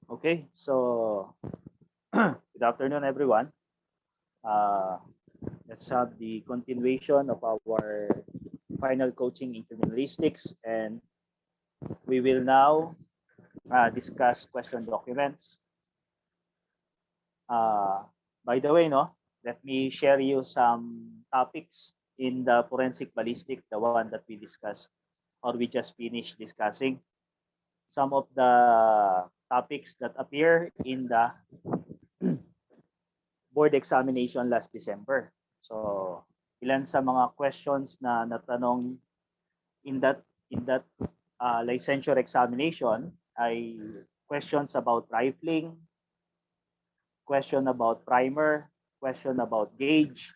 Okay, so good afternoon, everyone. Uh, let's have the continuation of our final coaching in criminalistics, and we will now discuss question documents. Uh, by the way, no, let me share you some topics in the forensic ballistic, the one that we discussed or we just finished discussing. Some of the topics that appear in the board examination last December. So, ilan sa mga questions na natanong in that licensure examination ay questions about rifling, question about primer, question about gauge,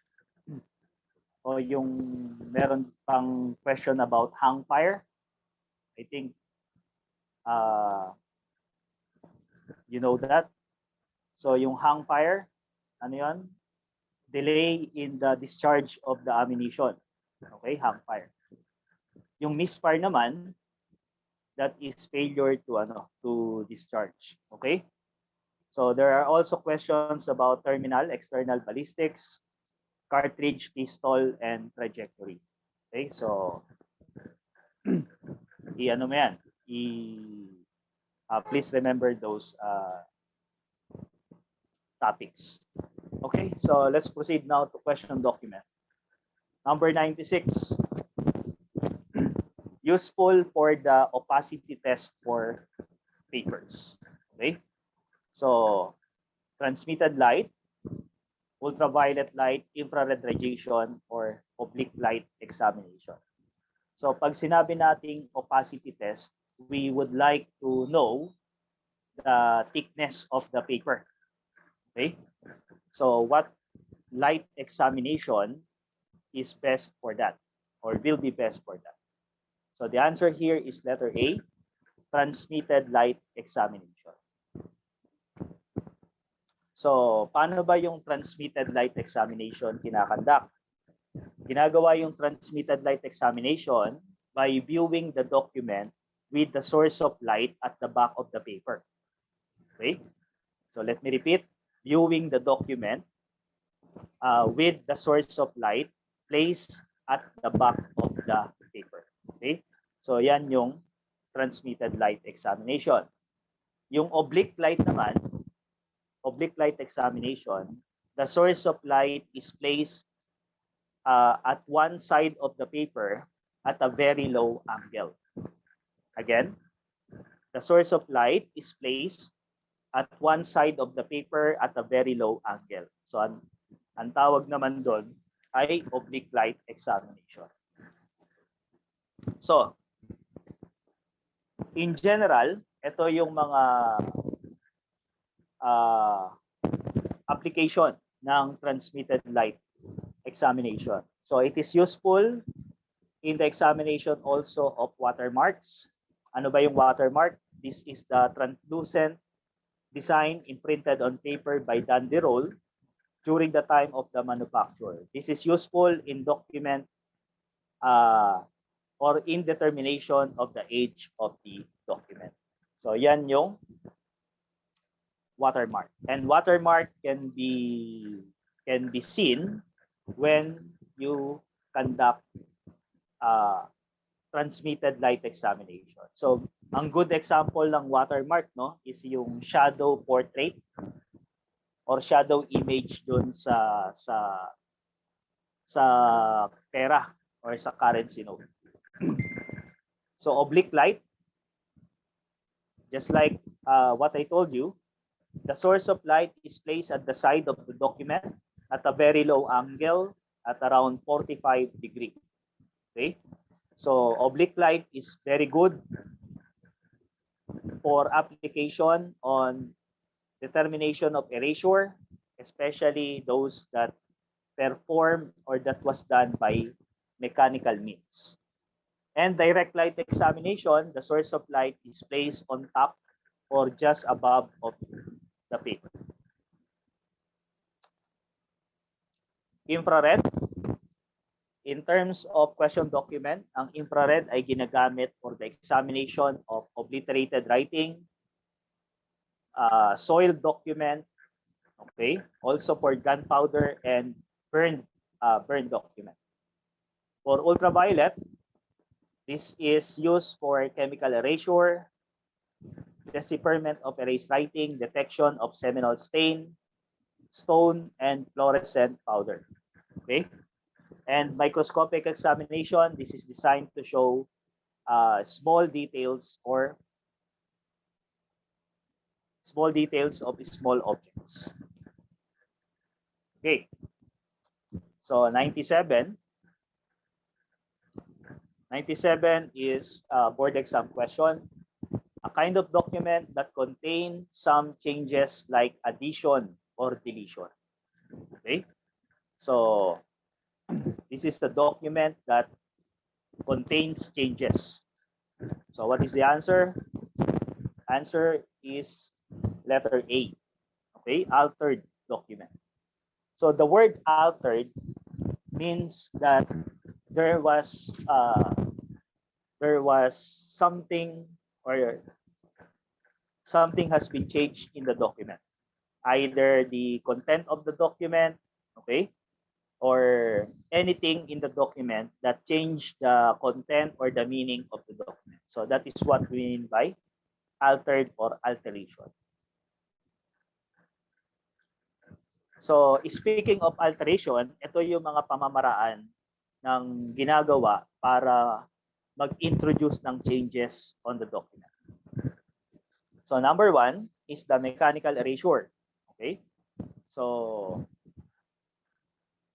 o yung meron pang question about hang fire. I think you know that. So yung hang fire, ano yun? Delay in the discharge of the ammunition. Okay, hang fire. Yung misfire naman, that is failure to discharge. Okay? So there are also questions about terminal, external ballistics, cartridge, pistol, and trajectory. Okay? So i-ano mo yan? Please remember those topics. Okay? So let's proceed now to question document. Number 96. Useful for the opacity test for papers. Okay? So, transmitted light, ultraviolet light, infrared radiation, or oblique light examination. So, pag sinabi nating opacity test, we would like to know the thickness of the paper. Okay? So, what light examination is best for that, or will be best for that? So, the answer here is letter A, transmitted light examination. So, paano ba yung transmitted light examination kinakandak? Ginagawa yung transmitted light examination by viewing the document with the source of light at the back of the paper. Okay? So, let me repeat. Viewing the document with the source of light placed at the back of the paper. Okay? So, yan yung transmitted light examination. Yung oblique light naman, oblique light examination, the source of light is placed at one side of the paper at a very low angle. Again, the source of light is placed at one side of the paper at a very low angle. So, ang tawag naman doon ay oblique light examination. So, in general, ito yung mga application ng transmitted light examination. So it is useful in the examination also of watermarks. Ano ba yung watermark? This is the translucent design imprinted on paper by Danderol during the time of the manufacture. This is useful in document or in determination of the age of the document. So yan yung watermark. And watermark can be seen when you conduct transmitted light examination. So, ang good example ng watermark is yung shadow portrait or shadow image dun sa pera or sa currency note. So, oblique light, just like what I told you, the source of light is placed at the side of the document at a very low angle at around 45 degrees. Okay? So, oblique light is very good for application on determination of erasure, especially those that performed or that was done by mechanical means. And direct light examination, the source of light is placed on top or just above of the paper. Infrared. In terms of question document, ang infrared ay ginagamit for the examination of obliterated writing, soiled document, okay, also for gunpowder and burned document. For ultraviolet, this is used for chemical erasure, decipherment of erased writing, detection of seminal stain, stone, and fluorescent powder. Okay? And microscopic examination, this is designed to show small details of small objects. Okay. So 97 is a board exam question. A kind of document that contains some changes like addition or deletion. Okay? So this is the document that contains changes. So what is the answer? Answer is letter A. Okay, altered document. So the word altered means that there was something, or something has been changed in the document. Either the content of the document, okay, or anything in the document that changed the content or the meaning of the document. So that is what we mean by altered or alteration. So speaking of alteration, ito yung mga pamamaraan ng ginagawa para mag-introduce ng changes on the document. So number 1 is the mechanical erasure. Okay? So,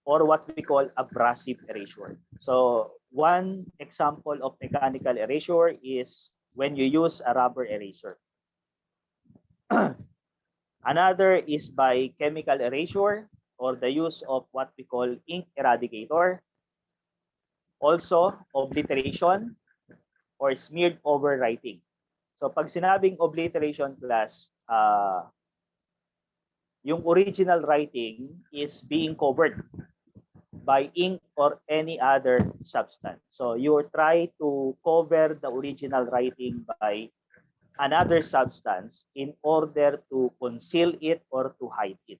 or what we call abrasive erasure. So one example of mechanical erasure is when you use a rubber eraser. Another is by chemical erasure, or the use of what we call ink eradicator. Also, obliteration or smeared over writing. So pag sinabing obliteration class, yung original writing is being covered by ink or any other substance. So you try to cover the original writing by another substance in order to conceal it or to hide it.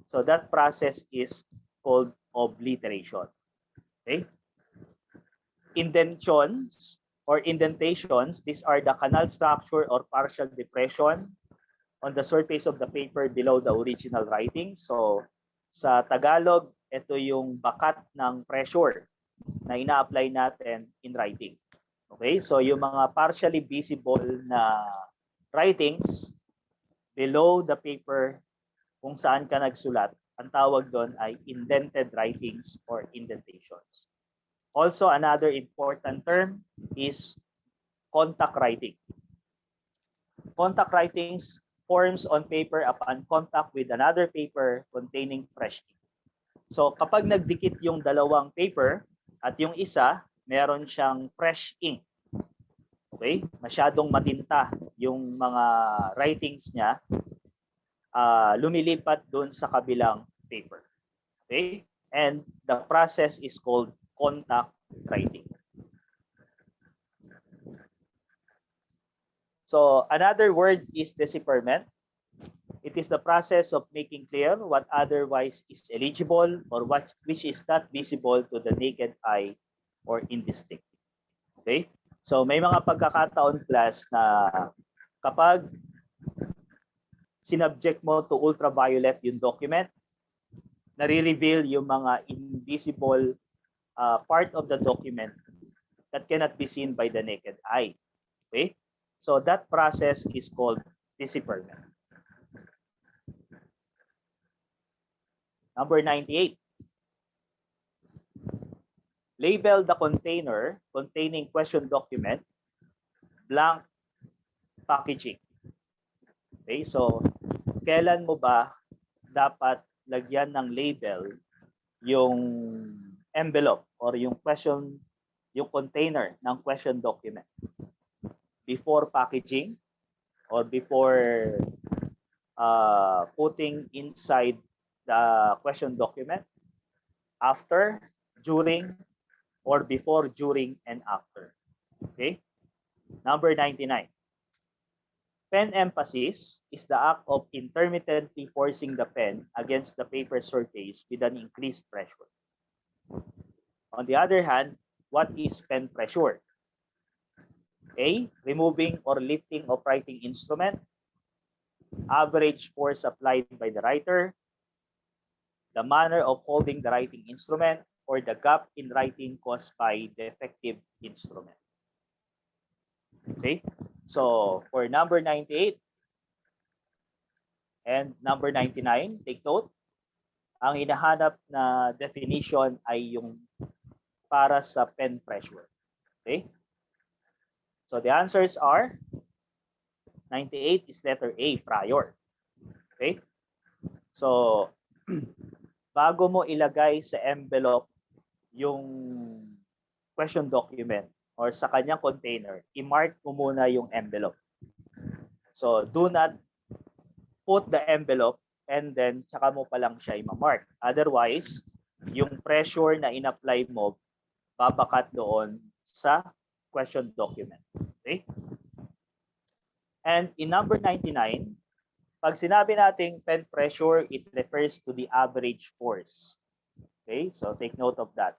So that process is called obliteration. Okay? Indentions or indentations, these are the canal structure or partial depression on the surface of the paper below the original writing. So sa Tagalog, ito yung bakat ng pressure na ina-apply natin in writing. Okay, so yung mga partially visible na writings below the paper kung saan ka nagsulat, ang tawag doon ay indented writings or indentations. Also, another important term is contact writing. Contact writings forms on paper upon contact with another paper containing fresh ink. So kapag nagdikit yung dalawang paper at yung isa, meron siyang fresh ink. Okay? Masyadong matinta yung mga writings niya, lumilipat doon sa kabilang paper. Okay? And the process is called contact writing. So another word is decipherment. It is the process of making clear what otherwise is illegible or which is not visible to the naked eye or indistinct. Okay? So may mga pagkakataon class na kapag sinubject mo to ultraviolet yung document, nare-reveal yung mga invisible part of the document that cannot be seen by the naked eye. Okay? So that process is called decipherment. Number 98. Label the container containing question document blank packaging. Okay, so kailan mo ba dapat lagyan ng label yung envelope or yung container ng question document? Before packaging or before putting inside the question document, after, during, or before, during, and after. Okay? Number 99. Pen emphasis is the act of intermittently forcing the pen against the paper surface with an increased pressure. On the other hand, what is pen pressure? A. Removing or lifting of writing instrument. Average force applied by the writer. The manner of holding the writing instrument, or the gap in writing caused by defective instrument. Okay? So, for number 98 and number 99, take note. Ang hinahanap na definition ay yung para sa pen pressure. Okay? So the answers are 98 is letter A, prior. Okay? So bago mo ilagay sa envelope yung question document or sa kanyang container, i-mark mo muna yung envelope. So do not put the envelope and then tsaka mo pa lang siya i-mark. Otherwise, yung pressure na in-apply mo babakat doon sa question document. Okay? And in number 99, pag sinabi nating pen pressure, it refers to the average force. Okay? So take note of that.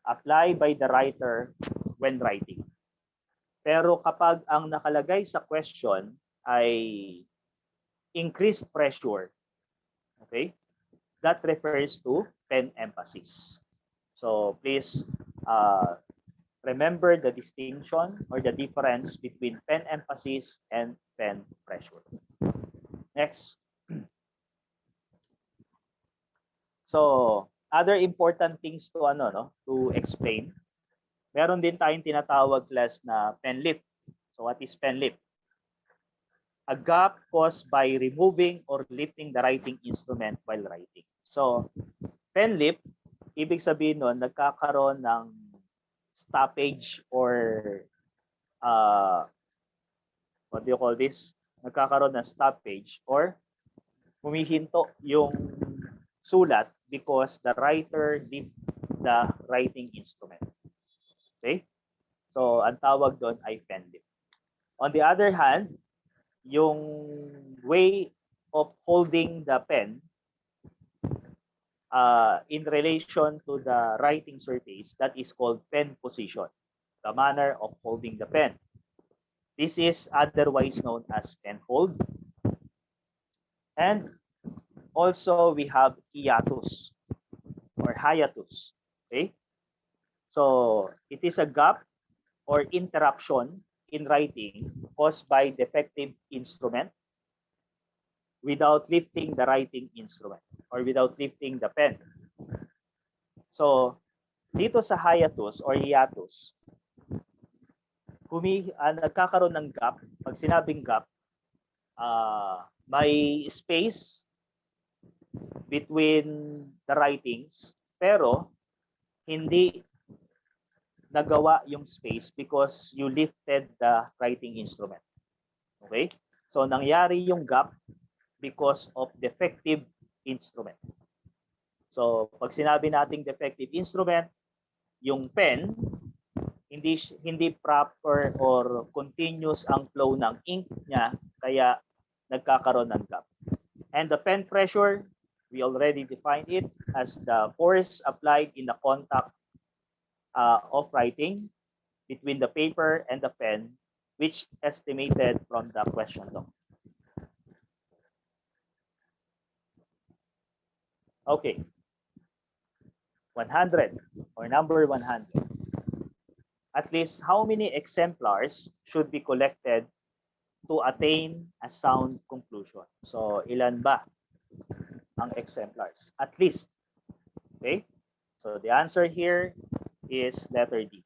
Apply by the writer when writing. Pero kapag ang nakalagay sa question ay increased pressure, okay? That refers to pen emphasis. So please remember the distinction or the difference between pen emphasis and pen pressure. Next. So, other important things to to explain. Meron din tayong tinatawag class na pen lift. So, what is pen lift? A gap caused by removing or lifting the writing instrument while writing. So, pen lift, ibig sabihin nun, nagkakaroon ng stoppage or what do you call this? Nagkakaroon ng stoppage or humihinto yung sulat because the writer lift the writing instrument. Okay? So, ang tawag doon ay pen lift. On the other hand, yung way of holding the pen in relation to the writing surface, that is called pen position, the manner of holding the pen. This is otherwise known as pen hold. And also we have hiatus or hiatus. Okay? So it is a gap or interruption in writing caused by defective instrument without lifting the writing instrument or without lifting the pen. So, dito sa hiatus or hiatus, nagkakaroon ng gap. Pag sinabing gap, may space between the writings, pero hindi nagawa yung space because you lifted the writing instrument. Okay? So, nangyari yung gap because of defective instrument. So, pag sinabi nating defective instrument, yung pen, hindi proper or continuous ang flow ng ink niya, kaya nagkakaroon ng gap. And the pen pressure, we already defined it as the force applied in the contact of writing between the paper and the pen, which estimated from the question document. Okay. 100 or number 100. At least how many exemplars should be collected to attain a sound conclusion? So, ilan ba ang exemplars? At least. Okay? So, the answer here is letter D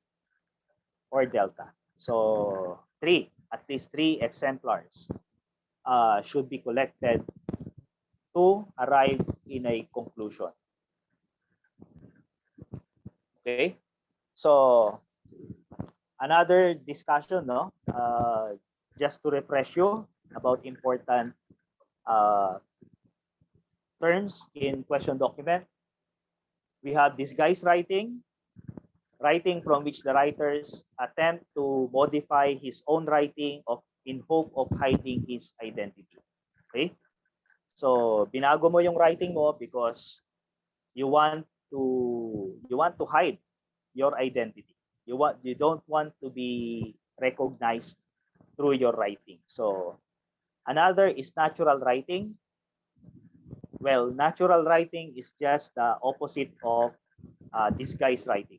or delta. So, 3. At least 3 exemplars should be collected to arrive in a conclusion. Okay? So, another discussion, no? Just to refresh you about important terms in question document. We have disguised writing, writing from which the writers attempt to modify his own writing of in hope of hiding his identity. Okay? So, binago mo yung writing mo because you want to hide your identity. You don't want to be recognized through your writing. So, another is natural writing. Well, natural writing is just the opposite of disguised writing.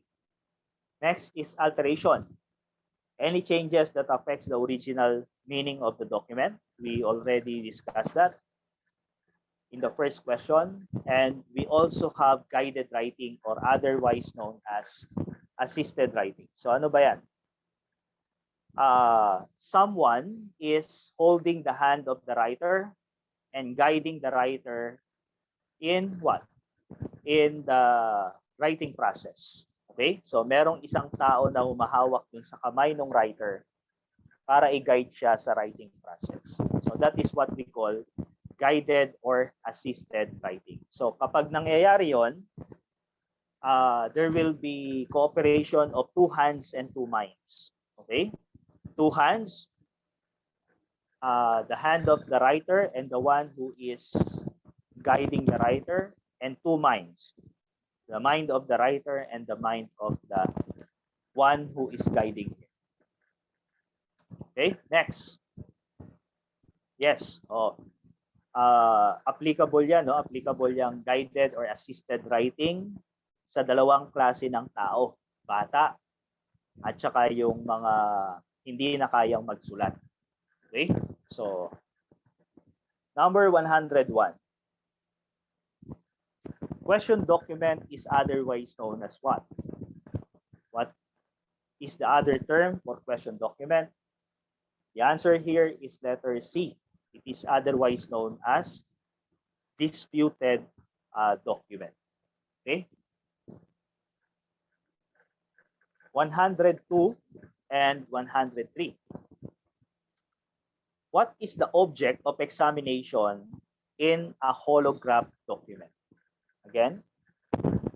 Next is alteration. Any changes that affects the original meaning of the document. We already discussed that in the first question. And we also have guided writing or otherwise known as assisted writing. So ano ba yan? Someone is holding the hand of the writer and guiding the writer in what? In the writing process. Okay? So merong isang tao na humahawak dun sa kamay ng writer para i-guide siya sa writing process. So that is what we call guided or assisted writing. So kapag nangyayari yon, there will be cooperation of two hands and two minds. Okay? Two hands, the hand of the writer and the one who is guiding the writer, and two minds, the mind of the writer and the mind of the one who is guiding him. Okay, next. Yes, applicable yan, no? Applicable yung guided or assisted writing sa dalawang klase ng tao, bata at saka yung mga hindi na kayang magsulat. Okay? So, number 101. Question document is otherwise known as what? What is the other term for question document? The answer here is letter C. It is otherwise known as disputed document. Okay? 102 and 103. What is the object of examination in a holograph document? Again,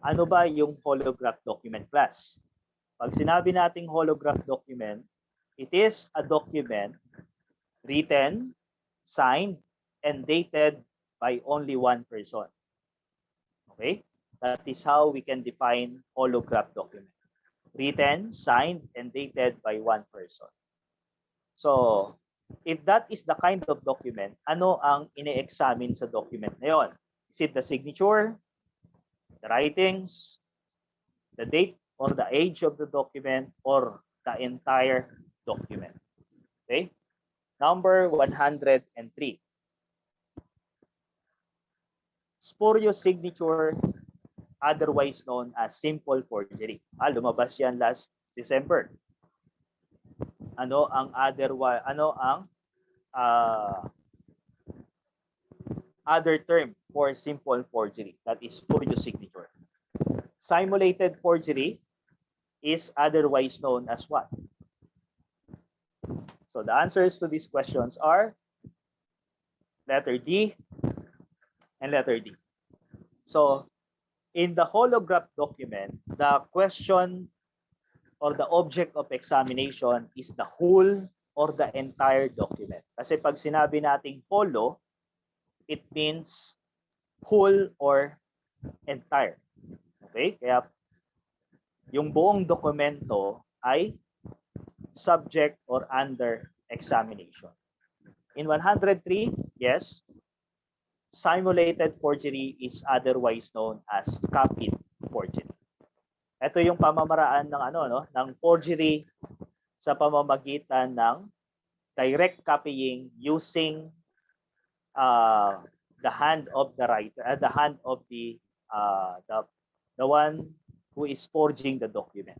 ano ba yung holograph document class? Pag sinabi nating holograph document, it is a document written, signed, and dated by only one person. Okay? That is how we can define holograph document. Written, signed, and dated by one person. So, if that is the kind of document, ano ang ine-examine sa document na yon? Is it the signature, the writings, the date or the age of the document, or the entire document? Okay? Number 103. Spurious signature, otherwise known as simple forgery. Lumabas yan last December. Ano ang other term for simple forgery? That is spurious signature. Simulated forgery is otherwise known as what? So the answers to these questions are letter D and letter D. So in the holograph document, the question or the object of examination is the whole or the entire document. Kasi pag sinabi nating holo, it means whole or entire. Okay? Kaya yung buong dokumento ay subject or under examination. In 103, yes, simulated forgery is otherwise known as copied forgery. Ito yung pamamaraan ng ng forgery sa pamamagitan ng direct copying using the hand of the writer, the hand of the one who is forging the document.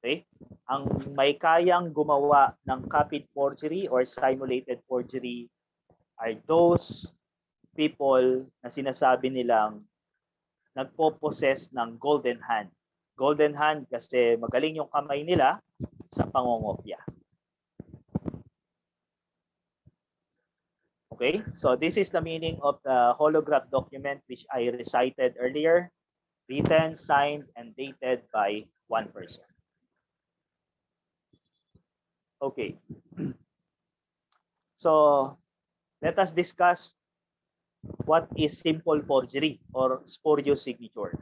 Okay? Ang may kayang gumawa ng copied forgery or simulated forgery are those people na sinasabi nilang nagpo-possess ng golden hand. Golden hand kasi magaling yung kamay nila sa pangongopya. Okay? So this is the meaning of the holograph document which I recited earlier. Written, signed, and dated by one person. Okay. So let us discuss what is simple forgery or spurious signature.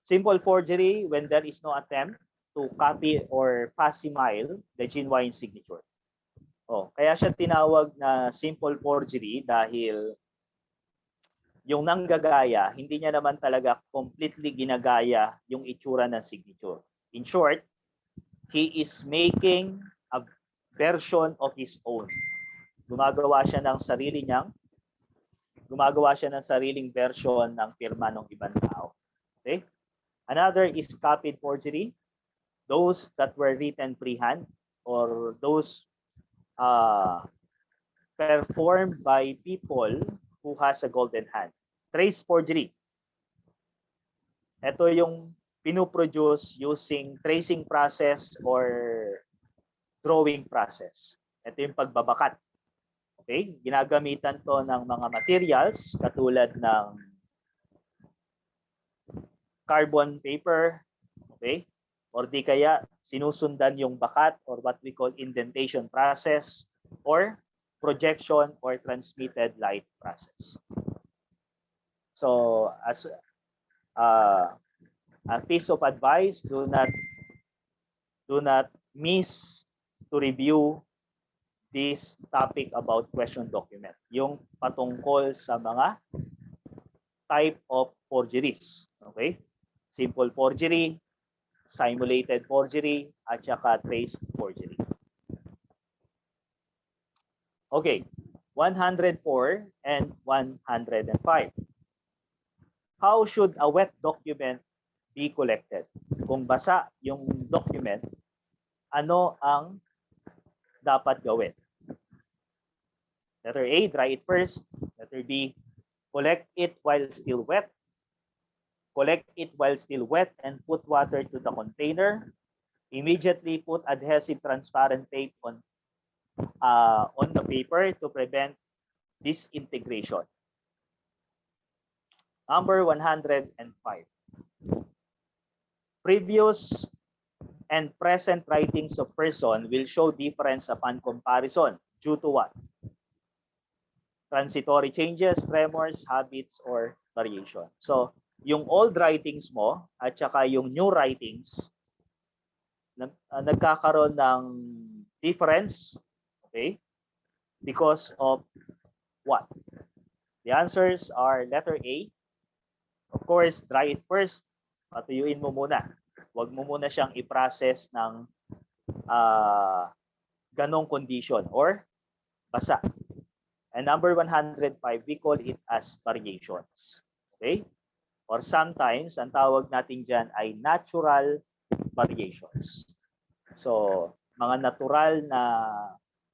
Simple forgery when there is no attempt to copy or facsimile the genuine signature. Kaya siya tinawag na simple forgery dahil yung nanggagaya, hindi niya naman talaga completely ginagaya yung itsura ng signature. In short, he is making a version of his own. Gumagawa siya ng sariling version ng pirma ng ibang tao. Okay? Another is copied forgery. Those that were written freehand or those performed by people who has a golden hand. Trace forgery. Ito yung pinoproduce using tracing process or drawing process. Ito yung pagbabakat. Okay? Ginagamitan to ng mga materials katulad ng carbon paper, okay? Or di kaya sinusundan yung bakat or what we call indentation process or projection or transmitted light process. So as a piece of advice, do not miss to review this topic about question document, yung patungkol sa mga type of forgeries. Okay? Simple forgery, simulated forgery, at saka traced forgery. Okay, 104 and 105. How should a wet document be collected? Kung basa yung document, ano ang dapat gawin? Letter A, dry it first. Letter B, collect it while still wet. Collect it while still wet and put water to the container. Immediately put adhesive transparent tape on the paper to prevent disintegration. Number 105. Previous and present writings of person will show difference upon comparison due to what? Transitory changes, tremors, habits, or variation. So, yung old writings mo at saka yung new writings, nagkakaroon ng difference, okay? Because of what? The answers are letter A. Of course, dry it first. Patuyuin mo muna. Huwag mo muna siyang i-process ng ganong condition or basa. And number 105, we call it as variations. Okay? Or sometimes, ang tawag natin dyan ay natural variations. So, mga natural na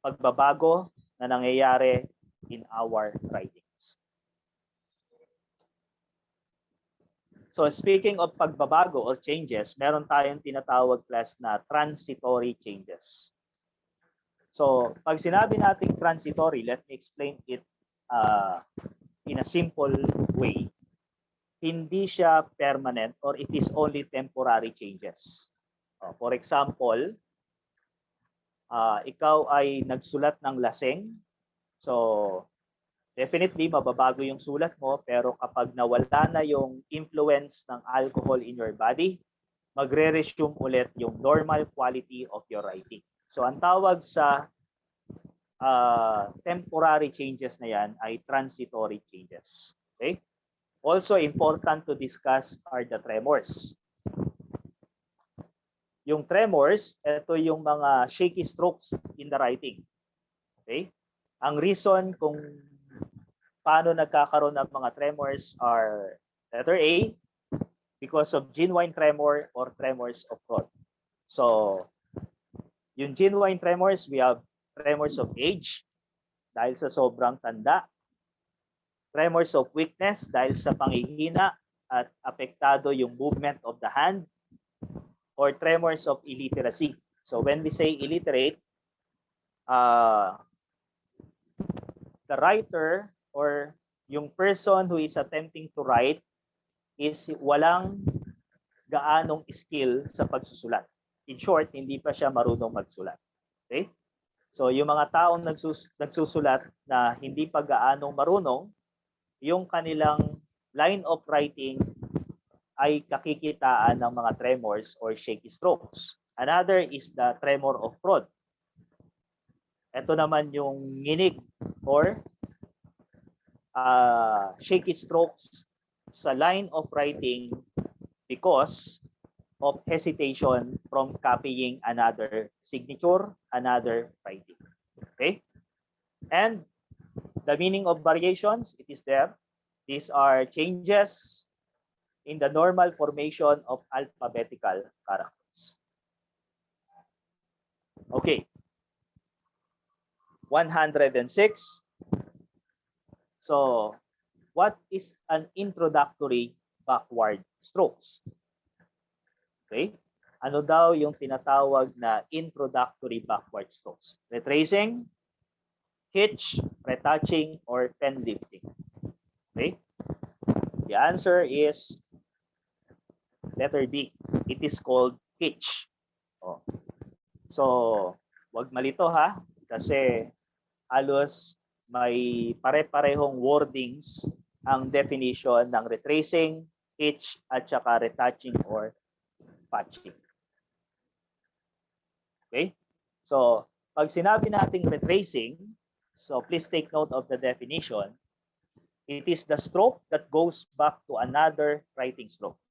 pagbabago na nangyayari in our writings. So, speaking of pagbabago or changes, meron tayong tinatawag class na transitory changes. So, pag sinabi nating transitory, let me explain it in a simple way. Hindi siya permanent or it is only temporary changes. For example, ikaw ay nagsulat ng laseng. So, definitely mababago yung sulat mo, pero kapag nawala na yung influence ng alcohol in your body, magre-resume ulit yung normal quality of your writing. So, ang tawag sa temporary changes na yan ay transitory changes. Okay? Also important to discuss are the tremors. Yung tremors, ito yung mga shaky strokes in the writing. Okay? Ang reason kung paano nagkakaroon ng mga tremors are letter A, because of genuine tremor or tremors of fraud. So, yung genuine tremors, we have tremors of age dahil sa sobrang tanda, tremors of weakness dahil sa panghihina at apektado yung movement of the hand, or tremors of illiteracy. So when we say illiterate, the writer or yung person who is attempting to write is walang gaanong skill sa pagsusulat. In short, hindi pa siya marunong magsulat. Okay? So yung mga taong nagsusulat na hindi pa gaanong marunong, yung kanilang line of writing ay kakikitaan ng mga tremors or shaky strokes. Another is the tremor of fraud. Ito naman yung nginig or shaky strokes sa line of writing because of hesitation from copying another signature, another writing. Okay? And the meaning of variations, it is there. These are changes in the normal formation of alphabetical characters. Okay. 106. So, what is an introductory backward strokes? Okay? Ano daw yung tinatawag na introductory backward strokes? Retracing, hitch, retouching, or pen lifting? Okay? The answer is letter B. It is called hitch. Oh. So, wag malito ha, kasi halos may pare-parehong wordings ang definition ng retracing, hitch, at saka retouching or patching. Okay? So, pag sinabi nating retracing, so please take note of the definition. It is the stroke that goes back to another writing stroke.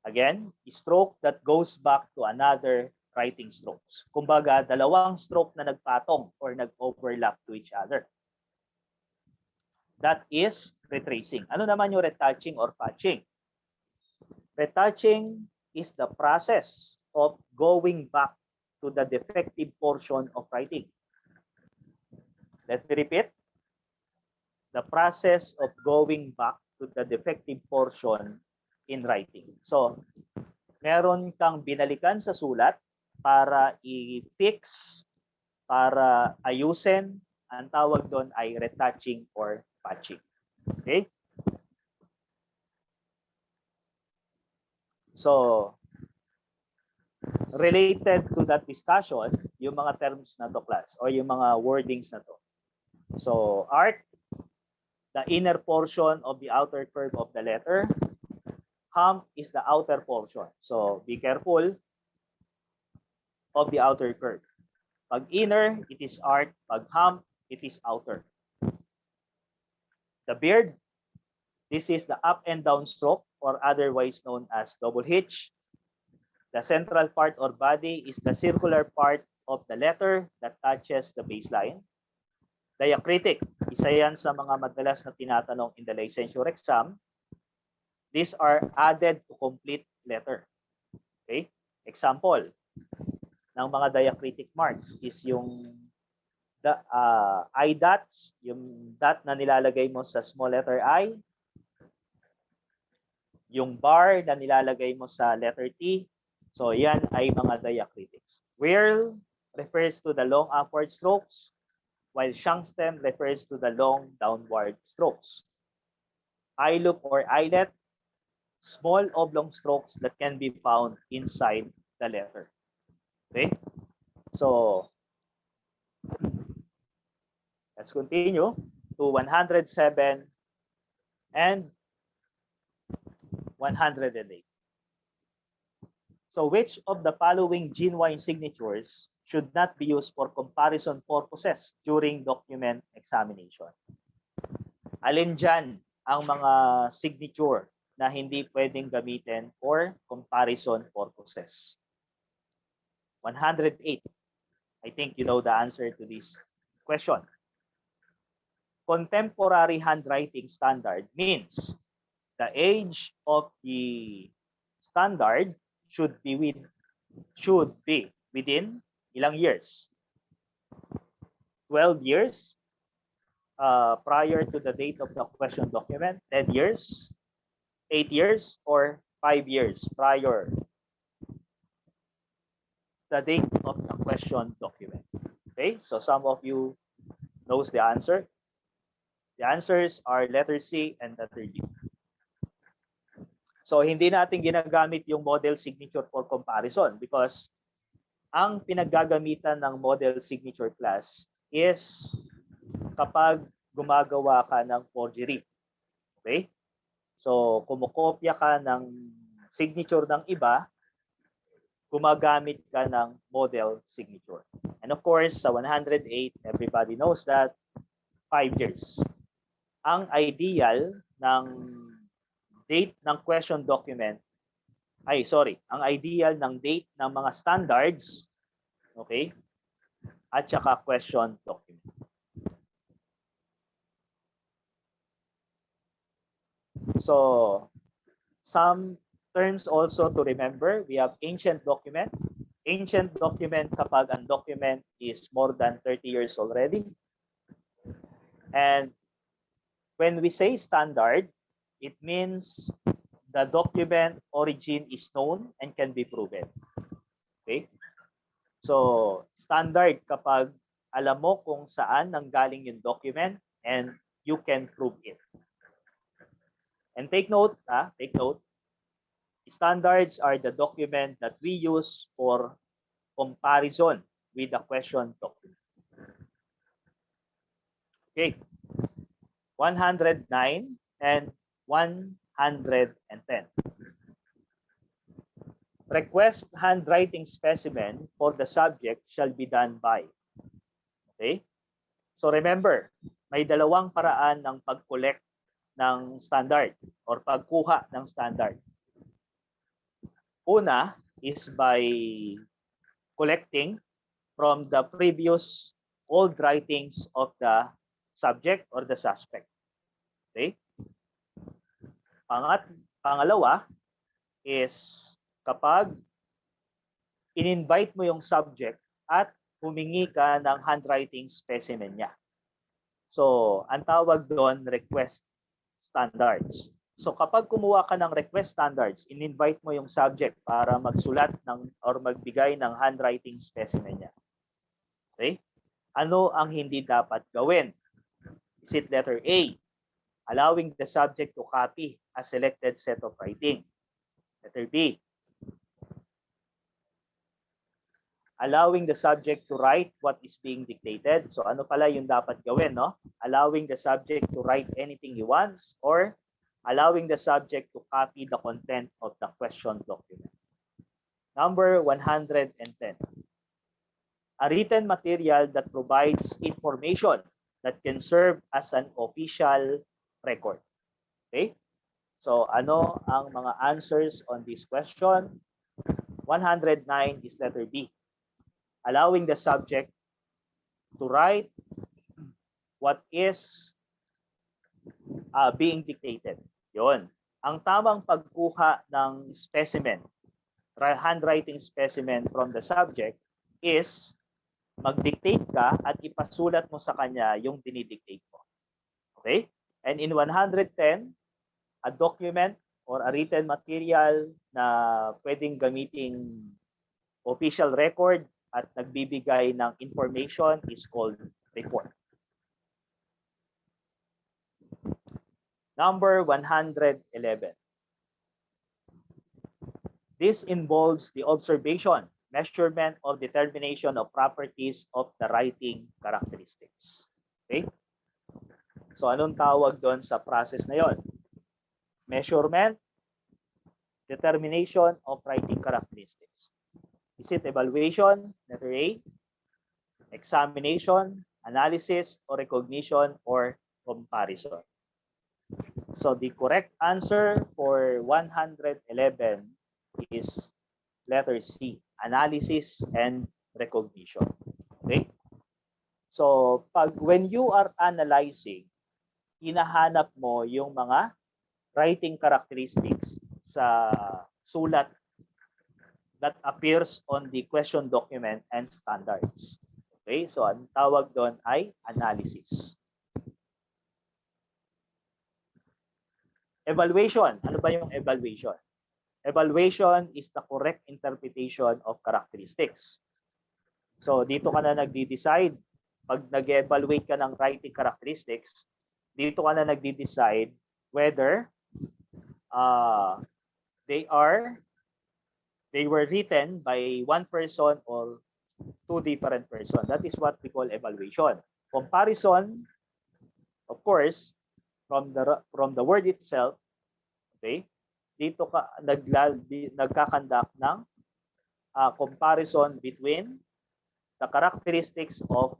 Again, stroke that goes back to another writing strokes. Kumbaga, dalawang stroke na nagpatong or nag-overlap to each other. That is retracing. Ano naman yung retouching or patching? Retouching is the process of going back to the defective portion of writing. Let me repeat. The process of going back to the defective portion in writing. So, meron kang binalikan sa sulat para i-fix, para ayusin. Ang tawag doon ay retouching or patching. Okay? So, related to that discussion, yung mga terms na to, class, or yung mga wordings na to. So, art, the inner portion of the outer curve of the letter. Hump is the outer portion. So, be careful of the outer curve. Pag inner, it is art. Pag hump, it is outer. The beard, this is the up and down stroke or otherwise known as double hitch. The central part or body is the circular part of the letter that touches the baseline. Diacritic, isa yan sa mga madalas na tinatanong in the licensure exam. These are added to complete letter. Okay? Example ng mga diacritic marks is yung I dots, yung dot na nilalagay mo sa small letter I, yung bar na nilalagay mo sa letter T. So yan ay mga diacritics. Whirl refers to the long upward strokes, while stem refers to the long downward strokes. Eye loop or eyelet, small oblong strokes that can be found inside the letter. Okay? So, let's continue to 107 and 108. So, which of the following genuine signatures should not be used for comparison purposes during document examination? Alin dyan ang mga signature na hindi pwedeng gamitin for comparison purposes? 108. I think you know the answer to this question. Contemporary handwriting standard means the age of the standard should be within ilang years? 12 years prior to the date of the question document, 10 years, 8 years, or 5 years prior the date of the question document. Okay, so some of you knows the answer. The answers are letter C and letter D. So hindi natin ginagamit yung model signature for comparison because ang pinaggagamitan ng model signature class is kapag gumagawa ka ng forgery. Okay? So, kumukopya ka ng signature ng iba, gumagamit ka ng model signature. And of course, sa 108, everybody knows that 5 years. Ang ideal ng date ng question document, ang ideal ng date ng mga standards, okay, at saka question document. So, some terms also to remember, we have ancient document. Ancient document kapag ang document is more than 30 years already. And when we say standard, it means the document origin is known and can be proven. Okay? So, standard kapag alam mo kung saan nanggaling yung document and you can prove it. And take note, standards are the document that we use for comparison with the question document. Okay. 109 and 110. Request handwriting specimen for the subject shall be done by. Okay? So remember, may dalawang paraan ng pag-collect ng standard or pagkuha ng standard. Una is by collecting from the previous old writings of the subject or the suspect. Okay? Pangalawa is kapag in-invite mo yung subject at humingi ka ng handwriting specimen niya. So, ang tawag doon, request standards. So, kapag kumuha ka ng request standards, in-invite mo yung subject para magsulat ng or magbigay ng handwriting specimen niya. Okay? Ano ang hindi dapat gawin? Is it letter A, allowing the subject to copy a selected set of writing? Letter B, allowing the subject to write what is being dictated. So ano pala yung dapat gawin, no? Allowing the subject to write anything he wants or allowing the subject to copy the content of the question document. Number 110. A written material that provides information that can serve as an official record. Okay? So ano ang mga answers on this question? 109 is letter B. Allowing the subject to write what is being dictated. Yon. Ang tamang pagkuha ng specimen, handwriting specimen from the subject is mag-dictate ka at ipasulat mo sa kanya yung dinidictate mo. Okay? And in 110, a document or a written material na pwedeng gamiting official record at nagbibigay ng information is called report. Number 111. This involves the observation, measurement, or determination of properties of the writing characteristics. Okay? So anong tawag doon sa process na yon? Measurement, determination of writing characteristics. Is it evaluation, letter A, examination, analysis, or recognition, or comparison? So the correct answer for 111 is letter C, analysis and recognition. Okay? So when you are analyzing, hinahanap mo yung mga writing characteristics sa sulat that appears on the question document and standards. Okay? So ang tawag doon ay analysis. Evaluation. Ano ba yung evaluation? Evaluation is the correct interpretation of characteristics. So dito ka na nagde-decide. Pag nag-evaluate ka ng writing characteristics, dito ka na nagde-decide whether they are they were written by one person or two different persons. That is what we call evaluation. Comparison, of course, from the word itself, okay? Dito ka nagkakandak ng comparison between the characteristics of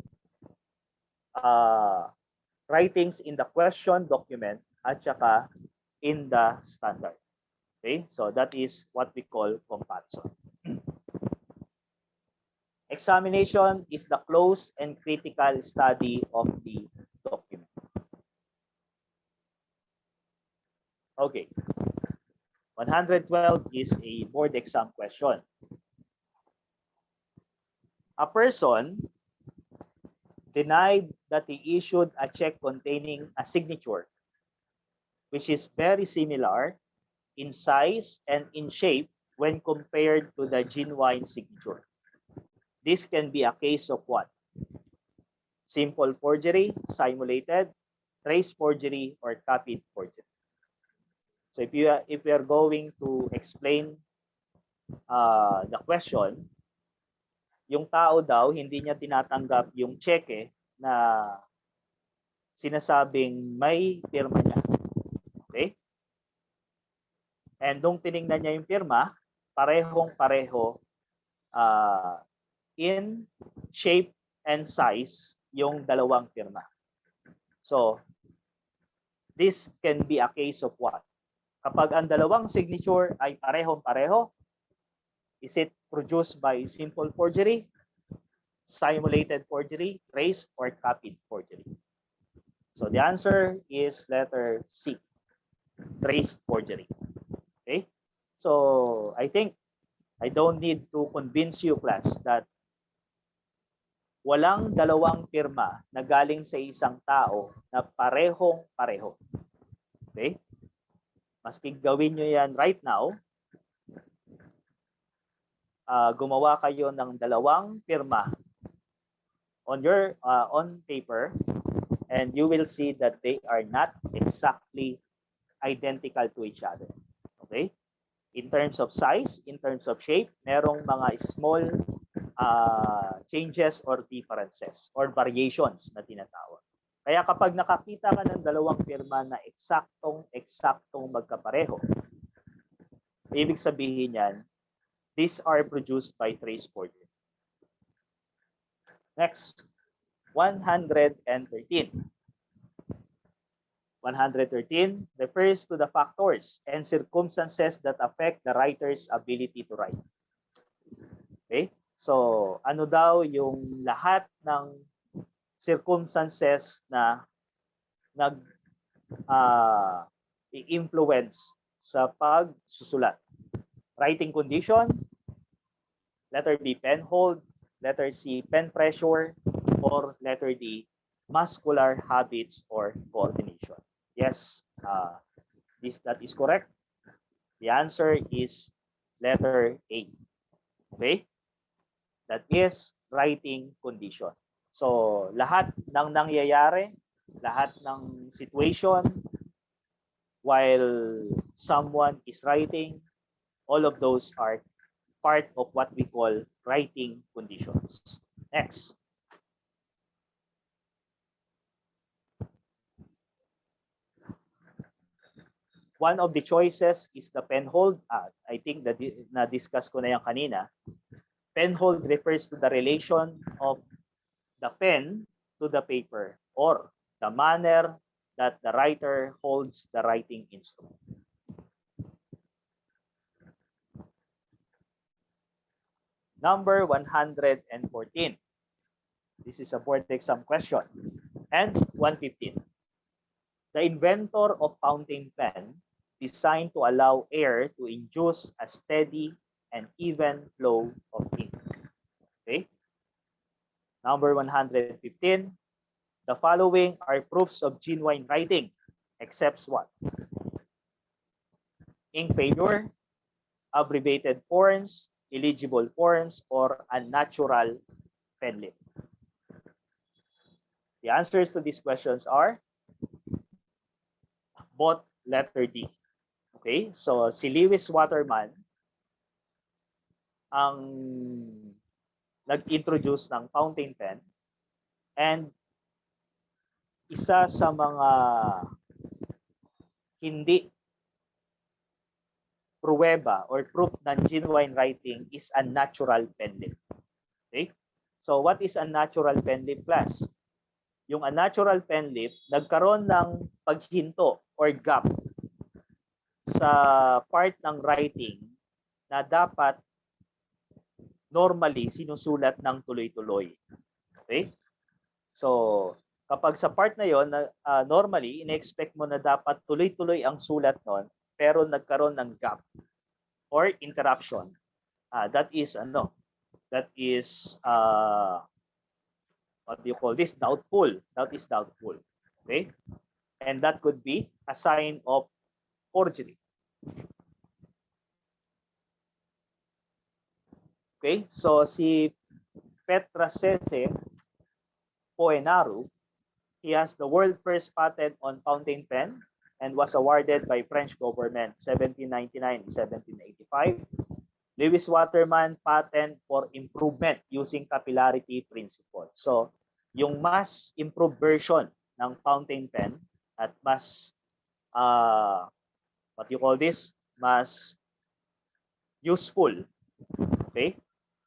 writings in the question document at saka in the standard. Okay? So that is what we call comparison. Examination is the close and critical study of the document. Okay. 112 is a board exam question. A person denied that he issued a check containing a signature, which is very similar in size and in shape when compared to the genuine signature. This can be a case of what? Simple forgery, simulated, trace forgery, or copied forgery. So if we are going to explain the question, yung tao daw hindi niya tinatanggap yung cheque na sinasabing may pirma niya. Okay? And nung tiningnan niya yung pirma, parehong-pareho in shape and size yung dalawang pirma. So, this can be a case of what? Kapag ang dalawang signature ay parehong-pareho, is it produced by simple forgery, simulated forgery, traced, or copied forgery? So the answer is letter C, traced forgery. Okay? So I think I don't need to convince you, class, that walang dalawang pirma na galing sa isang tao na parehong-pareho. Okay? Maski gawin nyo yan right now, gumawa kayo ng dalawang pirma on your on paper, and you will see that they are not exactly identical to each other. Okay? In terms of size, in terms of shape, merong mga small changes or differences or variations na tinatawag. Kaya kapag nakakita ka ng dalawang pirma na eksaktong magkapareho, ibig sabihin yan, these are produced by trace forgery. Next, 113. 113 refers to the factors and circumstances that affect the writer's ability to write. Okay? So, ano daw yung lahat ng circumstances na i-influence sa pagsusulat? Writing condition, letter B, pen hold, letter C, pen pressure, or letter D, muscular habits or coordination. Yes, that is correct. The answer is letter A. Okay? That is writing condition. So, lahat ng nangyayari, lahat ng situation while someone is writing, all of those are part of what we call writing conditions. Next. One of the choices is the pen hold. I think that na-discuss ko na yan kanina. Pen hold refers to the relation of the pen to the paper or the manner that the writer holds the writing instrument. Number 114. This is a board exam question. And 115. The inventor of fountain pen designed to allow air to induce a steady and even flow of ink. Okay? Number 115. The following are proofs of genuine writing, except what? Ink failure, abbreviated forms, illegible forms, or unnatural pen lip. The answers to these questions are both letter D. Okay, so si Lewis Waterman, ang nag-introduce ng fountain pen, and isa sa mga hindi pruweba or proof ng genuine writing is a natural pen nib. Okay? So what is a natural pen nib, class? Yung unnatural pen nib, nagkaroon ng paghinto or gap sa part ng writing na dapat normally sinusulat ng tuloy-tuloy. Okay? So, kapag sa part na yon, normally, ine-expect mo na dapat tuloy-tuloy ang sulat nun, pero nagkaroon ng gap or interruption. That is what do you call this? Doubtful. That is doubtful. Okay? And that could be a sign of forgery. Okay? So si Petrasese Poenaru, he has the world first patent on fountain pen and was awarded by French government 1799 and 1785. Lewis Waterman patent for improvement using capillarity principle. So, yung mas improved version ng fountain pen at mas what you call this, mas useful, okay,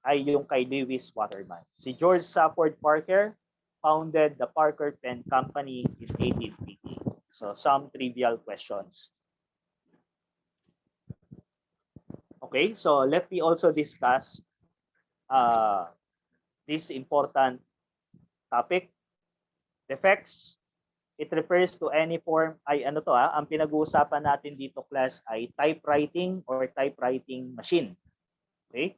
ay yung kay Lewis Waterman. Si George Safford Parker founded the Parker Pen Company in 1880. So some trivial questions. Okay, so let me also discuss this important topic. Defects. It refers to any form, ang pinag-uusapan natin dito, class, ay typewriting or typewriting machine. Okay?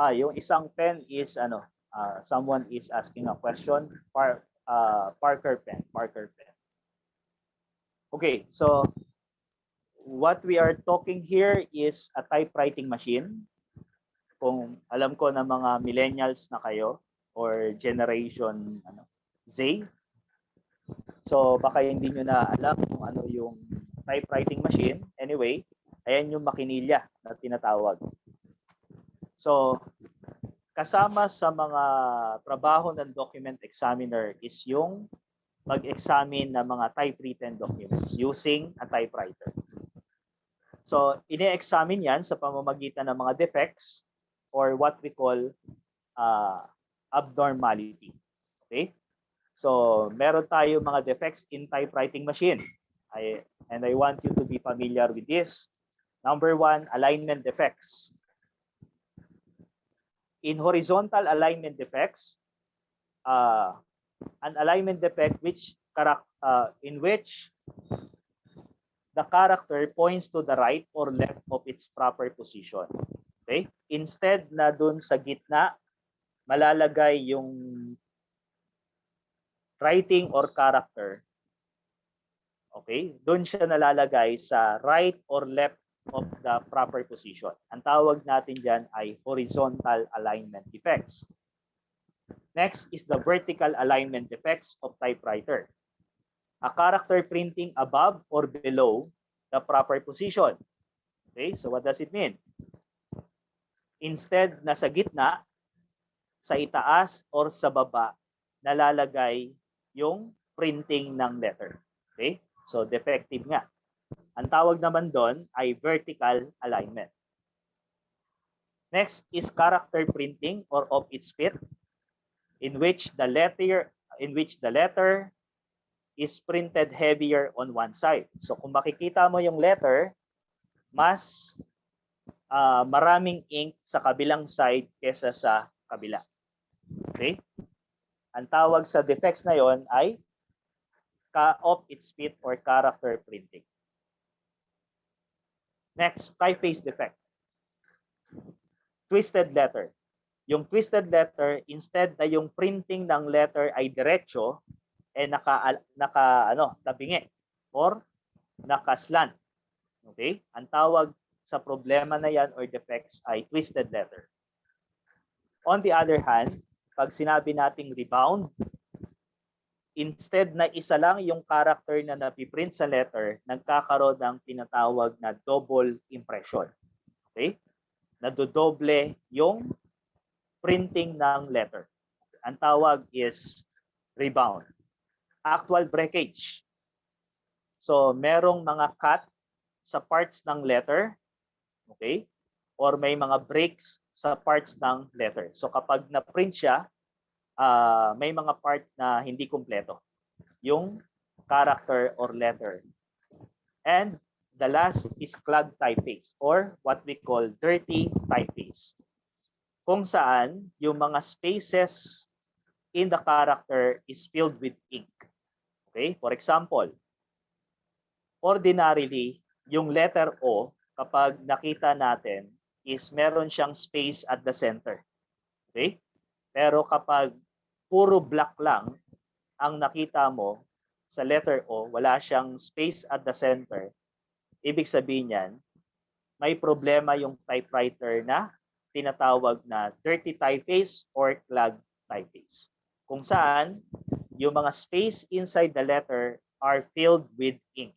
Yung isang pen is someone is asking a question. Parker pen. Okay, so what we are talking here is a typewriting machine. Kung alam ko na mga millennials na kayo or generation Z, so baka hindi nyo na alam kung ano yung typewriting machine. Anyway, ayan yung makinilya na tinatawag. So, kasama sa mga trabaho ng document examiner is yung mag-examine ng mga typewritten documents using a typewriter. So, ine-examine yan sa pamamagitan ng mga defects or what we call abnormality. Okay? So, meron tayo mga defects in typewriting machine. And I want you to be familiar with this. Number 1, alignment defects. In horizontal alignment defects, an alignment defect in which the character points to the right or left of its proper position. Okay? Instead na dun sa gitna, malalagay yung writing or character. Okay? Dun siya nalalagay sa right or left of the proper position. Ang tawag natin dyan ay horizontal alignment defects. Next is the vertical alignment defects of typewriter. A character printing above or below the proper position. Okay, so what does it mean? Instead na sa gitna, sa itaas or sa baba, nalalagay yung printing ng letter. Okay, so defective nga. Ang tawag naman doon ay vertical alignment. Next is character printing or of its fit, in which the letter is printed heavier on one side. So kung makikita mo yung letter, mas maraming ink sa kabilang side kesa sa kabila. Okay? Ang tawag sa defects na yon ay of its fit or character printing. Next, typeface defect. Twisted letter. Yung twisted letter, instead na yung printing ng letter ay diretso, tabingi or nakaslant. Okay? Ang tawag sa problema na yan or defects ay twisted letter. On the other hand, pag sinabi nating rebound, instead na isa lang yung character na napiprint sa letter, nagkakaroon ng tinatawag na double impression. Okay? Nadodoble yung printing ng letter. Ang tawag is rebound. Actual breakage. So, merong mga cut sa parts ng letter, okay? Or may mga breaks sa parts ng letter. So, kapag na-print siya, may mga part na hindi kumpleto. Yung character or letter. And the last is clogged typeface or what we call dirty typeface. Kung saan yung mga spaces in the character is filled with ink. Okay? For example, ordinarily, yung letter O, kapag nakita natin, is meron siyang space at the center. Okay? Pero kapag puro black lang ang nakita mo sa letter O, wala siyang space at the center, ibig sabihin yan, may problema yung typewriter na tinatawag na dirty typeface or clogged typeface. Kung saan, yung mga space inside the letter are filled with ink.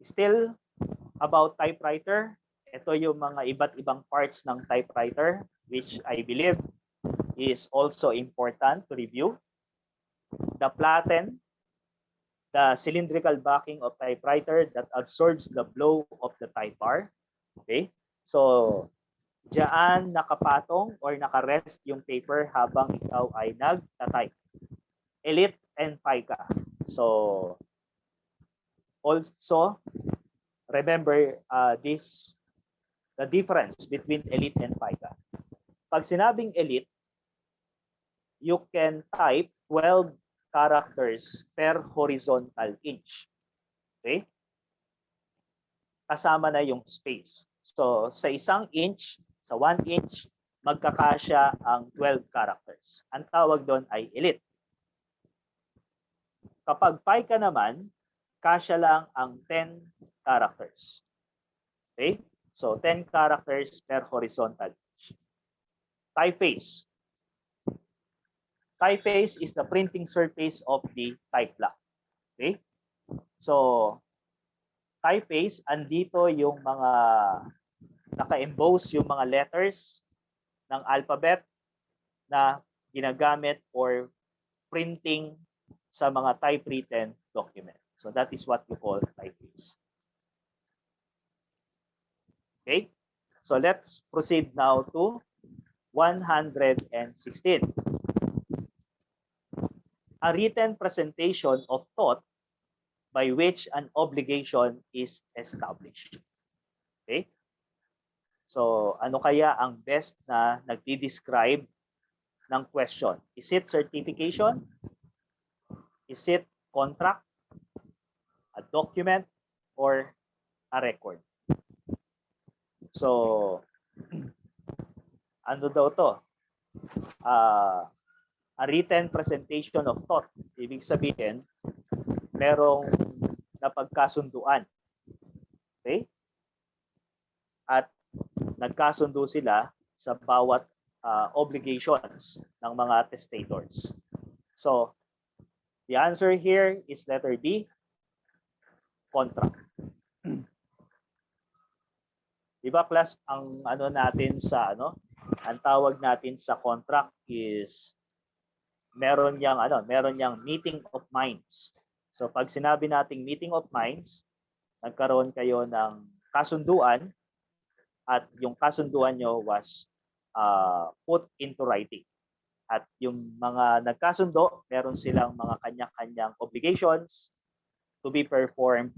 Still, about typewriter, ito yung mga iba't ibang parts ng typewriter, which I believe is also important to review. The platen, the cylindrical backing of typewriter that absorbs the blow of the type bar. Okay? So, diyan nakapatong or nakarest yung paper habang ikaw ay nagtatype. Elite and pica. So, also, remember the difference between elite and pica. Pag sinabing elite, you can type 12 characters per horizontal inch. Okay? Kasama na yung space. So, sa isang inch, sa 1 inch, magkakasya ang 12 characters. Ang tawag doon ay elite. Kapag pica naman, kasya lang ang 10 characters. Okay? So, 10 characters per horizontal inch. Typeface. Typeface is the printing surface of the type block. Okay? So, typeface, andito yung mga naka-emboss yung mga letters ng alphabet na ginagamit or printing sa mga typewritten document. So that is what we call typeface. Okay? So let's proceed now to 116. A written presentation of thought by which an obligation is established. Okay? So, ano kaya ang best na nagdi-describe ng question? Is it certification? Is it contract? A document? Or a record? So, ano daw to? A written presentation of thought. Ibig sabihin, merong napagkasunduan. Okay? At nagkasundo sila sa bawat obligations ng mga testators. So, the answer here is letter D, contract. Diba class, ang ano natin sa ang tawag natin sa contract is meron yang meeting of minds. So pag sinabi nating meeting of minds, nagkaroon kayo ng kasunduan at yung kasunduan nyo was put into writing. At yung mga nagkasundo, meron silang mga kanya-kanyang obligations to be performed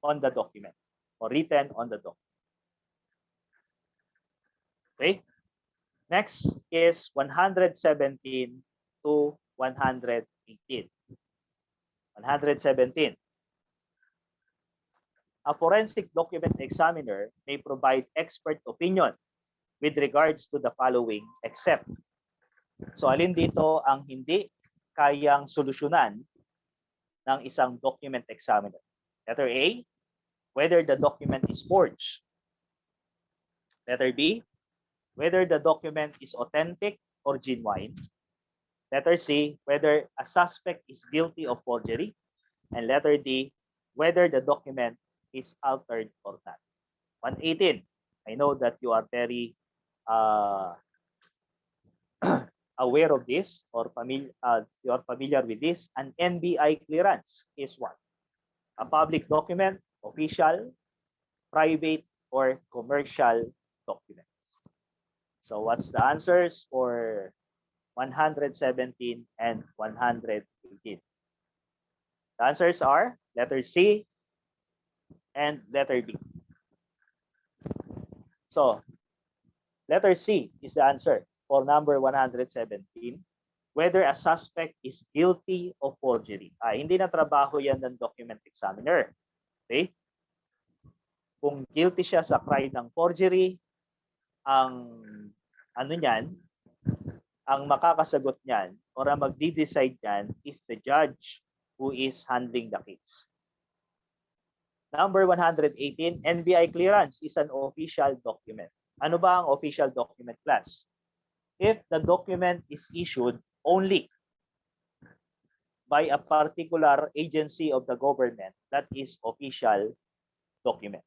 on the document or written on the document. Okay? Next is 117 to 118. 117. A forensic document examiner may provide expert opinion with regards to the following except. So alin dito ang hindi kayang solusyonan ng isang document examiner? Letter A, whether the document is forged. Letter B, whether the document is authentic or genuine. Letter C, whether a suspect is guilty of forgery. And letter D, whether the document is altered or not. 118. I know that you are very aware of this or you are familiar with this. An NBI clearance is what? A public document, official, private, or commercial document. So what's the answers for 117 and 118? The answers are letter C and letter B. So letter C is the answer for number 117. Whether a suspect is guilty of forgery. Hindi na trabaho yan ng document examiner. Okay? Kung guilty siya sa crime ng forgery, ang ano niyan, ang makakasagot niyan or ang magdi-decide niyan is the judge who is handling the case. Number 118, NBI clearance is an official document. Ano ba ang official document class? If the document is issued only by a particular agency of the government, that is official document.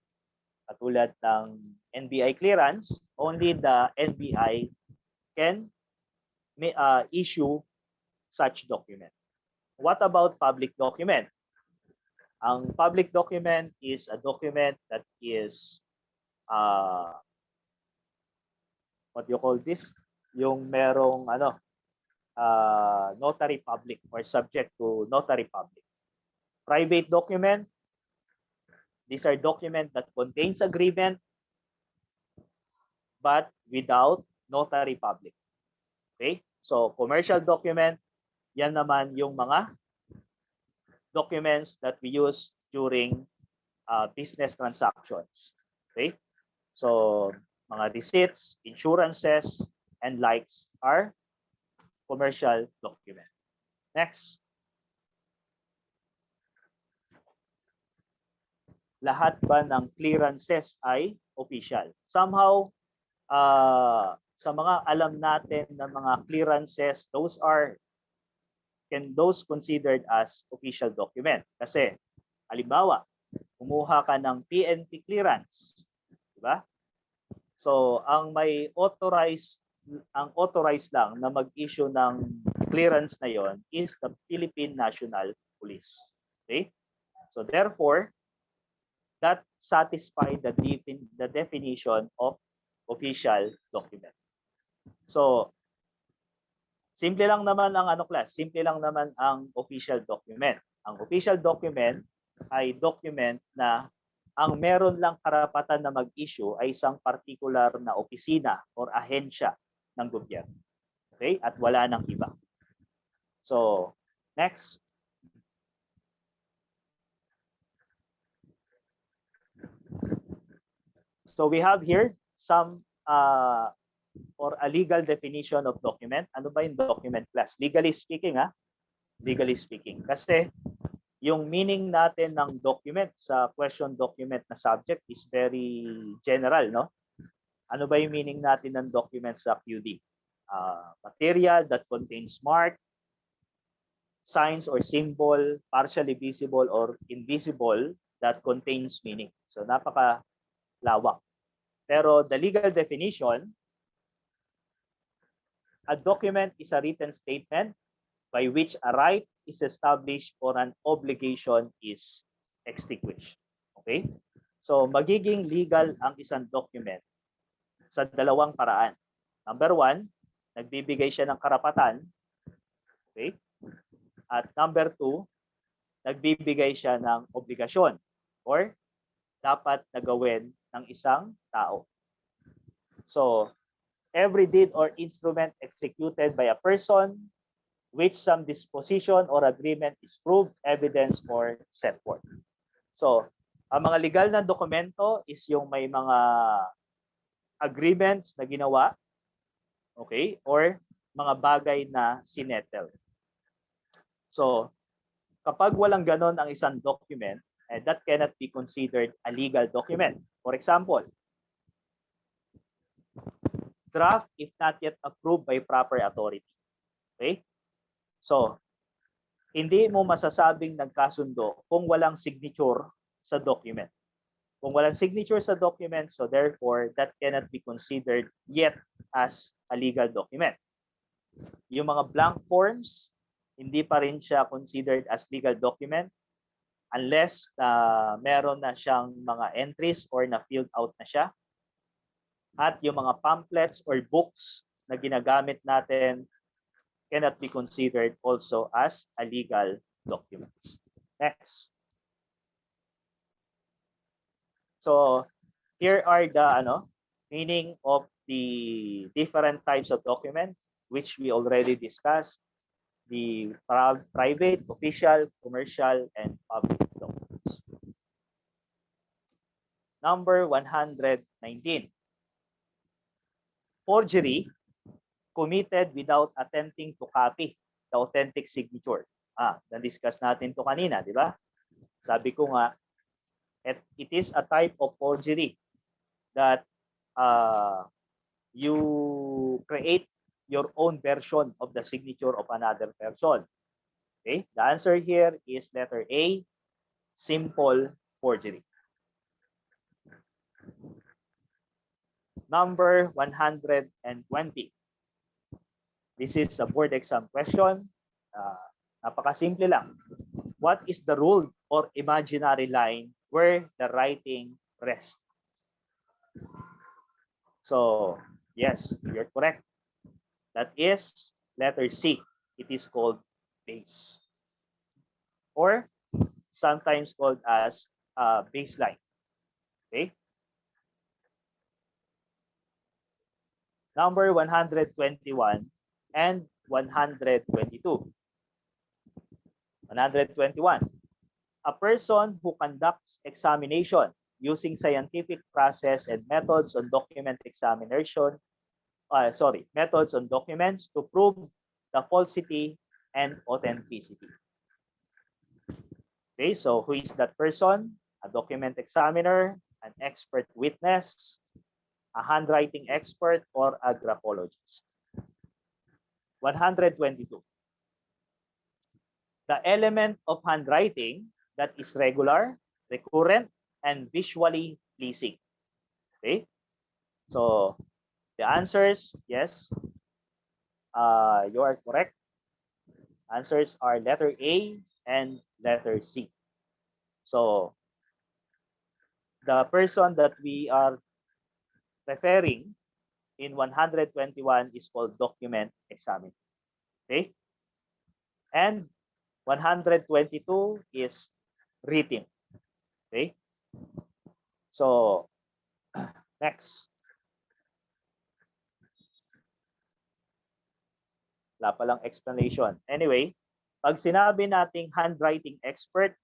Katulad ng NBI clearance, only the NBI can issue such document. What about public document? Ang public document is a document that is what do you call this? Yung merong notary public or subject to notary public. Private document, these are documents that contains agreement but without notary public. Okay? So commercial document, yan naman yung mga documents that we use during business transactions. Okay? So mga receipts, insurances, and likes are commercial document. Next. Lahat ba ng clearances ay official? Somehow, sa mga alam natin na mga clearances, those considered as official document. Kasi, halimbawa, kumuha ka ng PNP clearance, di ba? So, ang authorized lang na mag-issue ng clearance na yon is the Philippine National Police. Okay? So, therefore, that satisfies the definition of official document. So, simple lang naman ang class, simple lang naman ang official document. Ang official document ay document na ang meron lang karapatan na mag-issue ay isang particular na opisina or ahensya ng gobyerno. Okay? At wala nang iba. So, next. So we have here some or a legal definition of document. Ano ba yung document class? Legally speaking, legally speaking. Kasi yung meaning natin ng document sa question document na subject is very general, no? Ano ba yung meaning natin ng document sa QD? Material that contains mark, signs or symbol, partially visible or invisible that contains meaning. So napaka-lawak. Pero the legal definition, a document is a written statement by which a right is established or an obligation is extinguished. Okay? So magiging legal ang isang document sa dalawang paraan. Number one, nagbibigay siya ng karapatan. Okay? At number two, nagbibigay siya ng obligasyon or dapat na gawin ng isang tao. So, every deed or instrument executed by a person which some disposition or agreement is proved, evidence, or set forth. So, ang mga legal na dokumento is yung may mga agreements na ginawa, okay, or mga bagay na sinettle. So, Kapag walang ganon ang isang document, that cannot be considered a legal document. For example, draft if not yet approved by proper authority. Okay? So, hindi mo masasabing nagkasundo kung walang signature sa document. Kung walang signature sa document, so therefore, that cannot be considered yet as a legal document. Yung mga blank forms, hindi pa rin siya considered as legal document unless meron na siyang mga entries or na-filled out na siya. At yung mga pamphlets or books na ginagamit natin cannot be considered also as a legal documents. Next. So here are the meaning of the different types of documents which we already discussed. The private, official, commercial, and public documents. Number 119. Forgery committed without attempting to copy the authentic signature. Na-discuss natin to kanina, di ba? Sabi ko nga, it is a type of forgery that you create your own version of the signature of another person. Okay? The answer here is letter A, simple forgery. Number 120. This is a board exam question. Napakasimple lang. What is the ruled or imaginary line where the writing rests? So, yes, you're correct. That is letter C. It is called base. Or sometimes called as baseline. Okay? Number 121 and 122. 121. A person who conducts examination using scientific process and methods on document examination, methods on documents to prove the falsity and authenticity. Okay, so who is that person? A document examiner, an expert witness, a handwriting expert, or a graphologist. 122. The element of handwriting that is regular, recurrent, and visually pleasing. Okay? So, the answers, yes, you are correct. Answers are letter A and letter C. So, the person that we are referring in 121 is called document examiner. Okay? And 122 is written. Okay? So, next. Wala palang explanation. Anyway, pag sinabi nating handwriting expert,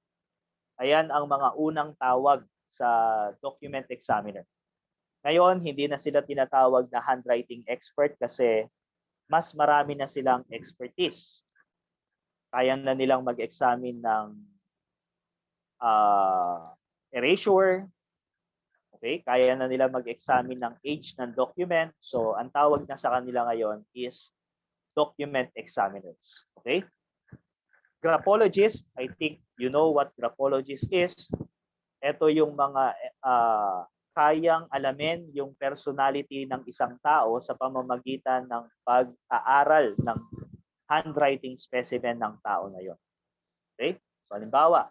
ayan ang mga unang tawag sa document examiner. Ngayon, hindi na sila tinatawag na handwriting expert kasi mas marami na silang expertise. Kaya na nilang mag-examine ng erasure. Okay? Kaya na nilang mag-examine ng age ng document. So, ang tawag na sa kanila ngayon is document examiners. Okay? Graphologist, I think you know what graphologist is. Ito yung mga kayang alamin yung personality ng isang tao sa pamamagitan ng pag-aaral ng handwriting specimen ng tao na yon. Okay? So, halimbawa,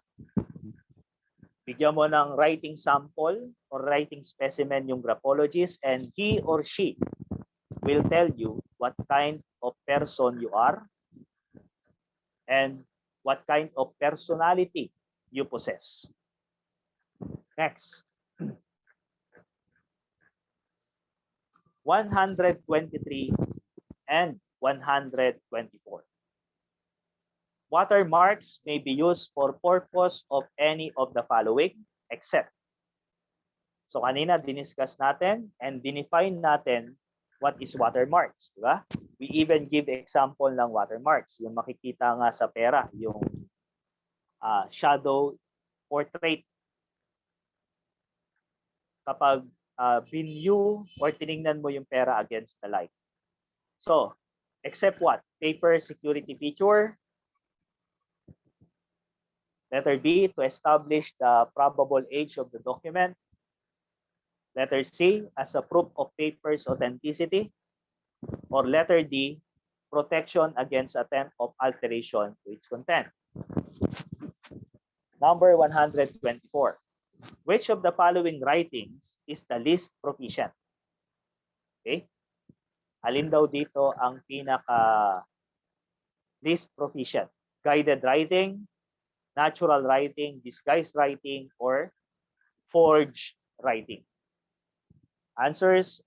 bigyan mo ng writing sample or writing specimen yung graphologist and he or she will tell you what kind of person you are and what kind of personality you possess. Next. 123 and 124. Watermarks may be used for purpose of any of the following except. So kanina diniscuss natin and define natin what is watermarks, di ba? We even give example ng watermarks, yung makikita nga sa pera, yung shadow portrait kapag binview or tiningnan mo yung pera against the light. So, except what? Paper security feature. Letter B, to establish the probable age of the document. Letter C, as a proof of paper's authenticity. Or letter D, protection against attempt of alteration to its content. Number 124. Which of the following writings is the least proficient? Okay? Alin daw dito ang pinaka least proficient? Guided writing, natural writing, disguised writing, or forged writing? Answers,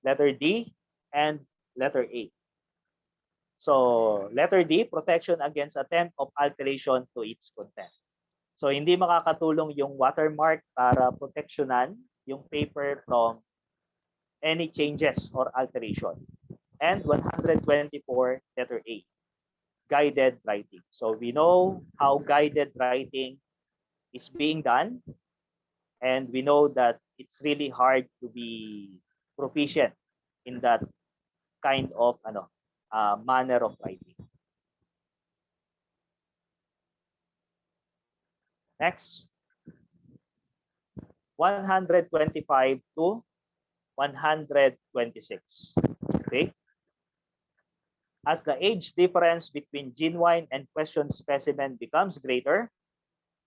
letter D and letter A. So, letter D, protection against attempt of alteration to its content. So, hindi makakatulong yung watermark para proteksyonan yung paper from any changes or alteration. And 124, letter A, guided writing. So, we know how guided writing is being done, and we know that it's really hard to be proficient in that kind of manner of writing. Next, 125 to 126. Okay. As the age difference between genuine and questioned specimen becomes greater,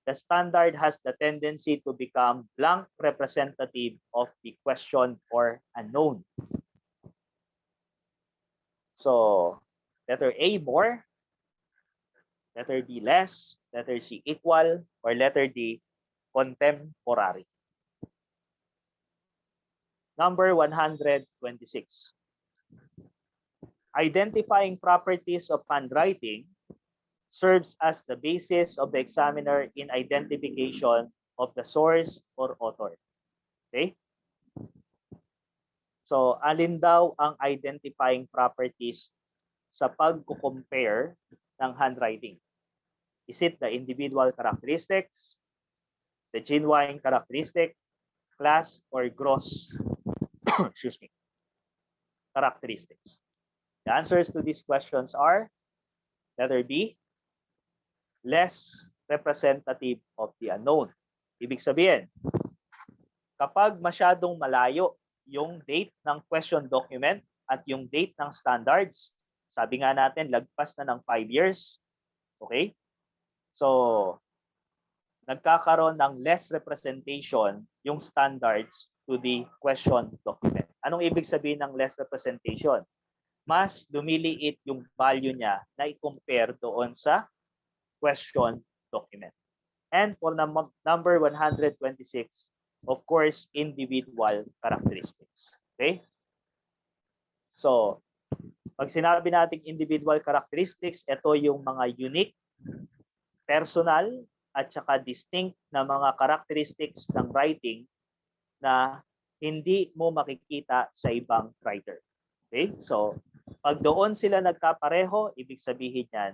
the standard has the tendency to become blank representative of the question or unknown. So, letter A, more. Letter B, less. Letter C, equal. Or letter D, contemporary. Number 126. Identifying properties of handwriting serves as the basis of the examiner in identification of the source or author. Okay? So, alin daw ang identifying properties sa pagko-compare ng handwriting? Is it the individual characteristics, the genuine characteristic, class, or gross excuse me, characteristics? The answers to these questions are letter B, less representative of the unknown. Ibig sabihin, kapag masyadong malayo yung date ng question document at yung date ng standards, sabi nga natin, lagpas na ng 5 years. Okay? So, nagkakaroon ng less representation yung standards to the question document. Anong ibig sabihin ng less representation? Mas lumiliit yung value niya na i-compare doon sa question document. And for number 126, of course, individual characteristics. Okay? So, pag sinabi nating individual characteristics, ito yung mga unique, personal, at saka distinct na mga characteristics ng writing na hindi mo makikita sa ibang writer. Okay? So, pag doon sila nagkapareho, ibig sabihin yan,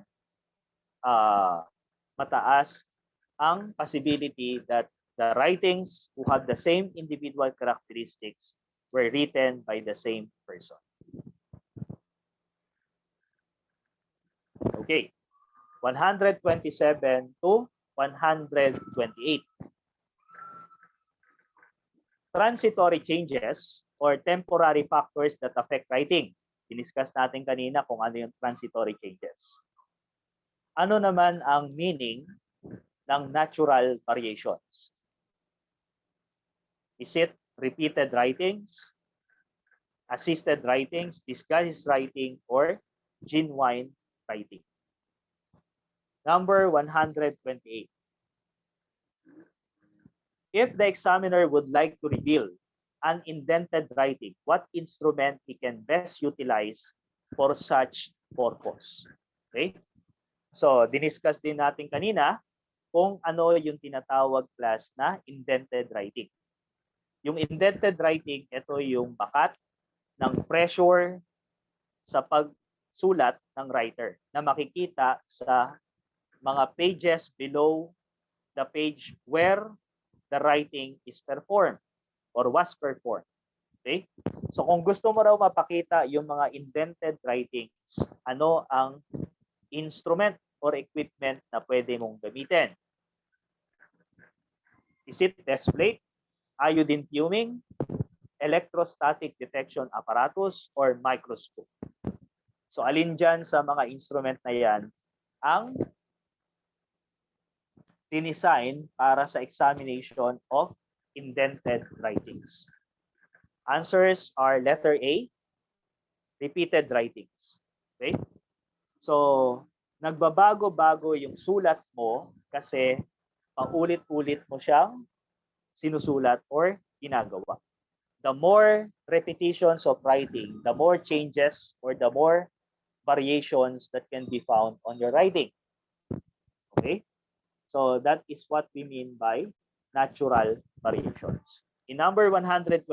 mataas ang possibility that the writings who have the same individual characteristics were written by the same person. Okay. 127 to 128. Transitory changes or temporary factors that affect writing. Diniscuss natin kanina kung ano yung transitory changes. Ano naman ang meaning ng natural variations? Is it repeated writings, assisted writings, disguised writing, or genuine writing? Number 128. If the examiner would like to reveal an indented writing, what instrument he can best utilize for such purpose? Okay? So, diniscuss din natin kanina kung ano yung tinatawag class na indented writing. Yung indented writing, ito yung bakat ng pressure sa pagsulat ng writer na makikita sa mga pages below the page where the writing is performed or was performed. Okay? So kung gusto mo raw mapakita yung mga indented writings, ano ang instrument or equipment na pwede mong gamitin? Is it test plate, iodine fuming, electrostatic detection apparatus, or microscope? So alin dyan sa mga instrument na yan ang dinisign para sa examination of indented writings? Answers are letter A, repeated writings. Okay? So, nagbabago-bago yung sulat mo kasi paulit-ulit mo siyang sinusulat or ginagawa. The more repetitions of writing, the more changes or the more variations that can be found on your writing. Okay? So, that is what we mean by natural variations. In number 128,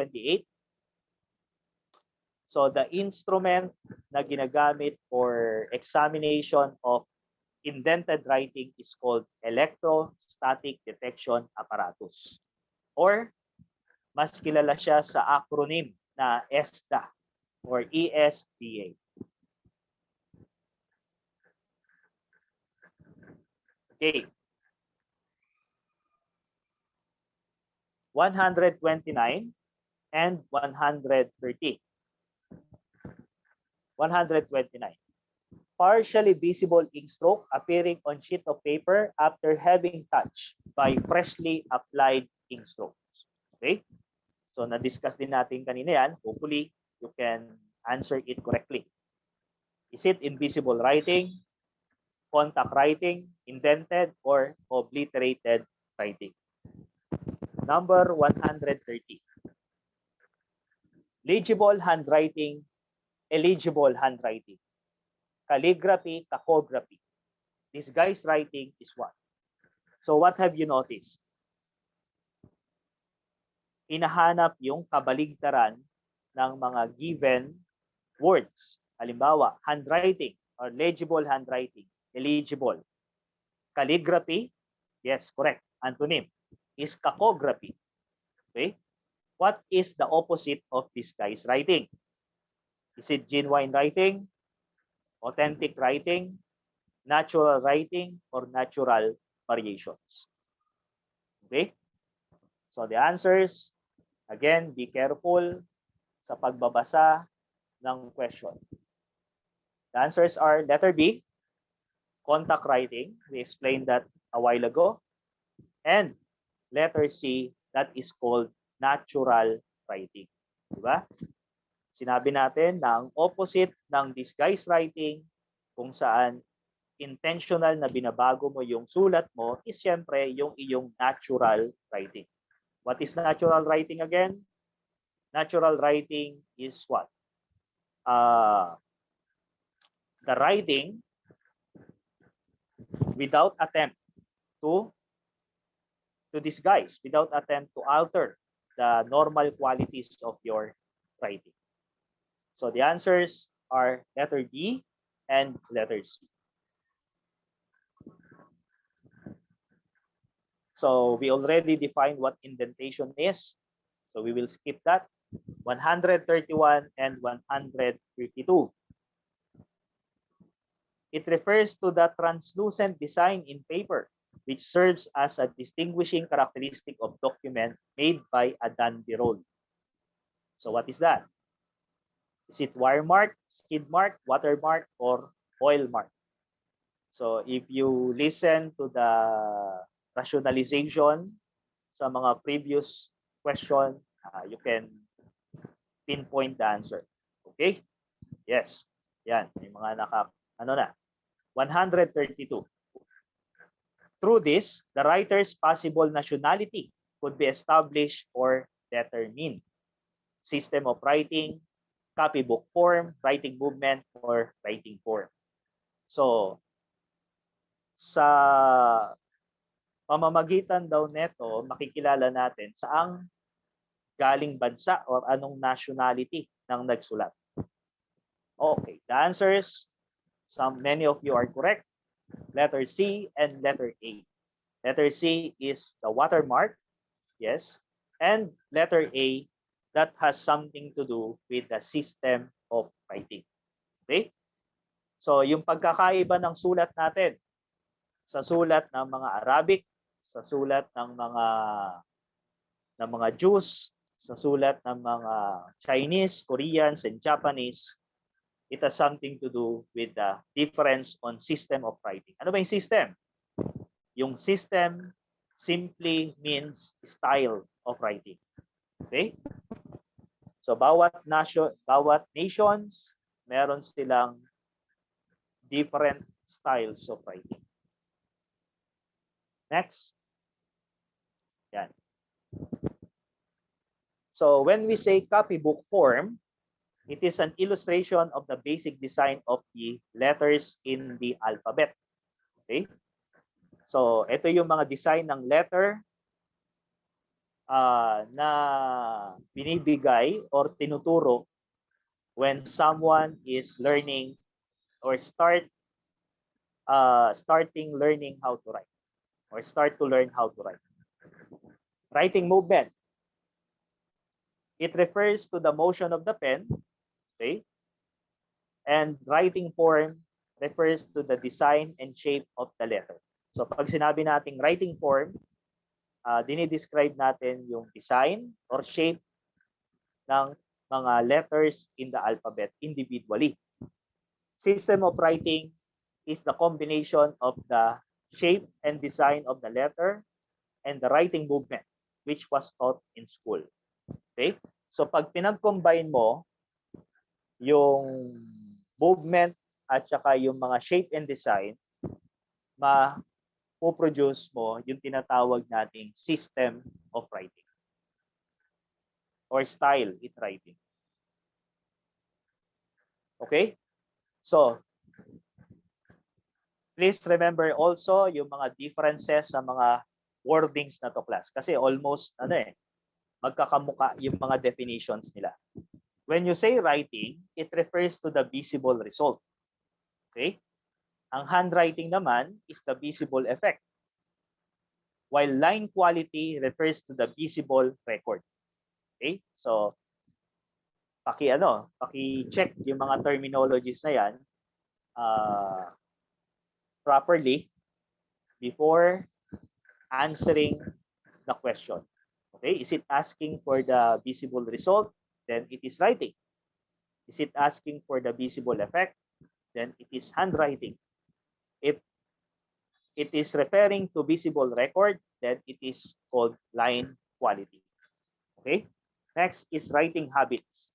so the instrument na ginagamit for examination of indented writing is called electrostatic detection apparatus, or mas kilala siya sa acronym na ESDA or ESDA. Okay. 129 and 130. 129. Partially visible ink stroke appearing on sheet of paper after having touched by freshly applied ink strokes. Okay? So na-discuss din natin kanina yan. Hopefully, you can answer it correctly. Is it invisible writing, contact writing, indented, or obliterated writing? Number 130. Legible handwriting, illegible handwriting. Calligraphy, tachography. Disguised writing is what? So what have you noticed? Hinahanap yung kabaligtaran ng mga given words. Halimbawa, handwriting or legible handwriting, illegible. Calligraphy, yes, correct. Antonym is cachography. Okay? What is the opposite of disguised writing? Is it genuine writing, authentic writing, natural writing, or natural variations? Okay? So the answers, again, be careful sa pagbabasa ng question. The answers are letter B, contact writing. We explained that a while ago. And letter C, that is called natural writing. Diba? Sinabi natin na ang opposite ng disguised writing, kung saan intentional na binabago mo yung sulat mo, is syempre yung iyong natural writing. What is natural writing again? Natural writing is what? The writing without attempt to disguise, without attempt to alter the normal qualities of your writing. So the answers are letter D and letter C. So we already defined what indentation is. So we will skip that. 131 and 132. It refers to the translucent design in paper, which serves as a distinguishing characteristic of document made by a Danby roll. So what is that? Is it wire mark, skid mark, watermark, or oil mark? So if you listen to the rationalization sa mga previous question, you can pinpoint the answer. Okay? Yes. Yan. May mga ano na. 132. Through this, the writer's possible nationality could be established or determined. System of writing, copybook form, writing movement, or writing form. So, sa pamamagitan daw neto, makikilala natin saang galing bansa or anong nationality ng nagsulat. Okay, the answers, many of you are correct. letter C, and letter A. Letter C is the watermark, yes, and letter A, that has something to do with the system of writing. Okay? So, yung pagkakaiba ng sulat natin sa sulat ng mga Arabic, sa sulat ng mga Jews, sa sulat ng mga Chinese, Koreans, and Japanese, it has something to do with the difference on system of writing. Ano ba yung system? Yung system simply means style of writing. Okay? So bawat nations meron silang different styles of writing. Next. Yan. So when we say copybook form, it is an illustration of the basic design of the letters in the alphabet. Okay? So, ito yung mga design ng letter na binibigay or tinuturo when someone is learning or starting learning how to write or start to learn how to write. Writing movement. It refers to the motion of the pen, okay? And writing form refers to the design and shape of the letter. So pag sinabi nating writing form, dinidescribe natin yung design or shape ng mga letters in the alphabet individually. System of writing is the combination of the shape and design of the letter and the writing movement which was taught in school. Okay? So pag pinag-combine mo yung movement at saka yung mga shape and design, ma-produce mo yung tinatawag nating system of writing or style in writing. Okay? So, please remember also yung mga differences sa mga wordings na to, class. Kasi almost, magkakamuka yung mga definitions nila. When you say writing, it refers to the visible result. Okay? Ang handwriting naman is the visible effect. While line quality refers to the visible record. Okay? So, paki-check yung mga terminologies na yan properly before answering the question. Okay? Is it asking for the visible result? Then it is writing. Is it asking for the visible effect? Then it is handwriting. If it is referring to visible record, then it is called line quality. Okay? Next is writing habits.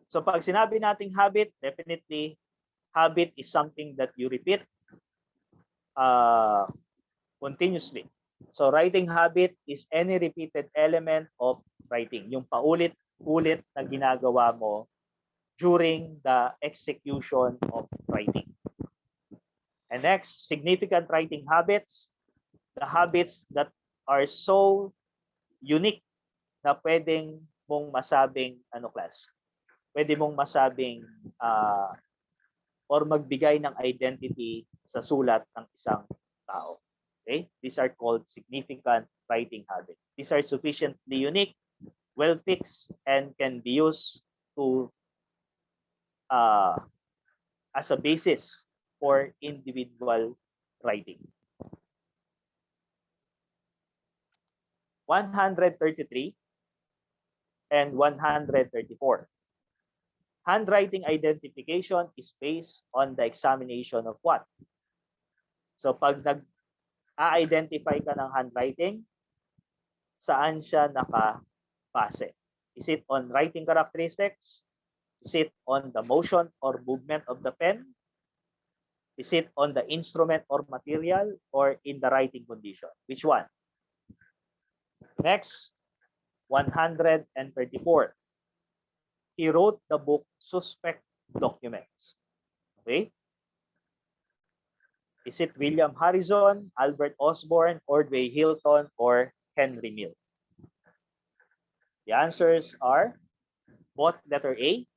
So pag sinabi nating habit, definitely habit is something that you repeat continuously. So writing habit is any repeated element of writing. Yung paulit-ulit na ginagawa mo during the execution of writing. And next, significant writing habits. The habits that are so unique na pwedeng mong masabing, class? Pwede mong masabing or magbigay ng identity sa sulat ng isang tao. Okay? These are called significant writing habits. These are sufficiently unique, well-fixed, and can be used to as a basis for individual writing. 133 and 134. Handwriting identification is based on the examination of what? So pag nag-a-identify ka ng handwriting, saan siya nakabase? Is it on writing characteristics? Is it on the motion or movement of the pen? Is it on the instrument or material or in the writing condition? Which one? Next, 134. He wrote the book Suspect Documents. Okay? Is it William Harrison, Albert Osborne, Ordway Hilton, or Henry Mill? The answers are both letter A.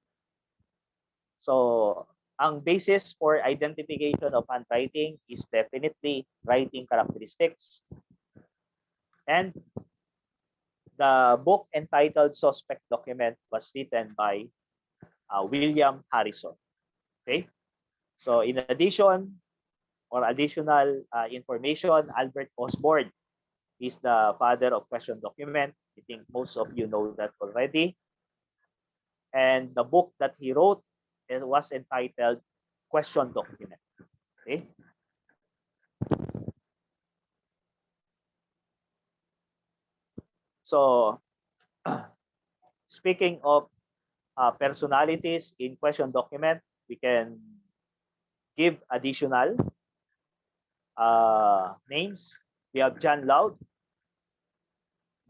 So, Ang basis for identification of handwriting is definitely writing characteristics. And the book entitled Suspect Document was written by William Harrison. Okay? So in addition or additional information, Albert Osborne is the father of question document. I think most of you know that already. And the book that he wrote, it was entitled Question Document. Okay? So, speaking of personalities in question document, we can give additional names. We have John Loud,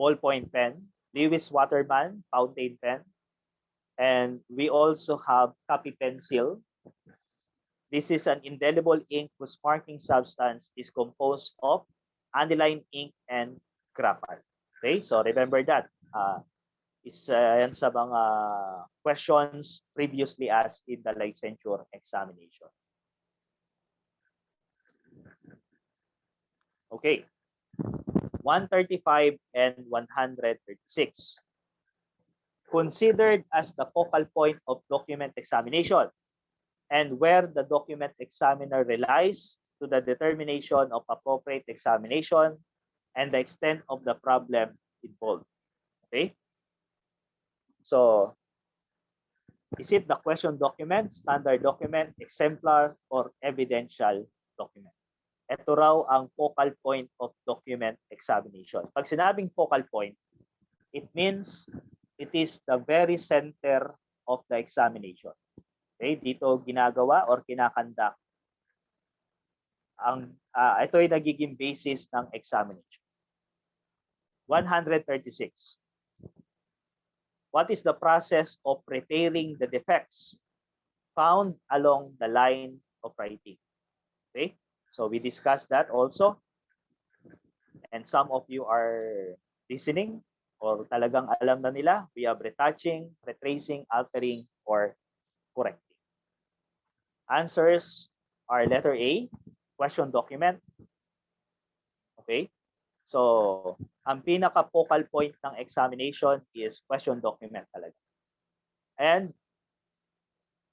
ballpoint pen, Lewis Waterman, fountain pen, and we also have copy pencil. This is an indelible ink whose marking substance is composed of aniline ink and graphite. Okay, so remember that. Isa yan sa mga questions previously asked in the licensure examination. Okay, 135 and 136. Considered as the focal point of document examination and where the document examiner relies to the determination of appropriate examination and the extent of the problem involved. Okay? So, is it the question document, standard document, exemplar, or evidential document? Ito raw ang focal point of document examination. Pag sinabing focal point, it means it is the very center of the examination. Okay, dito ginagawa or kinakandak ang ito ay nagiging basis ng examination. 136. What is the process of repairing the defects found along the line of writing? Okay, so we discussed that also, and some of you are listening or talagang alam na nila. We have retouching, retracing, altering, or correcting. Answers are letter A, question document. Okay? So, ang pinaka-focal point ng examination is question document talaga. And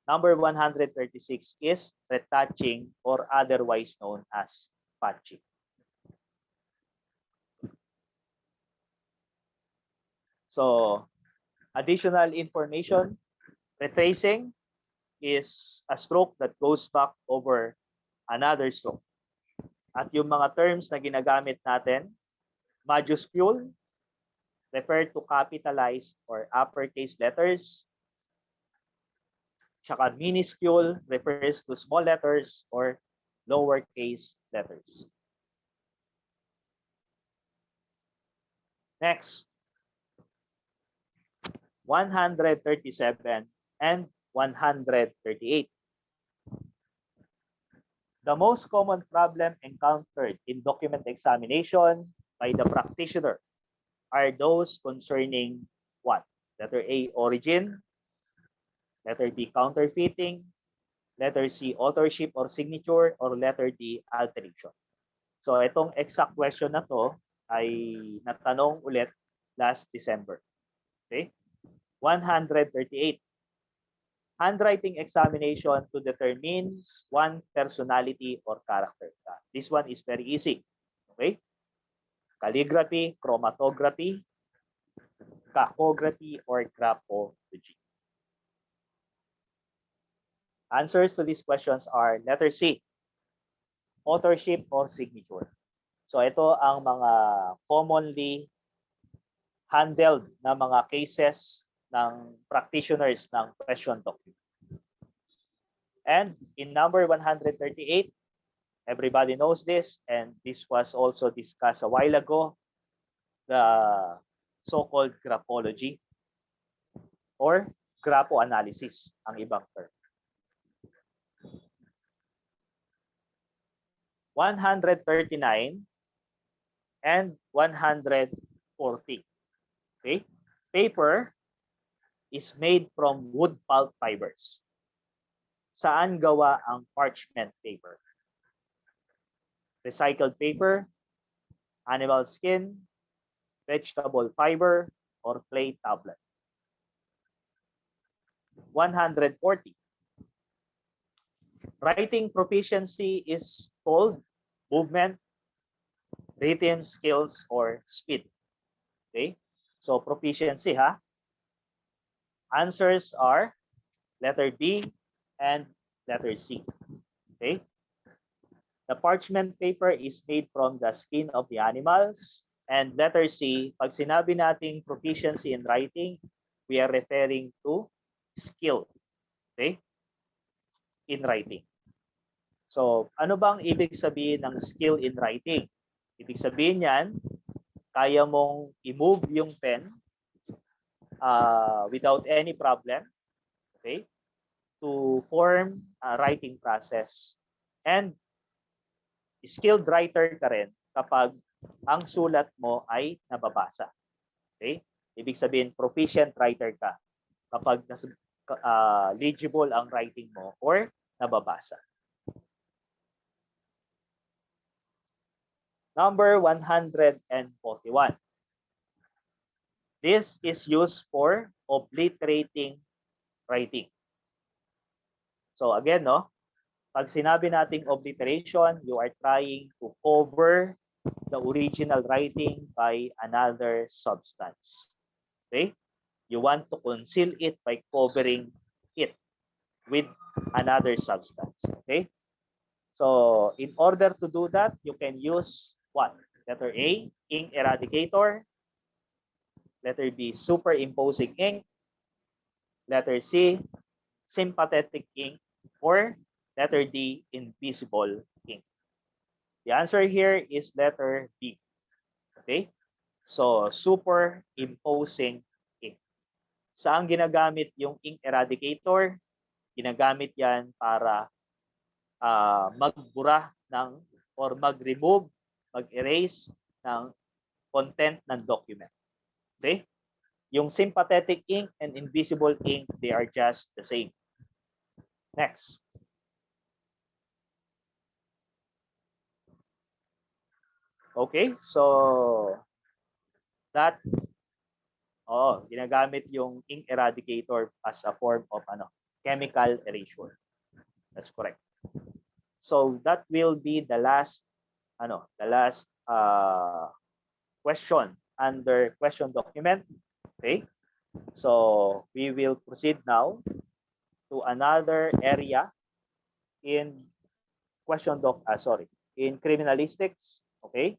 number 136 is retouching or otherwise known as patching. So, additional information, retracing is a stroke that goes back over another stroke. At yung mga terms na ginagamit natin, majuscule, refer to capitalized or uppercase letters. Tsaka minuscule refers to small letters or lowercase letters. Next, 137 and 138. The most common problem encountered in document examination by the practitioner are those concerning what? Letter A, origin. Letter B, counterfeiting. Letter C, authorship or signature. Or letter D, alteration. So itong exact question na to ay natanong ulit last December. Okay? 138. Handwriting examination to determine one personality or character. This one is very easy. Okay? Calligraphy, chromatography, cacography, or graphology. Answers to these questions are letter C, authorship or signature. So ito ang mga commonly handled na mga cases ng practitioners ng question document. And in number 138, everybody knows this, and this was also discussed a while ago, the so-called graphology or grapho analysis ang ibang term. 139 and 140. Okay? Paper is made from wood pulp fibers. Saan gawa ang parchment paper? Recycled paper, animal skin, vegetable fiber, or clay tablet? 140. Writing proficiency is called movement, written skills, or speed. Okay? So proficiency, ha? Answers are letter B and letter C. Okay? The parchment paper is made from the skin of the animals. And letter C, pag sinabi nating proficiency in writing, we are referring to skill. Okay? In writing. So, ano bang ibig sabihin ng skill in writing? Ibig sabihin yan, kaya mong i-move yung pen without any problem, okay, to form a writing process. And skilled writer ka rin kapag ang sulat mo ay nababasa. Okay? Ibig sabihin, proficient writer ka kapag legible ang writing mo or nababasa. Number 141. This is used for obliterating writing. So again, no, pag sinabi nating obliteration, you are trying to cover the original writing by another substance. Okay? You want to conceal it by covering it with another substance. Okay? So in order to do that, you can use what? Letter A, ink eradicator. Letter B, superimposing ink. Letter C, sympathetic ink. Or letter D, invisible ink. The answer here is letter B. Okay? So superimposing ink. Saan ginagamit yung ink eradicator? Ginagamit yan para magbura ng or mag-remove, mag-erase ng content ng document. Okay? Yung sympathetic ink and invisible ink, they are just the same. Next. Okay, so that ginagamit yung ink eradicator as a form of chemical erasure. That's correct. So that will be the last question under question document. Okay? So we will proceed now to another area in in criminalistics. Okay?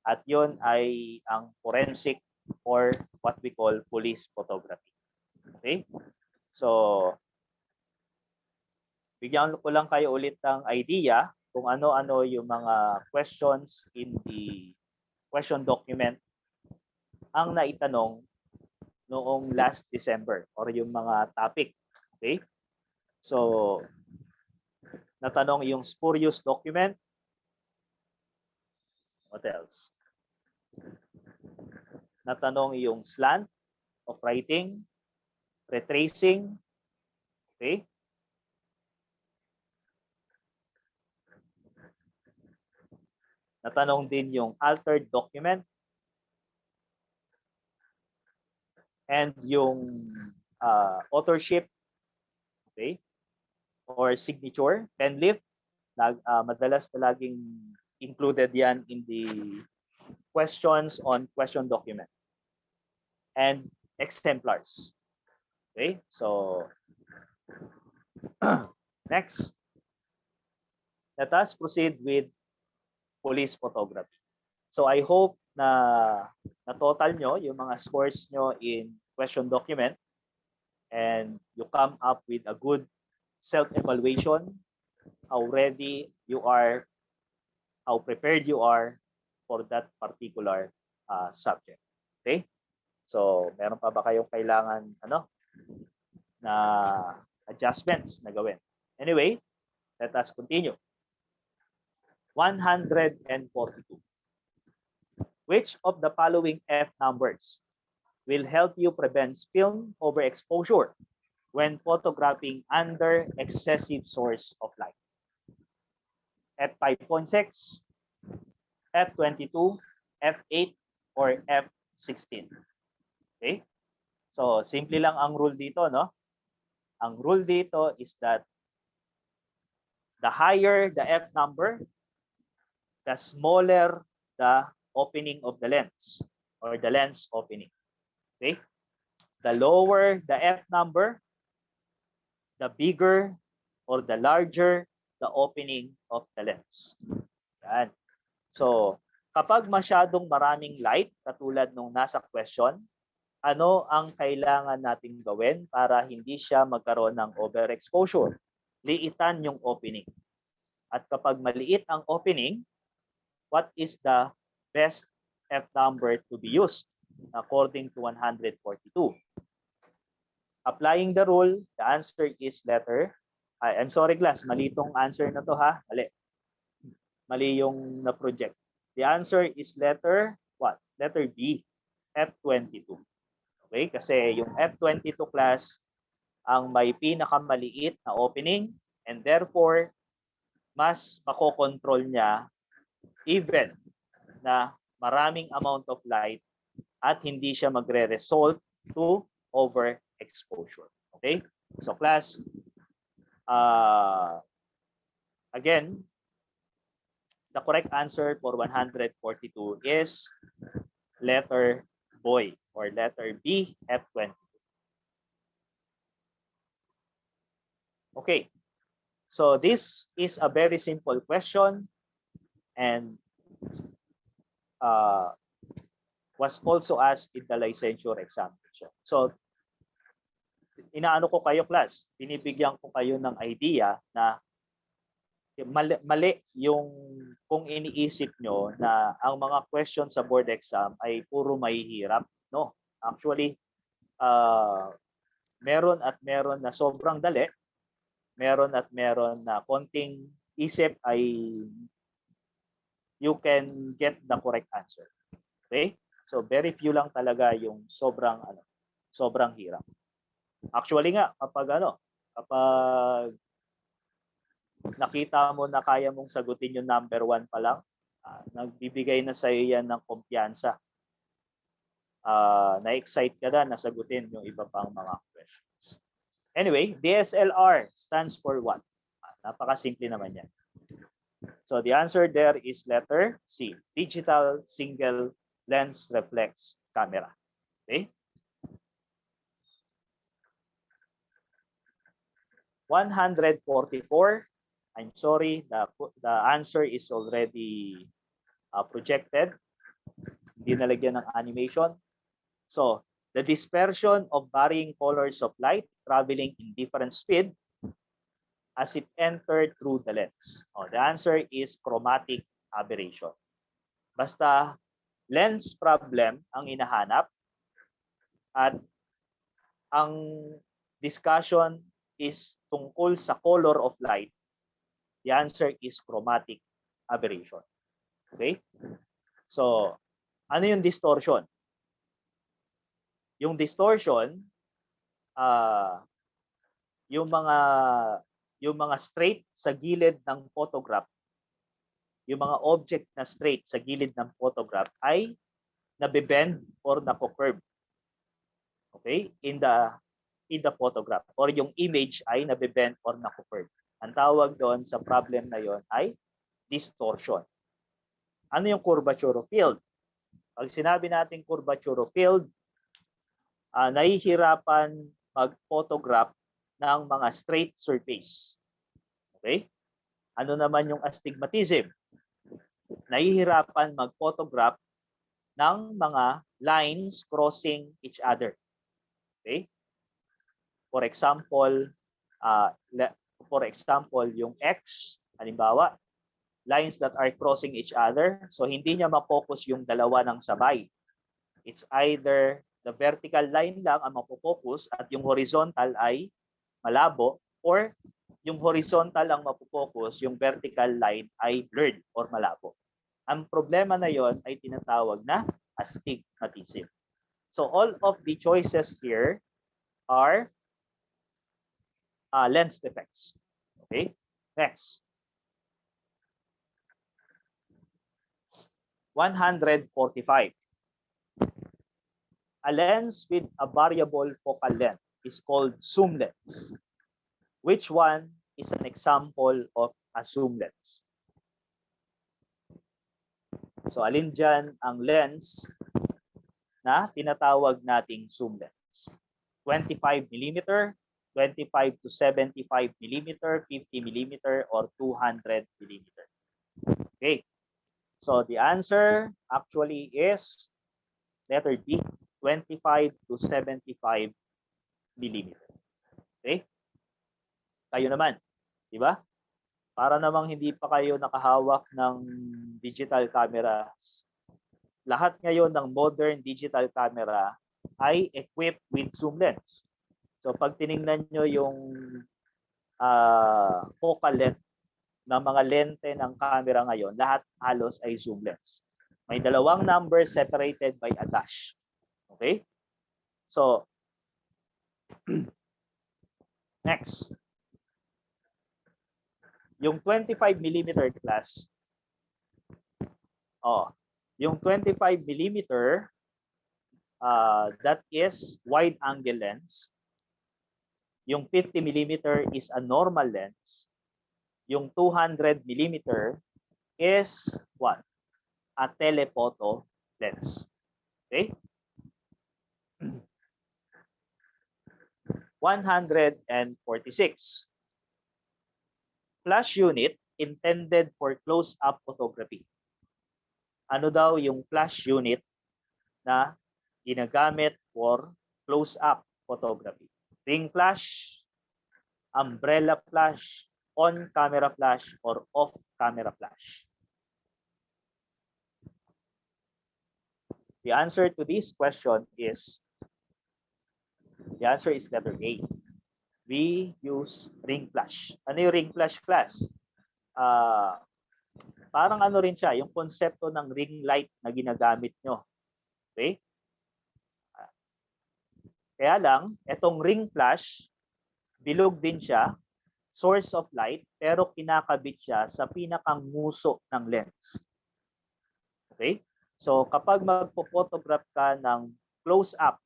At yun ay ang forensic or what we call police photography. Okay? So bigyan ko lang kayo ulit ng idea kung ano-ano yung mga questions in the question document ang naitanong noong last December or yung mga topic. Okay? So, natanong yung spurious document. What else? Natanong yung slant of writing, retracing. Okay? Natanong din yung altered document and yung authorship, okay, or signature, pen lift. Madalas na laging included yan in the questions on question document. And exemplars. Okay, so next, let us proceed with police photography. So I hope na total nyo yung mga scores nyo in question document and you come up with a good self-evaluation, how ready you are, how prepared you are for that particular subject. Okay? So, meron pa ba kayong kailangan na adjustments na gawin? Anyway, let us continue. 142. Which of the following F numbers will help you prevent film overexposure when photographing under excessive source of light? F5.6, F22, F8, or F16? Okay? So, simple lang ang rule dito, no? Ang rule dito is that the higher the F number, the smaller the opening of the lens or the lens opening. Okay? The lower the F number, the bigger or the larger the opening of the lens. Yan. So, kapag masyadong maraming light, katulad nung nasa question, ano ang kailangan nating gawin para hindi siya magkaroon ng overexposure? Liitan yung opening. At kapag maliit ang opening, what is the best F number to be used according to 142? Applying the rule, the answer is letter. I'm sorry class, mali itong answer na to ha. Mali. Mali yung na-project. The answer is letter what? Letter B, F22. Okay, kasi yung F22 class ang may pinakamaliit na opening and therefore mas makokontrol niya even na maraming amount of light at hindi siya magre-result to overexposure. Okay? So class, again, the correct answer for 142 is letter boy or letter B, F20. Okay. So this is a very simple question and was also asked in the licensure examination. So inaano ko kayo class, binibigyan ko kayo ng idea na mali yung kung iniisip nyo na ang mga questions sa board exam ay puro mahihirap. No, actually, meron at meron na sobrang dali, meron at meron na konting isip ay you can get the correct answer. Okay? So very few lang talaga yung sobrang sobrang hirap. Actually nga kapag kapag nakita mo na kaya mong sagutin yung number 1 pa lang, nagbibigay na sa iyo yan ng kumpiyansa. Na-excite ka na sagutin yung iba pang mga questions. Anyway, DSLR stands for what? Napakasimple naman yan. So the answer there is letter C, digital single lens reflex camera. Okay? 144. I'm sorry, the answer is already projected. Hindi nalagyan ng animation. So, the dispersion of varying colors of light traveling in different speed as it entered through the lens. The answer is chromatic aberration. Basta lens problem ang hinahanap at ang discussion is tungkol sa color of light, the answer is chromatic aberration. Okay? So, ano yung distortion? Yung distortion, yung mga straight sa gilid ng photograph, yung mga object na straight sa gilid ng photograph ay nabibend or nako-curve. Okay? In the photograph or yung image ay nabibend or nako-curve. Ang tawag doon sa problem na yon ay distortion. Ano yung curvature of field? Pag sinabi natin curvature of field, nahihirapan mag-photograph ng mga straight surface. Okay? Ano naman yung astigmatism? Nahihirapan mag-photograph ng mga lines crossing each other. Okay? For example, yung X, halimbawa, lines that are crossing each other. So hindi niya ma-focus yung dalawa ng sabay. It's either the vertical line lang ang mapo-focus at yung horizontal ay malabo, or yung horizontal ang mapo-focus, yung vertical line ay blurred or malabo. Ang problema na yon ay tinatawag na astigmatism. So all of the choices here are lens defects. Okay, next. 145. A lens with a variable focal length is called zoom lens. Which one is an example of a zoom lens? So alin dyan ang lens na tinatawag nating zoom lens? 25 mm, 25 to 75 mm, 50 mm, or 200 mm? Okay. So the answer actually is letter D, 25 to 75 mm. Okay? Kayo naman, di ba? Para namang hindi pa kayo nakahawak ng digital camera. Lahat ngayon ng modern digital camera ay equipped with zoom lens. So pag tiningnan nyo yung focal length ng mga lente ng camera ngayon, lahat halos ay zoom lens. May dalawang number separated by a dash. Okay? So, next. Yung 25 mm class, yung 25 mm, that is wide angle lens. Yung 50 mm is a normal lens. Yung 200 mm is what? A telephoto lens. Okay? 146. Flash unit intended for close-up photography. Ano daw yung flash unit na ginagamit for close-up photography? Ring flash, umbrella flash, on-camera flash, or off-camera flash? The answer to this question is, the answer is letter A. We use ring flash. Ano yung ring flash class? Parang ano rin siya, yung konsepto ng ring light na ginagamit nyo. Okay? Kaya lang, itong ring flash, bilog din siya, source of light, pero kinakabit siya sa pinakang nguso ng lens. Okay? So, kapag magpo-photograph ka ng close-up,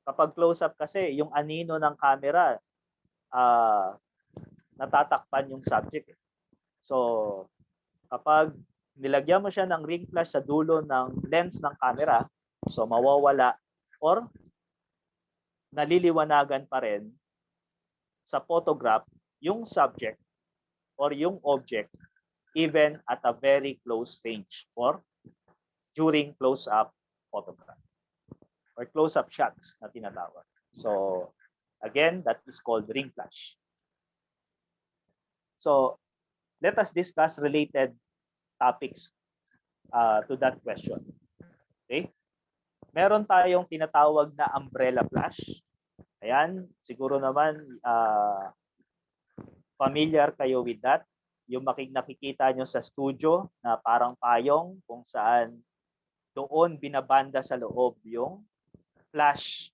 kapag close-up kasi, yung anino ng camera, natatakpan yung subject. So, kapag nilagyan mo siya ng ring flash sa dulo ng lens ng camera, so mawawala or naliliwanagan pa rin sa photograph yung subject or yung object even at a very close range or during close-up photograph or close-up shots na tinatawag. So, again, that is called ring flash. So, let us discuss related topics to that question. Okay? Meron tayong tinatawag na umbrella flash. Ayan, siguro naman familiar kayo with that. Yung nakikita nyo sa studio na parang payong kung saan doon binabanda sa loob yung flash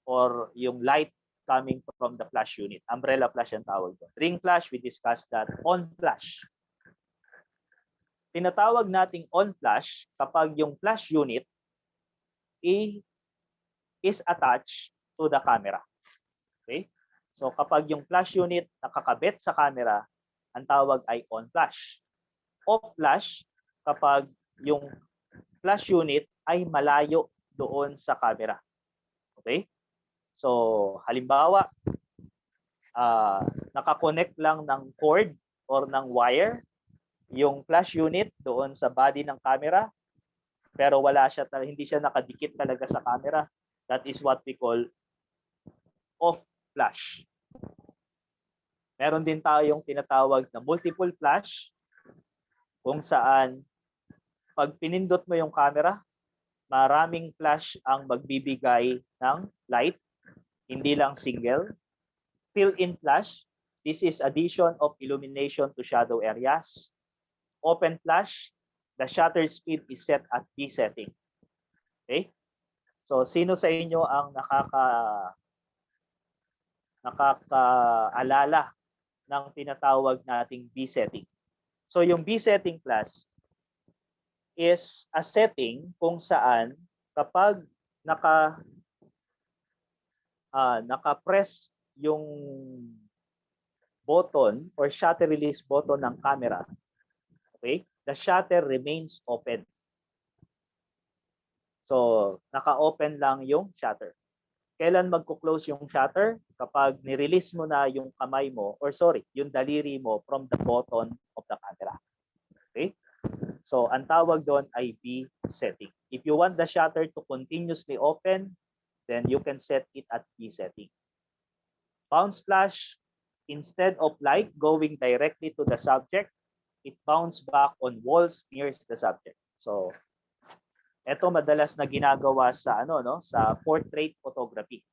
or yung light coming from the flash unit. Umbrella flash ang tawag doon. Ring flash, we discussed that. On flash. Tinatawag nating on flash kapag yung flash unit is attached to the camera. Okay? So kapag yung flash unit nakakabit sa camera, ang tawag ay on flash. Off flash kapag yung flash unit ay malayo doon sa camera. Okay? So halimbawa, nakakonect lang ng cord or ng wire yung flash unit doon sa body ng camera, pero hindi siya nakadikit talaga sa camera. That is what we call off flash. Meron din tayong tinatawag na multiple flash kung saan pag pinindot mo yung camera, maraming flash ang magbibigay ng light, hindi lang single. Fill-in flash, this is addition of illumination to shadow areas. Open flash, the shutter speed is set at B setting. Okay? So, sino sa inyo ang nakakaalala ng tinatawag nating B setting. So yung B setting class is a setting kung saan kapag naka-press yung button or shutter release button ng camera, okay, the shutter remains open. So, naka-open lang yung shutter. Kailan magko-close yung shutter? Kapag ni-release mo na yung kamay mo, or sorry, yung daliri mo from the button of the camera. Okay? So, ang tawag doon ay B setting. If you want the shutter to continuously open, then you can set it at B setting. Bounce flash, instead of light going directly to the subject, it bounce back on walls near the subject. So, ito madalas na ginagawa sa sa portrait photography.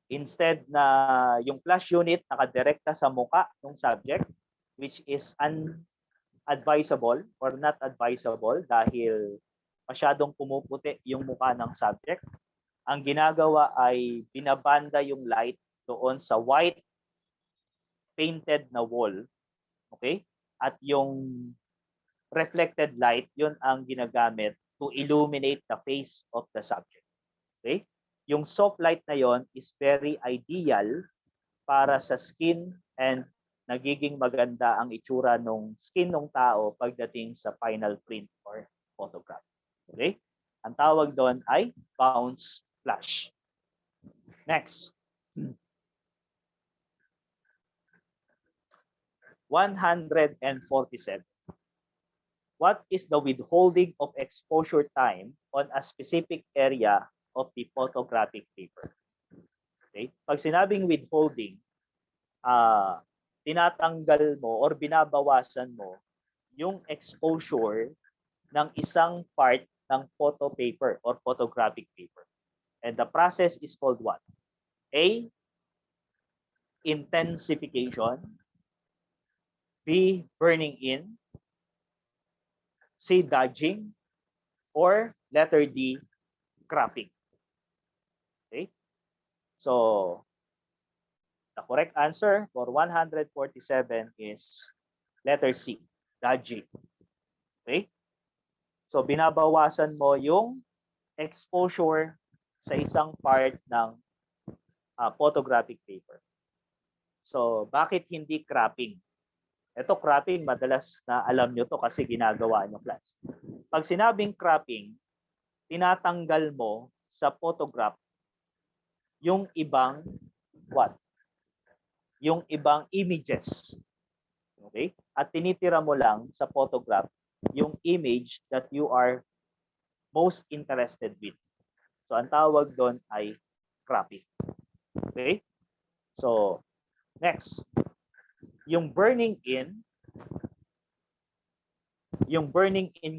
Instead na yung flash unit nakadirekta sa muka ng subject, which is unadvisable or not advisable dahil masyadong pumuputi yung mukha ng subject. Ang ginagawa ay binabanda yung light doon sa white painted na wall. Okay? At yung reflected light, yun ang ginagamit to illuminate the face of the subject. Okay? Yung soft light na yon is very ideal para sa skin and nagiging maganda ang itsura ng skin ng tao pagdating sa final print or photograph. Okay? Ang tawag doon ay bounce flash. Next. 147. What is the withholding of exposure time on a specific area of the photographic paper? Okay? Pag sinabing withholding, tinatanggal mo or binabawasan mo yung exposure ng isang part ng photo paper or photographic paper. And the process is called what? A, intensification. B, burning in. C, dodging, or letter D, cropping. Okay? So, the correct answer for 147 is letter C, dodging. Okay? So, binabawasan mo yung exposure sa isang part ng photographic paper. So, bakit hindi cropping? Ito cropping, madalas na alam nyo to kasi ginagawa nyo class. Pag sinabing cropping, tinatanggal mo sa photograph yung ibang what? Yung ibang images. Okay? At tinitira mo lang sa photograph yung image that you are most interested with. So, ang tawag doon ay cropping. Okay? So, next. Yung burning in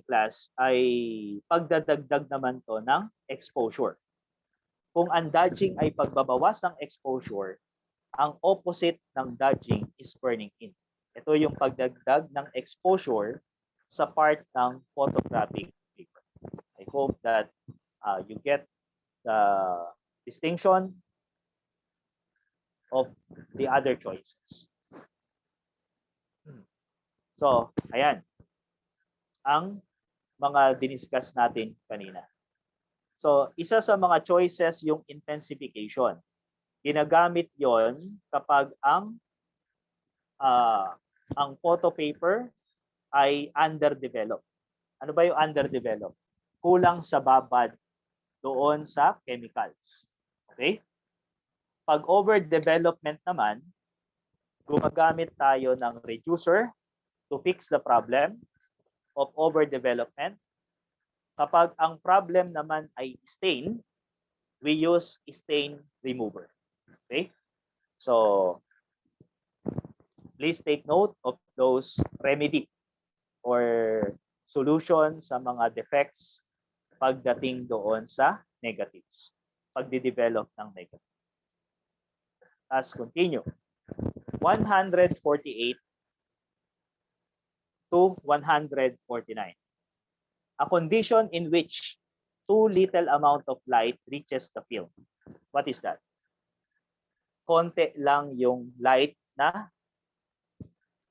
class ay pagdadagdag naman to ng exposure. Kung ang dodging ay pagbabawas ng exposure, ang opposite ng dodging is burning in. Ito yung pagdagdag ng exposure sa part ng photographic paper. I hope that you get the distinction of the other choices. So, ayan. Ang mga diniscuss natin kanina. So, isa sa mga choices yung intensification. Ginagamit yon kapag ang photo paper ay underdeveloped. Ano ba yung underdeveloped? Kulang sa babad doon sa chemicals. Okay? Pag overdevelopment naman, gumagamit tayo ng reducer to fix the problem of overdevelopment. Kapag ang problem naman ay stain, we use stain remover. Okay? So, please take note of those remedy or solution sa mga defects pagdating doon sa negatives. Pagde-develop ng negative. Let's continue. 148 to 149. A condition in which too little amount of light reaches the film. What is that? konti lang yung light na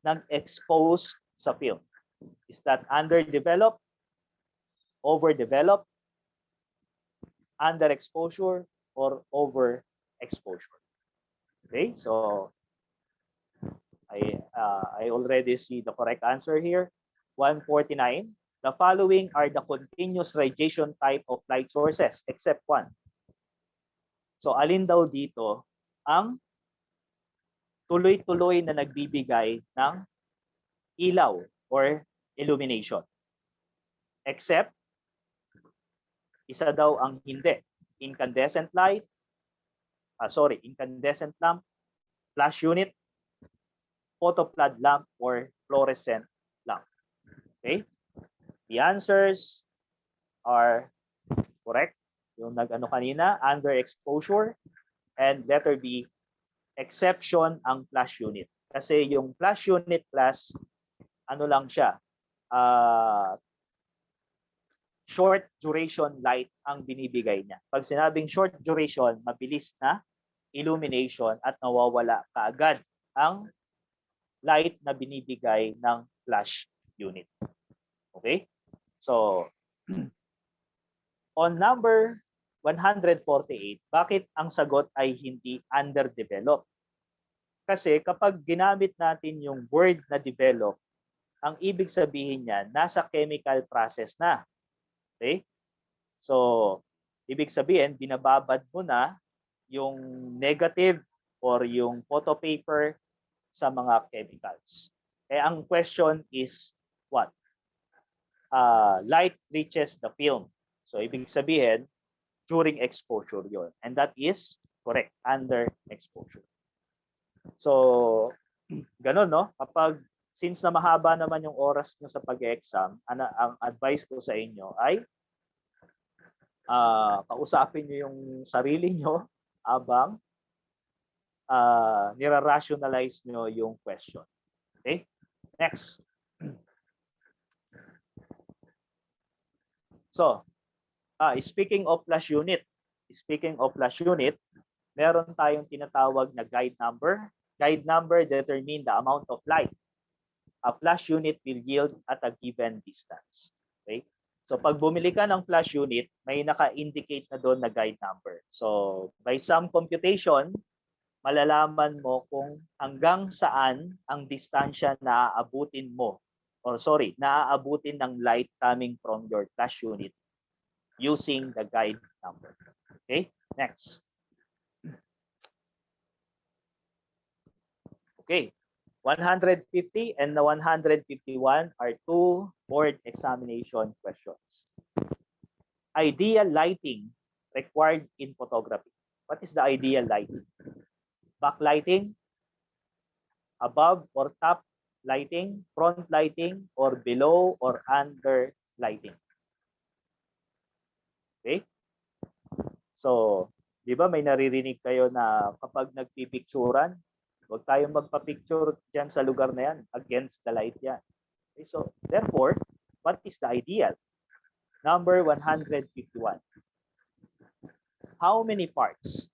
nag-expose sa film? Is that underdeveloped, overdeveloped, underexposure, or overexposure? Okay, so I already see the correct answer here. 149. The following are the continuous radiation type of light sources except one. So alin daw dito ang tuloy-tuloy na nagbibigay ng ilaw or illumination? Except isa daw ang hindi. Incandescent light, incandescent lamp, flash unit, photoplad lamp, or fluorescent lamp. Okay? The answers are correct. Yung nag-ano kanina, underexposure, and letter B, exception ang flash unit. Kasi yung flash unit class, ano lang siya, short duration light ang binibigay niya. Pag sinabing short duration, mabilis na illumination at nawawala kaagad ang light na binibigay ng flash unit. Okay? So, on number 148, bakit ang sagot ay hindi underdeveloped? Kasi kapag ginamit natin yung word na develop, ang ibig sabihin niya, nasa chemical process na. Okay? So, ibig sabihin, binababad mo na yung negative or yung photo paper sa mga chemicals. Ang question is what? Light reaches the film. So, ibig sabihin, during exposure yon, and that is correct, under exposure. So, ganun, no? Since na mahaba naman yung oras nyo sa pag-exam, ang advice ko sa inyo ay kausapin nyo yung sarili nyo habang nira-rationalize nyo yung question. Okay? Next. So, speaking of flash unit, meron tayong tinatawag na guide number. Guide number determine the amount of light a flash unit will yield at a given distance. Okay? So pag bumili ka ng flash unit, may naka-indicate na doon na guide number. So by some computation, malalaman mo kung hanggang saan ang distansya na aabutin mo, naaabutin ng light coming from your flash unit using the guide number. Okay, next. Okay, 150 and the 151 are two board examination questions. Ideal lighting required in photography. What is the ideal lighting? Backlighting, above or top lighting, front lighting, or below or under lighting. Okay? So, di ba may naririnig kayo na kapag nagpipicturan, huwag tayong magpa-picture dyan sa lugar na yan, against the light yan. Okay? So, therefore, what is the ideal? Number 151. How many parts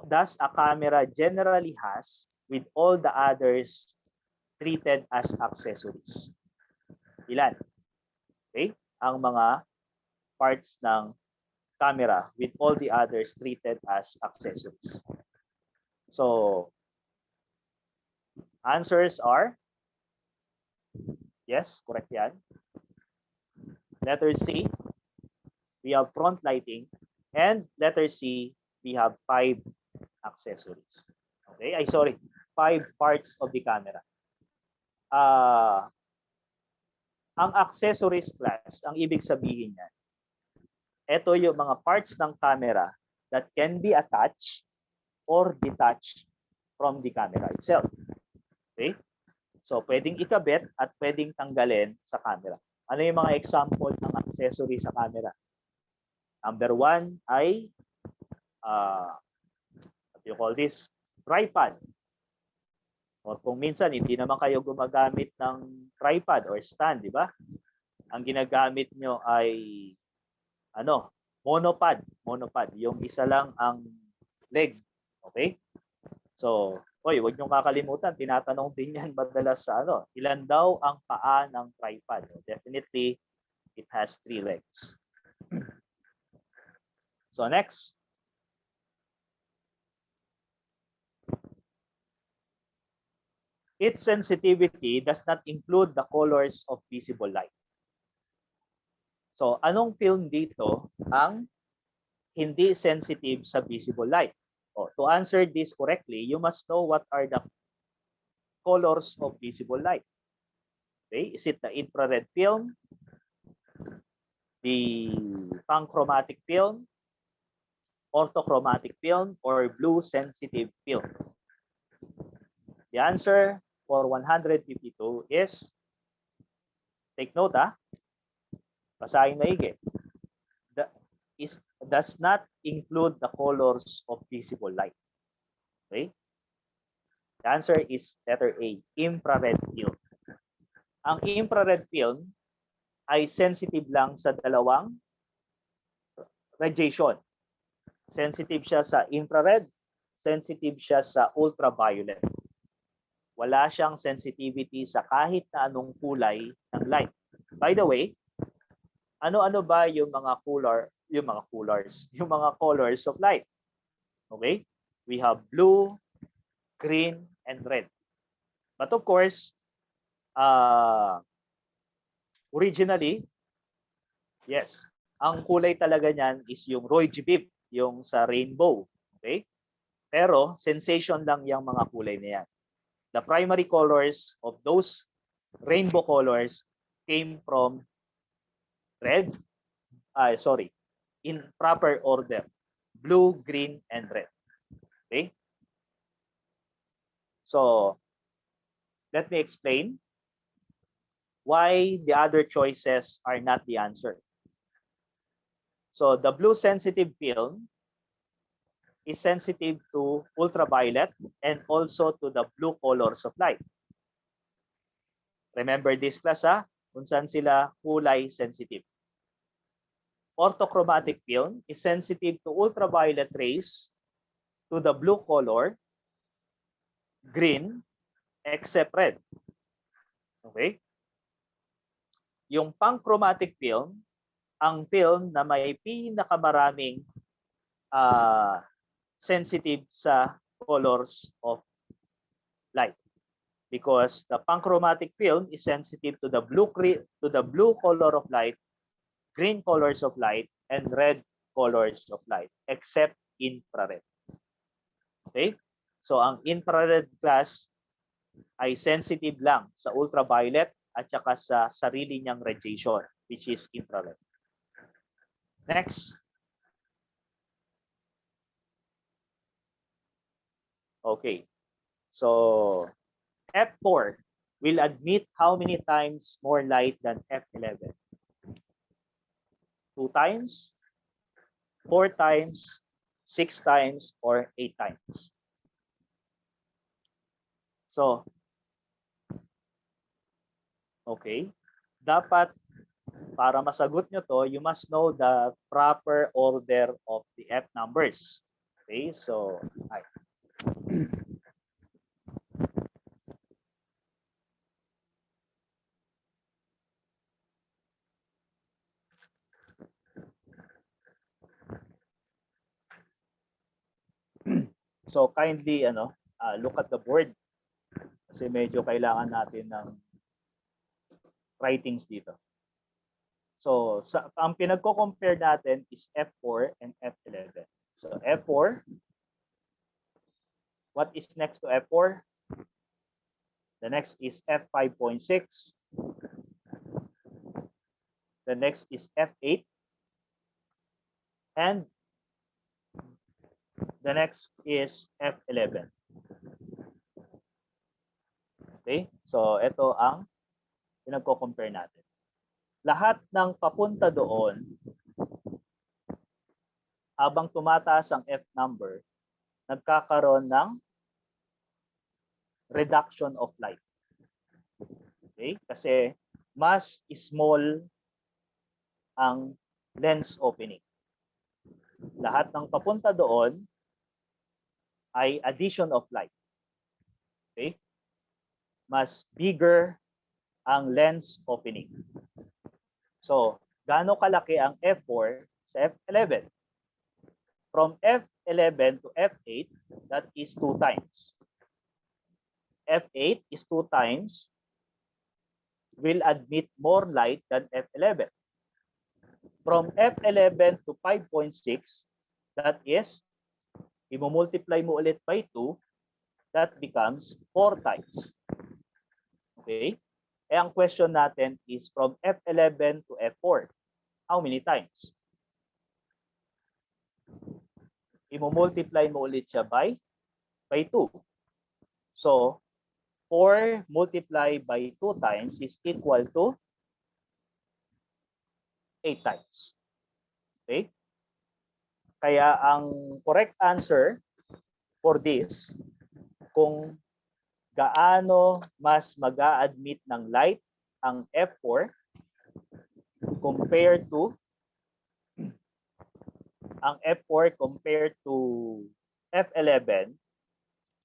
does a camera generally has with all the others treated as accessories? Ilan? Okay? Ang mga parts ng camera with all the others treated as accessories. So, answers are yes, correct yan. Letter C, we have front lighting, and letter C, we have 5 accessories. Okay, 5 parts of the camera. Ang accessories class, ang ibig sabihin niyan, ito yung mga parts ng camera that can be attached or detached from the camera itself. Okay? So, pwedeng ikabit at pwedeng tanggalin sa camera. Ano yung mga example ng accessory sa camera? Number 1 ay, what do you call this? Tripod. O kung minsan, hindi naman kayo gumagamit ng tripod or stand, di ba? Ang ginagamit nyo ay monopod. Yung isa lang ang leg. Okay? So, oy, huwag niyong kakalimutan, tinatanong din yan madalas sa ano, ilan daw ang paa ng tripod? Definitely, it has 3 legs. So next. Its sensitivity does not include the colors of visible light. So, anong film dito ang hindi sensitive sa visible light? To answer this correctly, you must know what are the colors of visible light. Okay, is it the infrared film, the panchromatic film, orthochromatic film, or blue sensitive film? The answer for 152 is, take note basahin maigi, does not include the colors of visible light. Okay? The answer is letter A, infrared film. Ang infrared film ay sensitive lang sa dalawang radiation. Sensitive siya sa infrared, sensitive siya sa ultraviolet. Wala siyang sensitivity sa kahit na anong kulay ng light. By the way, ano-ano ba yung mga colors of light? Okay? We have blue, green, and red. But of course, originally, yes, ang kulay talaga niyan is yung Roy-G-Biv, yung sa rainbow. Okay? Pero sensation lang yung mga kulay na yan. The primary colors of those rainbow colors came from red, in proper order, blue, green, and red. Okay? So, let me explain why the other choices are not the answer. So, the blue sensitive film is sensitive to ultraviolet and also to the blue colors of light. Remember this class, kung saan sila kulay sensitive. Orthochromatic film is sensitive to ultraviolet rays, to the blue color, green, except red. Okay? Yung panchromatic film, ang film na may pinakamaraming sensitive sa colors of light, because the panchromatic film is sensitive to the blue color of light, green colors of light, and red colors of light, except infrared. Okay? So ang infrared class ay sensitive lang sa ultraviolet at saka sa sarili niyang radiation, which is infrared. Next. Okay. So F4 will admit how many times more light than F11? 2 times, 4 times, 6 times, or 8 times. So, okay. Dapat, para masagot nyo to, you must know the proper order of the F numbers. Okay, so, so kindly look at the board kasi medyo kailangan natin ng writings dito. So ang pinagko-compare natin is F4 and F11. So F4, what is next to F4? The next is F5.6. The next is F8. And the next is F11. Okay? So ito ang pinagko-compare natin. Lahat ng papunta doon, habang tumataas ang F number, nagkakaroon ng reduction of light. Okay? Kasi mas small ang lens opening. Lahat ng papunta doon, ay addition of light. Okay? Mas bigger ang lens opening. So, gaano kalaki ang F4 sa F11? From F11 to F8, that is 2 times. F8 is 2 times, will admit more light than F11. From F11 to 5.6, that is, i-multiply mo ulit by 2, that becomes 4 times. Okay? Eh, ang question natin is from F11 to F4. How many times? I-multiply mo ulit siya by 2. So, 4 multiplied by 2 times is equal to 8 times. Okay? Kaya ang correct answer for this, kung gaano mas mag-a-admit ng light ang F4 compared to F11,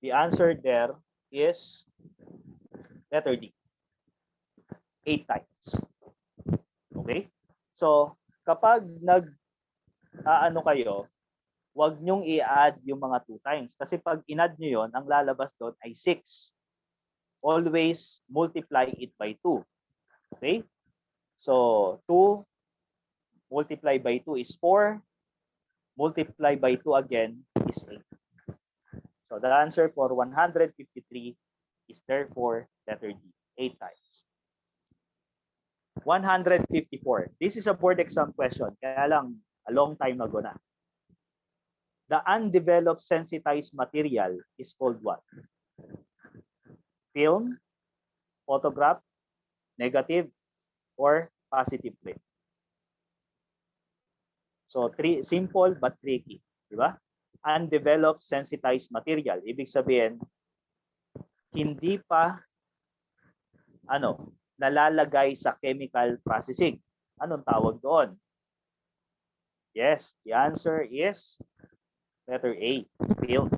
the answer there is letter D, 8 times. Okay? So, kapag ano kayo, wag nyong i-add yung mga 2 times. Kasi pag in-add nyo yon, ang lalabas doon ay 6. Always multiply it by 2. Okay? So, 2 multiplied by 2 is 4. Multiply by 2 again is 8. So, the answer for 153 is therefore letter D, 8 times. 154. This is a board exam question. Kaya lang, a long time ago na. The undeveloped sensitized material is called what? Film, photograph, negative, or positive flame. So, simple but tricky. Diba? Undeveloped sensitized material. Ibig sabihin, hindi pa nalalagay sa chemical processing. Anong tawag doon? Yes, the answer is letter A, film.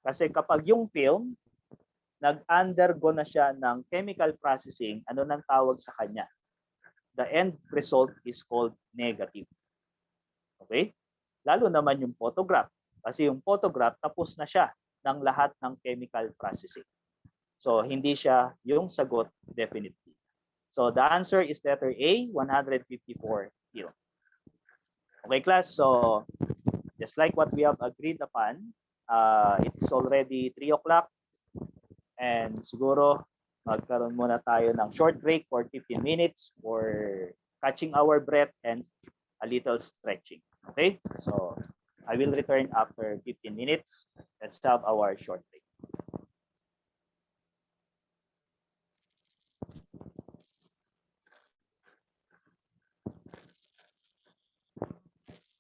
Kasi kapag yung film, nag-undergo na siya ng chemical processing, ano nang tawag sa kanya? The end result is called negative. Okay? Lalo naman yung photograph. Kasi yung photograph, tapos na siya ng lahat ng chemical processing. So, hindi siya yung sagot definitely. So, the answer is letter A, 154 film. Okay, class? So, just like what we have agreed upon, it's already 3 o'clock. And siguro, magkaroon muna tayo ng short break for 15 minutes for catching our breath and a little stretching. Okay? So, I will return after 15 minutes. Let's have our short break.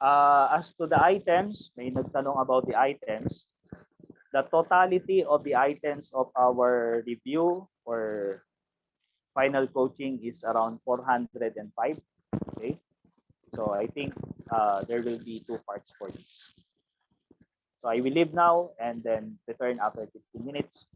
As to the items, may nagtanong about the items. The totality of the items of our review or final coaching is around 405. Okay, so I think there will be 2 parts for this. So I will leave now and then return after 15 minutes.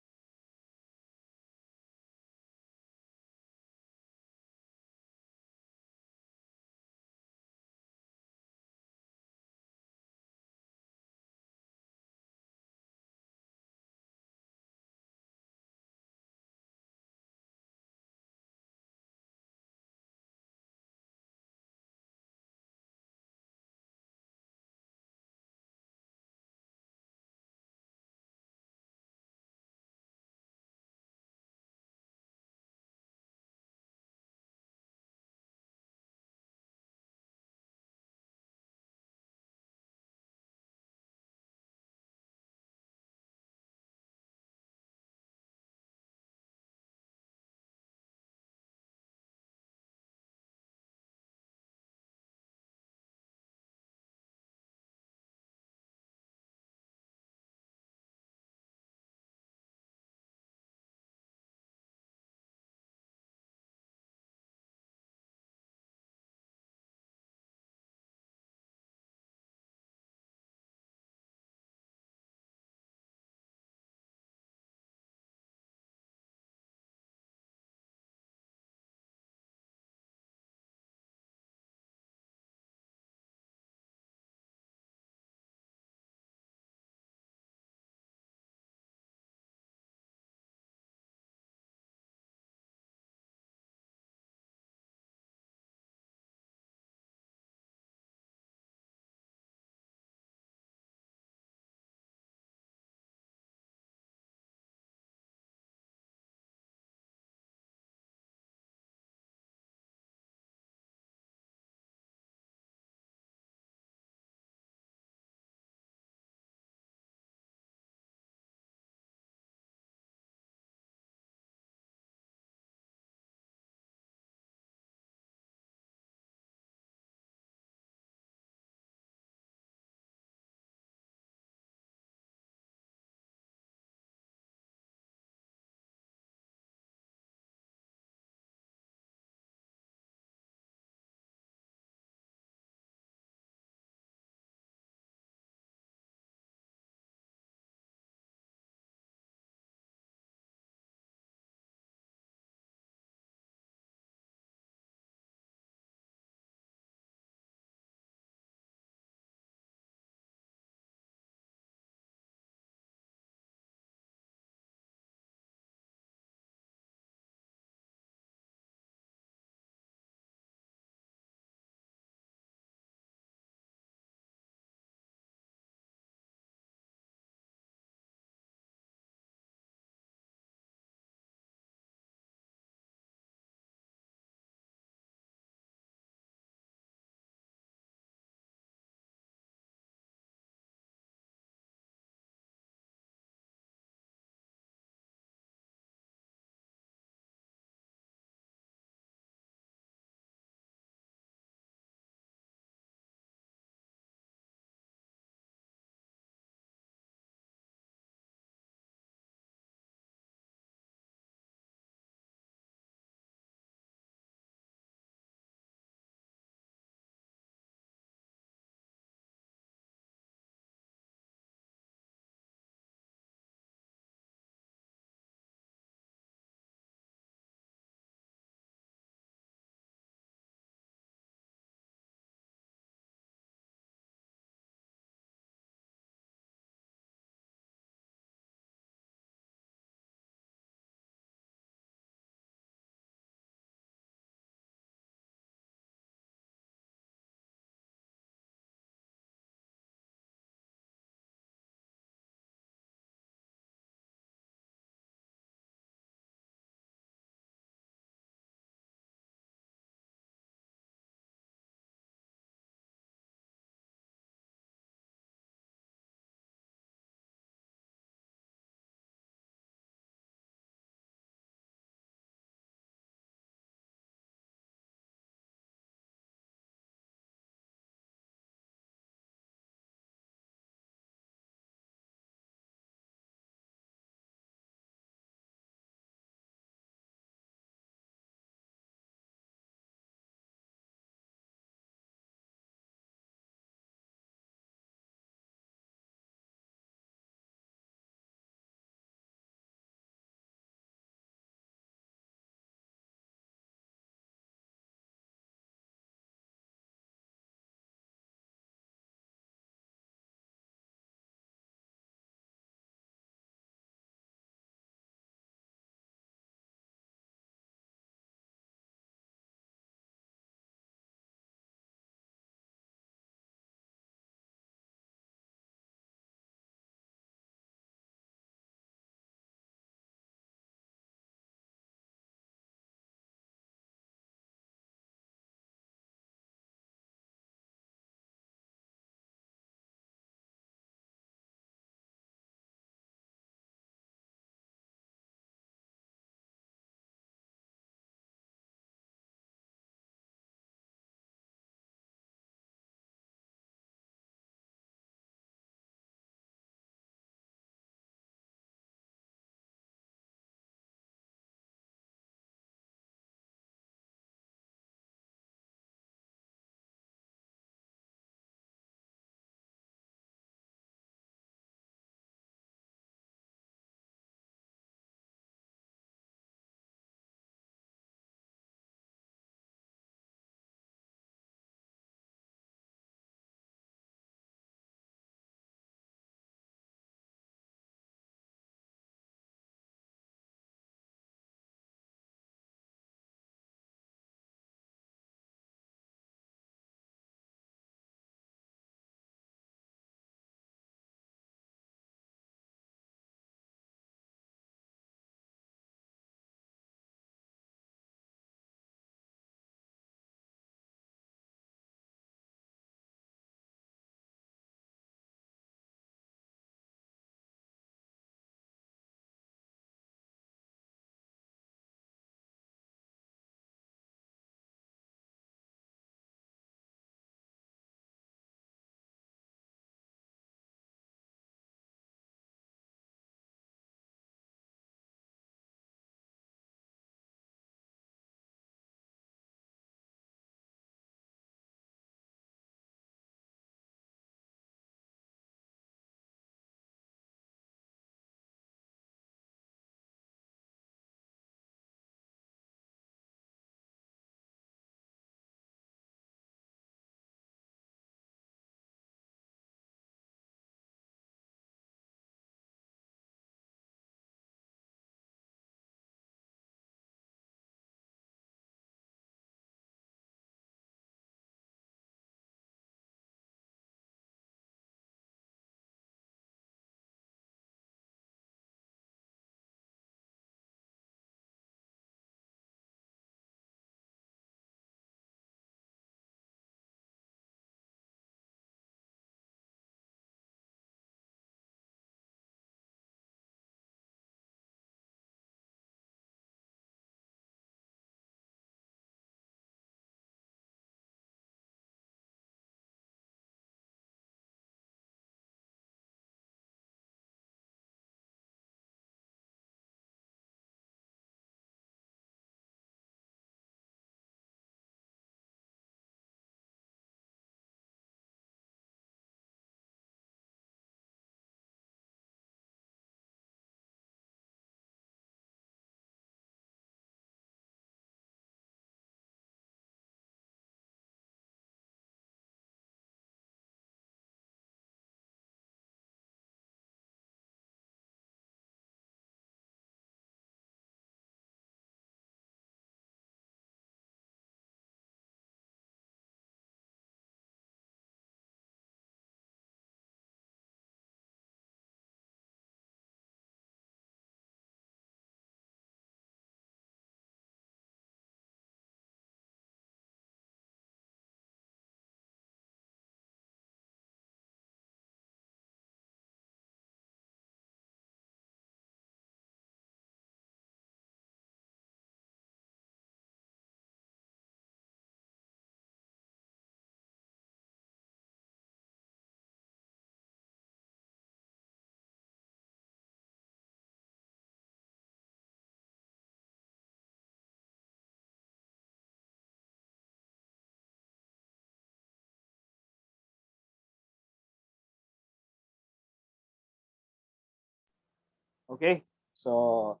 Okay, so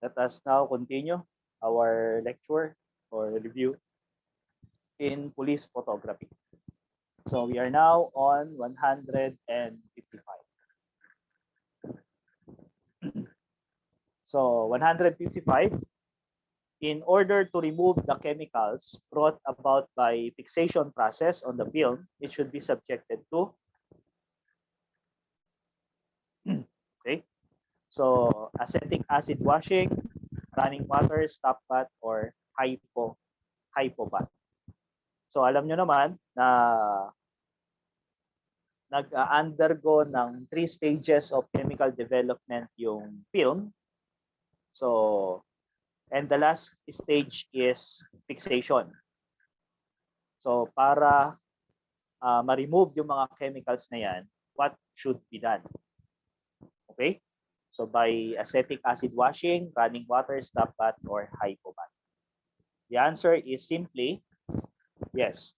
let us now continue our lecture or review in police photography. So we are now on 155. So 155, in order to remove the chemicals brought about by fixation process on the film, it should be subjected to okay. So acetic acid washing, running water, stop bath, or hypo bath. So alam nyo naman na nag-undergo ng 3 stages of chemical development yung film. So, and the last stage is fixation. So, para ma-remove yung mga chemicals na yan, what should be done? Okay? So, by acetic acid washing, running water, stop bath, or hypo bath. The answer is simply yes,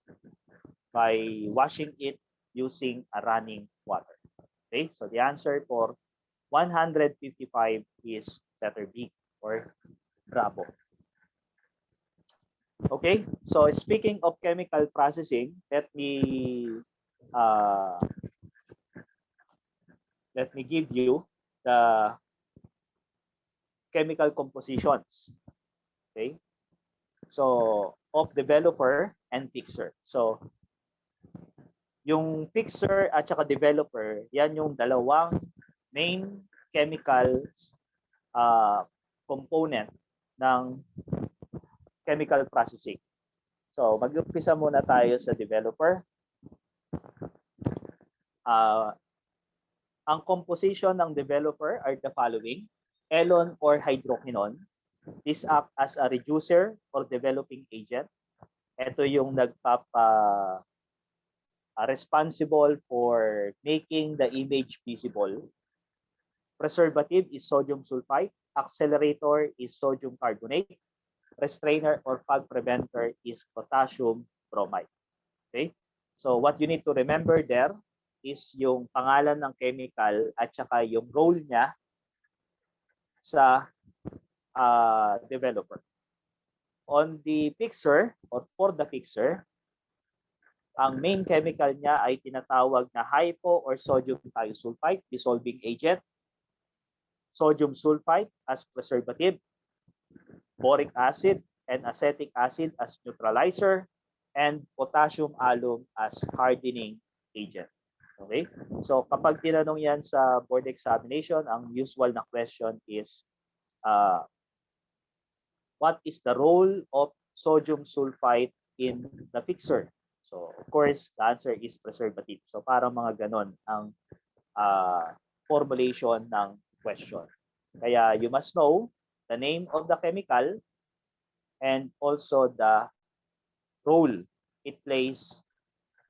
by washing it using a running water. Okay? So, the answer for 155 is letter B or Bravo. Okay, so speaking of chemical processing, let me give you the chemical compositions. Okay, so of developer and fixer. So yung fixer at saka developer, yan yung dalawang main chemicals component ng chemical processing. So mag-umpisa muna tayo sa developer. Ang composition ng developer are the following: elon or hydroquinone. This act as a reducer or developing agent. Ito yung responsible for making the image visible. Preservative is sodium sulfite. Accelerator is sodium carbonate. Restrainer or fog preventer is potassium bromide. Okay? So what you need to remember there is yung pangalan ng chemical at saka yung role niya sa developer. On the fixer or for the fixer, ang main chemical niya ay tinatawag na hypo or sodium thiosulfite dissolving agent, sodium sulfite as preservative, boric acid and acetic acid as neutralizer, and potassium alum as hardening agent. Okay? So kapag tinanong yan sa board examination, ang usual na question is what is the role of sodium sulfite in the fixer? So of course, the answer is preservative. So parang mga ganon ang formulation ng question. Kaya you must know the name of the chemical and also the role it plays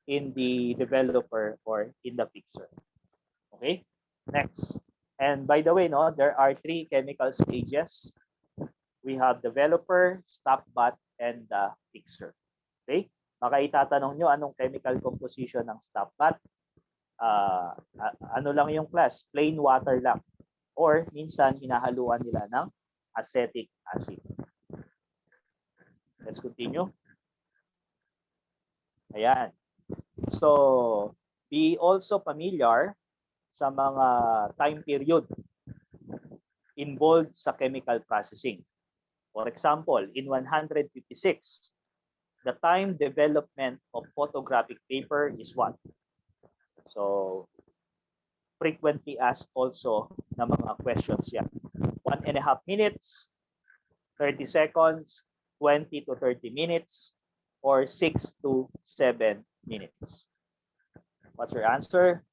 in the developer or in the fixer. Okay, next. And by the way, no, there are 3 chemical stages. We have developer, stop bath, and the fixer. Okay, baka itatanong nyo anong chemical composition ng stop bath. Ano lang yung class? Plain water lang. Or minsan hinahaluan nila ng acetic acid. Let's continue. Ayan. So, be also familiar sa mga time period involved sa chemical processing. For example, in 156, the time development of photographic paper is what? So, frequently asked also na mga questions yan. 1.5 minutes, 30 seconds, 20 to 30 minutes, or 6 to 7 minutes. What's your answer?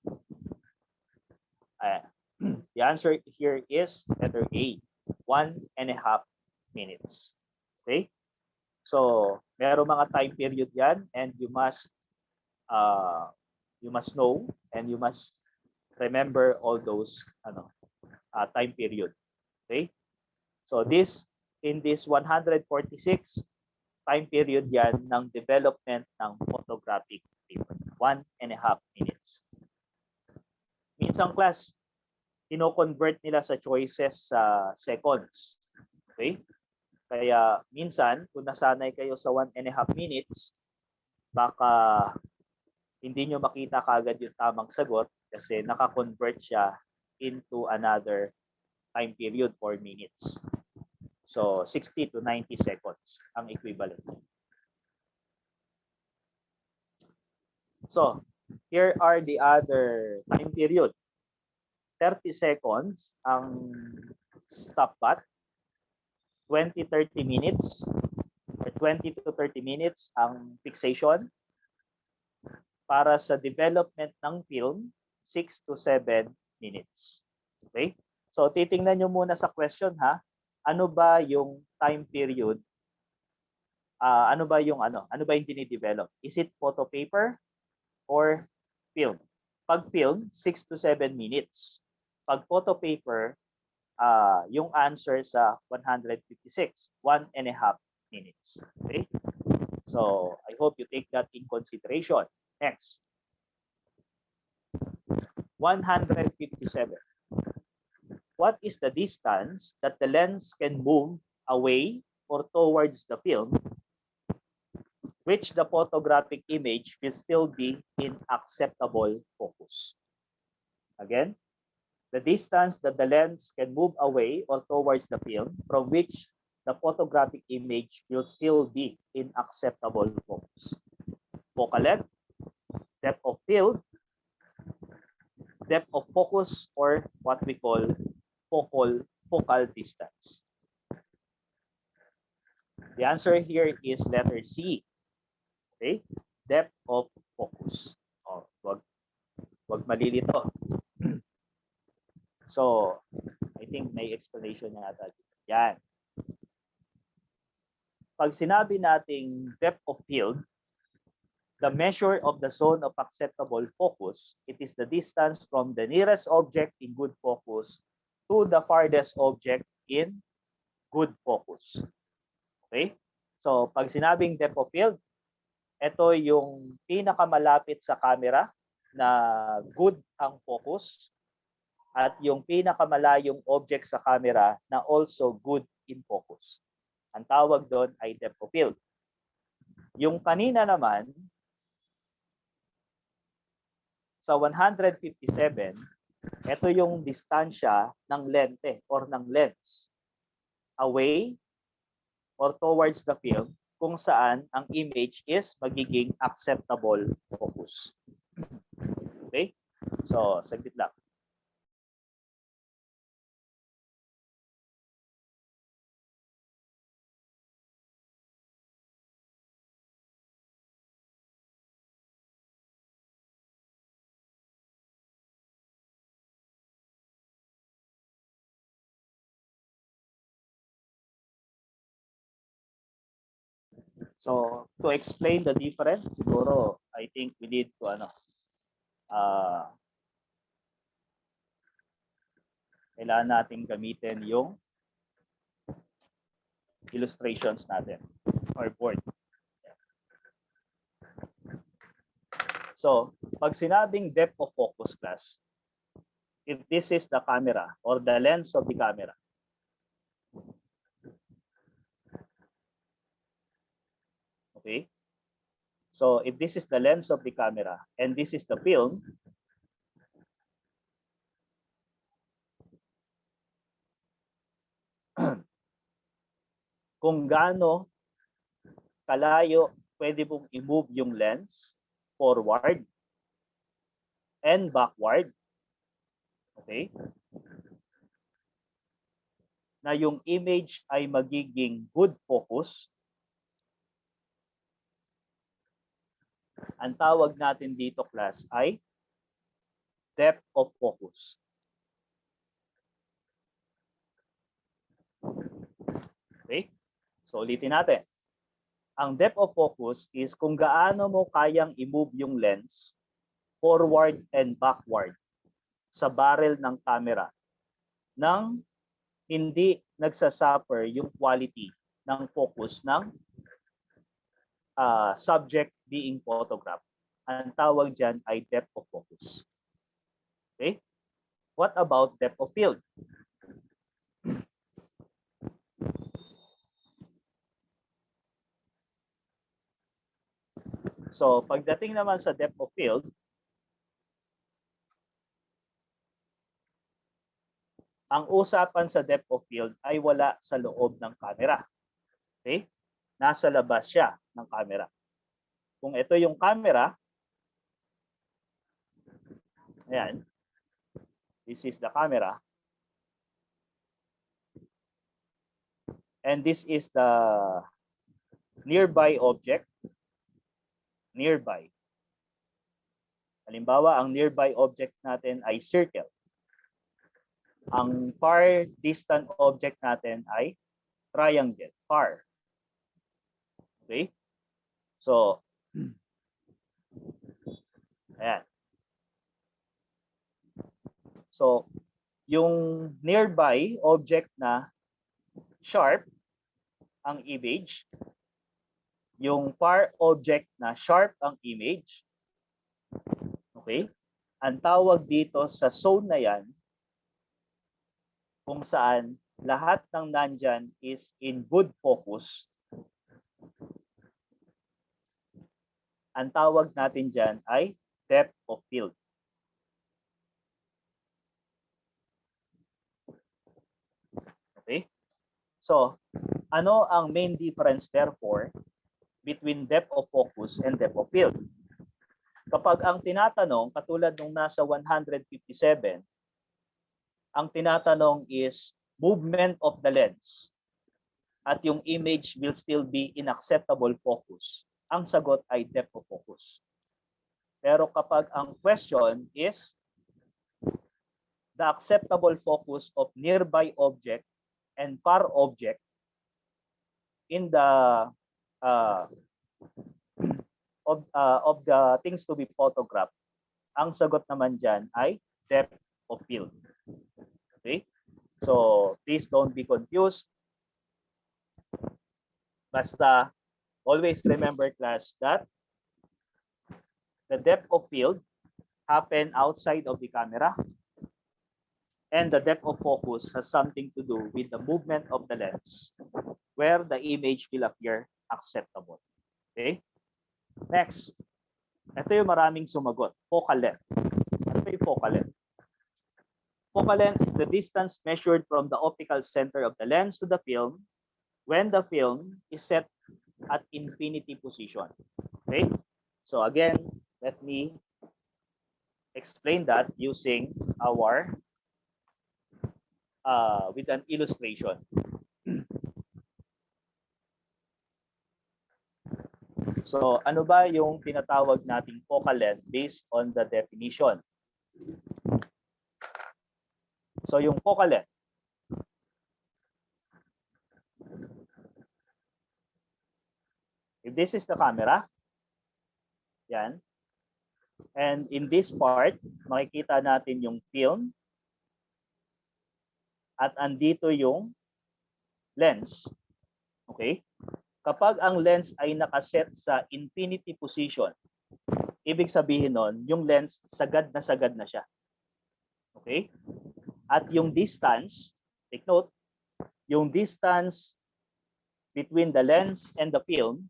The answer here is letter A, 1.5 minutes. Okay? So, meron mga time period yan and you must know and you must remember all those time period. Okay? So, in this 146 time period yan ng development ng photographic paper. 1.5 minutes. Minsan class, kino-convert nila sa choices sa seconds. Okay? Kaya minsan, kung nasanay kayo sa 1.5 minutes, baka hindi nyo makita kagad yung tamang sagot kasi naka-convert siya into another time period, 4 minutes. So, 60 to 90 seconds ang equivalent. So, here are the other time period. 30 seconds ang stopwatch, 20-30 minutes, or 20 to 30 minutes ang fixation. Para sa development ng film, 6 to 7 minutes. Okay? So, titingnan nyo muna sa question ha. Ano ba yung time period? Ano ba yung dinidevelop? Is it photo paper or film? Pag film, 6 to 7 minutes. Pag photo paper, yung answer sa 156, 1.5 minutes. Okay? So, I hope you take that in consideration. Next. 157. What is the distance that the lens can move away or towards the film, which the photographic image will still be in acceptable focus? Again, the distance that the lens can move away or towards the film from which the photographic image will still be in acceptable focus. Focal length, depth of field, depth of focus, or what we call focal distance. The answer here is letter C. Okay? Depth of focus. Oh, wag malilito. So, I think may explanation na natin. Yan. Pag sinabi nating depth of field, the measure of the zone of acceptable focus, it is the distance from the nearest object in good focus to the farthest object in good focus. Okay? So, pag sinabing depth of field, ito yung pinakamalapit sa camera na good ang focus at yung pinakamalayong object sa camera na also good in focus. Ang tawag doon ay depth of field. Yung kanina naman, sa 157, ito yung distansya ng lente or ng lens away or towards the film kung saan ang image is magiging acceptable focus. Okay? So, saglit lang. So, to explain the difference, siguro, I think we need to, kailangan natin gamitin yung illustrations natin or board. So, pag sinabing depth of focus class, if this is the camera or the lens of the camera, okay? So, if this is the lens of the camera and this is the film, kung gaano kalayo pwede pong i-move yung lens forward and backward. Okay? Na yung image ay magiging good focus. Ang tawag natin dito, class, ay depth of focus. Okay? So, ulitin natin. Ang depth of focus is kung gaano mo kayang i-move yung lens forward and backward sa barrel ng camera nang hindi nagsasuffer yung quality ng focus ng subject being photographed. Ang tawag dyan ay depth of focus. Okay? What about depth of field? So, pagdating naman sa depth of field, ang usapan sa depth of field ay wala sa loob ng camera. Okay? Nasa labas siya ng camera. Kung ito yung camera, ayan, this is the camera. And this is the nearby object. Nearby. Halimbawa, ang nearby object natin ay circle. Ang far distant object natin ay triangle, far. Okay? So, ayan. So, yung nearby object na sharp ang image, yung far object na sharp ang image, okay? Ang tawag dito sa zone na yan, kung saan lahat ng nandyan is in good focus, ang tawag natin dyan ay depth of field. Okay? So, ano ang main difference therefore between depth of focus and depth of field? Kapag ang tinatanong, katulad nung nasa 157, ang tinatanong is movement of the lens at yung image will still be in acceptable focus. Ang sagot ay depth of focus. Pero kapag ang question is the acceptable focus of nearby object and far object in the of the things to be photographed, ang sagot naman dyan ay depth of field. Okay? So, please don't be confused. Basta, always remember class that the depth of field happen outside of the camera and the depth of focus has something to do with the movement of the lens where the image will appear acceptable. Okay? Next, ito yung maraming sumagot. Focal length. Ano ba yung focal length? Focal length is the distance measured from the optical center of the lens to the film when the film is set at infinity position. Okay? So again, let me explain that using our with an illustration. So, ano ba yung tinatawag nating focal length based on the definition? So, yung focal length. If this is the camera, yan. And in this part, makikita natin yung film. At andito yung lens. Okay? Kapag ang lens ay nakaset sa infinity position, ibig sabihin nun, yung lens sagad na siya. Okay? At yung distance, take note, yung distance between the lens and the film,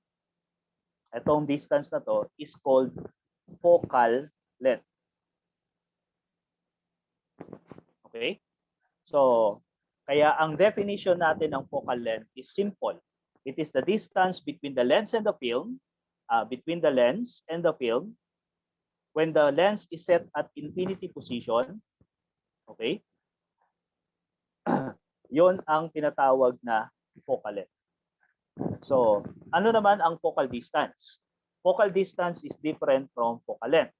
itong distance na to is called focal length. Okay? So, kaya ang definition natin ng focal length is simple. It is the distance between the lens and the film, between the lens and the film, when the lens is set at infinity position. Okay? Yon ang tinatawag na focal length. So, ano naman ang focal distance? Focal distance is different from focal length.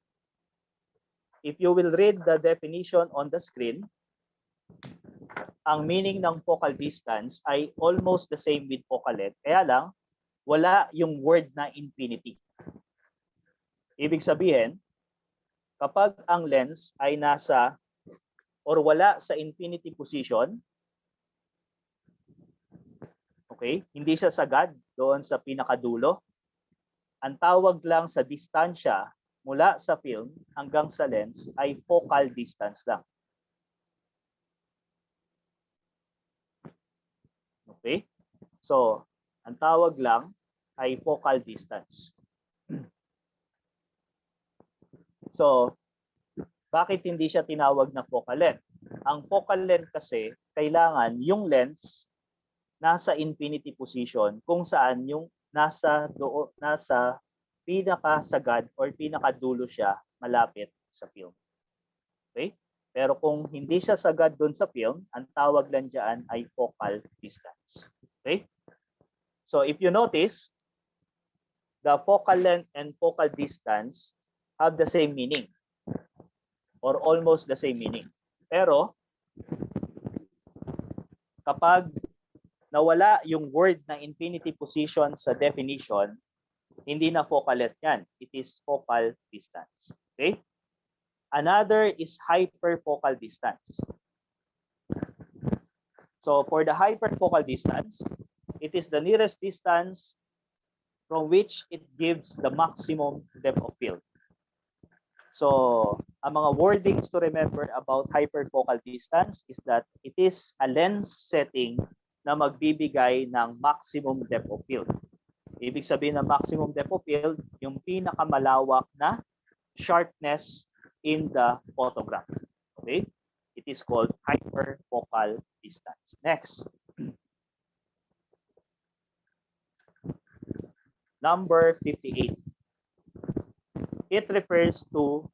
If you will read the definition on the screen, ang meaning ng focal distance ay almost the same with focal length. Kaya lang, wala yung word na infinity. Ibig sabihin, kapag ang lens ay nasa or wala sa infinity position, okay, hindi siya sagad doon sa pinakadulo, ang tawag lang sa distansya mula sa film hanggang sa lens ay focal distance lang. Okay? So, ang tawag lang ay focal distance. So, bakit hindi siya tinawag na focal length? Ang focal length kasi, kailangan yung lens nasa infinity position kung saan yung nasa pinakasagad or pinakadulo siya malapit sa film. Okay? Pero kung hindi siya sagad doon sa film, ang tawag lang diyan ay focal distance. Okay? So if you notice, the focal length and focal distance have the same meaning or almost the same meaning. Pero kapag nawala yung word na infinity position sa definition, hindi na focal length yan. It is focal distance. Okay? Another is hyperfocal distance. So for the hyperfocal distance, it is the nearest distance from which it gives the maximum depth of field. So ang mga wordings to remember about hyperfocal distance is that it is a lens setting na magbibigay ng maximum depth of field. Ibig sabihin ng maximum depth of field, yung pinakamalawak na sharpness in the photograph. Okay? It is called hyperfocal distance. Next. Number 58. It refers to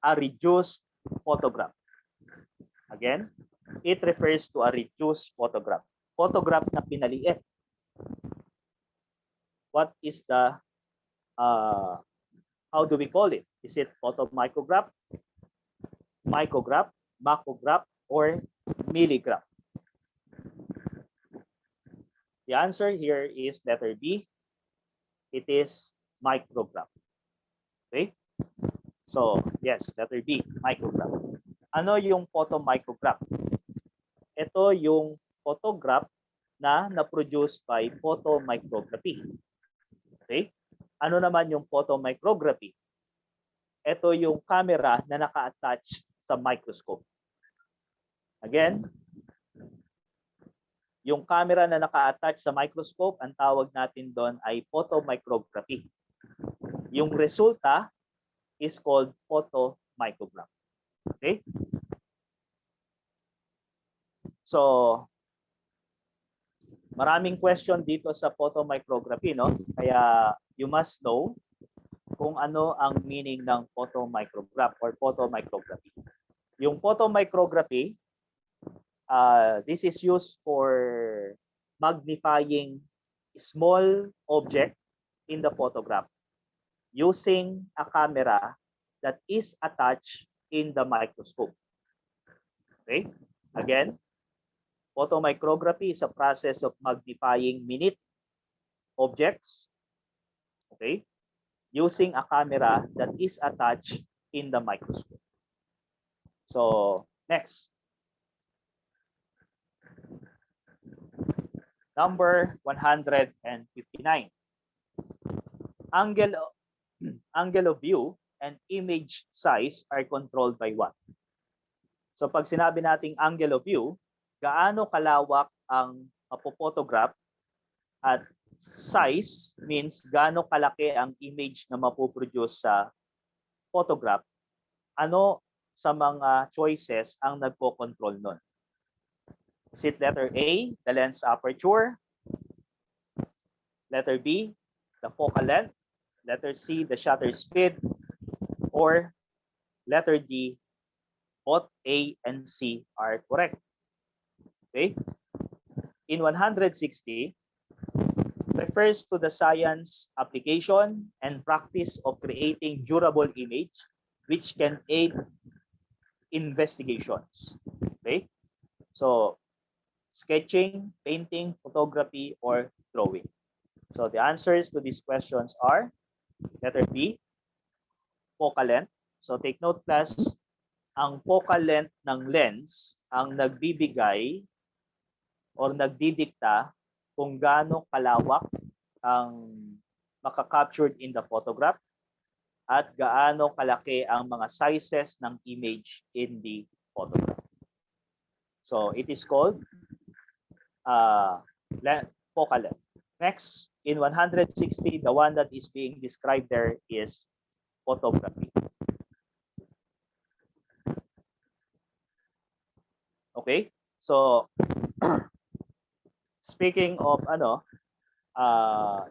a reduced photograph. Again, it refers to a reduced photograph. Photograph na pinaliit. What is the, how do we call it? Is it photomicrograph, micrograph, macrograph, or milligraph? The answer here is letter B. It is micrograph. Okay? So, yes, letter B, micrograph. Ano yung photomicrograph? Ito yung photograph na na-produce by photomicrography. Okay? Ano naman yung photomicrography? Ito yung camera na naka-attach sa microscope. Again, yung camera na naka-attach sa microscope, ang tawag natin doon ay photomicrography. Yung resulta is called photomicrograph. Okay? So, maraming question dito sa photomicrography, no? Kaya you must know kung ano ang meaning ng photomicrograph or photomicrography. Yung photomicrography, this is used for magnifying small object in the photograph using a camera that is attached in the microscope. Okay? Again, photomicrography is a process of magnifying minute objects, okay, using a camera that is attached in the microscope. So, next. Number 159. Angle of view and image size are controlled by what? So pag sinabi nating angle of view, gaano kalawak ang mapo-photograph at size means gaano kalaki ang image na mapoproduce sa photograph. Ano sa mga choices ang nagko-control nun? Is it letter A, the lens aperture? Letter B, the focal length? Letter C, the shutter speed? Or letter D, both A and C are correct. Okay? In 160, refers to the science, application, and practice of creating durable image which can aid investigations. Okay? So, sketching, painting, photography, or drawing. So, the answers to these questions are letter B, focal length. So, take note class, ang focal length ng lens ang nagbibigay or nagdidikta kung gaano kalawak ang maka-captured in the photograph at gaano kalaki ang mga sizes ng image in the photograph. So it is called focal length. Next, in 160, the one that is being described there is photography. Okay? So, speaking of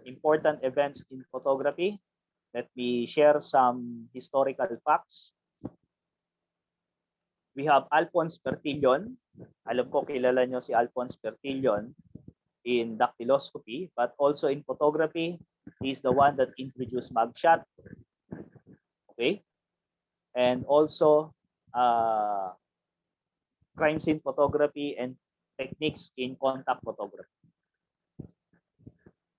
important events in photography, let me share some historical facts. We have Alphonse Bertillon. Alam ko kilala nyo si Alphonse Bertillon in dactyloscopy, but also in photography. He's the one that introduced mugshot. Okay? And also crime scene photography and techniques in contact photography.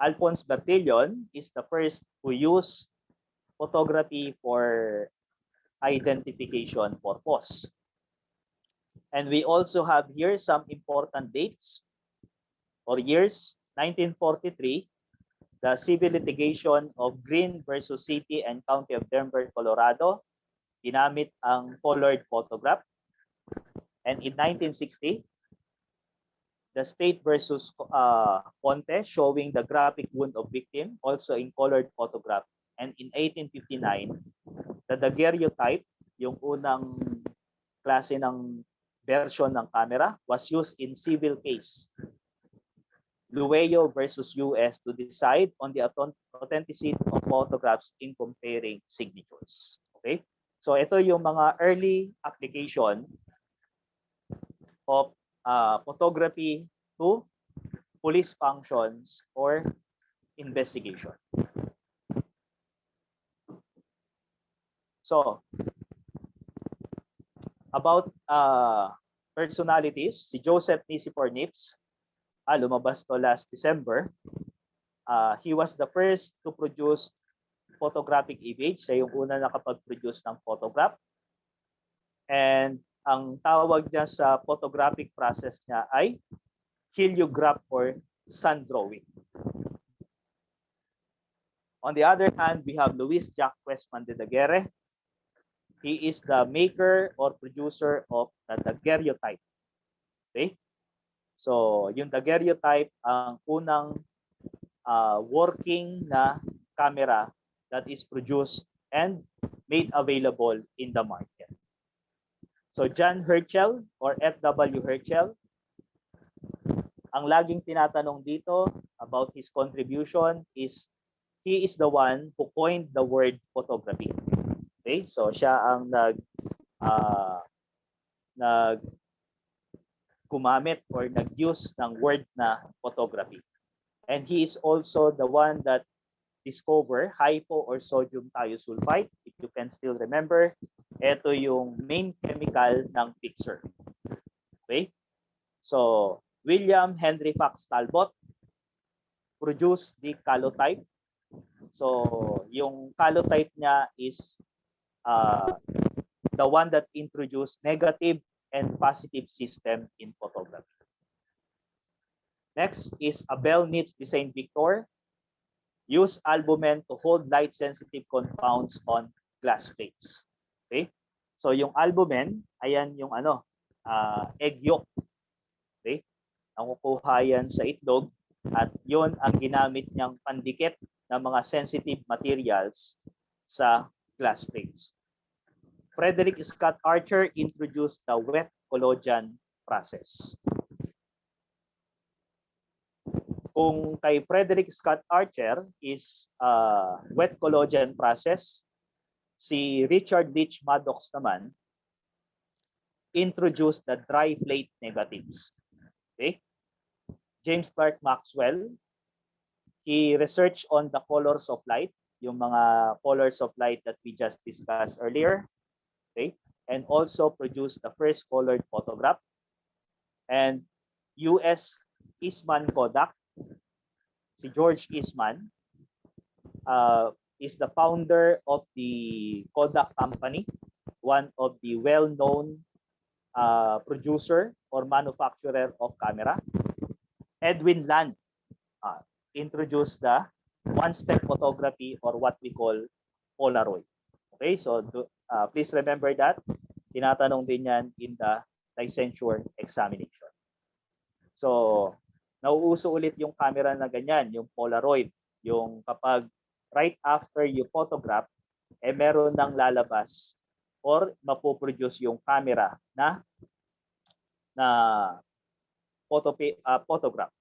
Alphonse Bertillon is the first who used photography for identification purpose. And we also have here some important dates or years. 1943, the civil litigation of Green versus City and County of Denver, Colorado, ginamit ang colored photograph. And in 1960, the State versus Conte, showing the graphic wound of victim, also in colored photograph. And in 1859, the daguerreotype, yung unang klase ng version ng camera, was used in civil case. Lueo versus US to decide on the authenticity of photographs in comparing signatures. Okay? So ito yung mga early application of photography to police functions or investigation. So, about personalities, si Joseph Nicephore Nips, lumabas to last December. He was the first to produce photographic image. Siya yung una nakapag-produce ng photograph. And ang tawag niya sa photographic process niya ay heliograph or sun drawing. On the other hand, we have Luis Jacques de Daguerre. He is the maker or producer of the daguerreotype. Okay? So, yung daguerreotype ang unang working na camera that is produced and made available in the market. So, John Herschel or F.W. Herschel, ang laging tinatanong dito about his contribution is he is the one who coined the word photography. Okay? So, siya ang gumamit or nag-use ng word na photography. And he is also the one that discover hypo or sodium thiosulfite. If you can still remember, ito yung main chemical ng picture. Okay? So, William Henry Fox Talbot produced the calotype. So, yung calotype niya is the one that introduced negative and positive system in photography. Next is Abel Nips de Saint Victor. Use albumen to hold light-sensitive compounds on glass plates. Okay? So yung albumen, ayan yung egg yolk. Okay? Nakukuha yan sa itlog at yun ang ginamit niyang pandikit ng mga sensitive materials sa glass plates. Frederick Scott Archer introduced the wet collodion process. Kung kay Frederick Scott Archer is wet collodion process, si Richard Leach Maddox naman introduced the dry plate negatives. Okay? James Clerk Maxwell, he researched on the colors of light, yung mga colors of light that we just discussed earlier. Okay? And also produced the first colored photograph. And US Eastman Kodak, si George Eastman, is the founder of the Kodak Company, one of the well-known producer or manufacturer of camera. Edwin Land introduced the one-step photography or what we call Polaroid. Okay, so please remember that. Tinatanong din yan in the licensure examination. So, nauuso ulit yung camera na ganyan, yung Polaroid. Yung kapag right after you photograph, meron nang lalabas or mapoproduce yung camera na photograph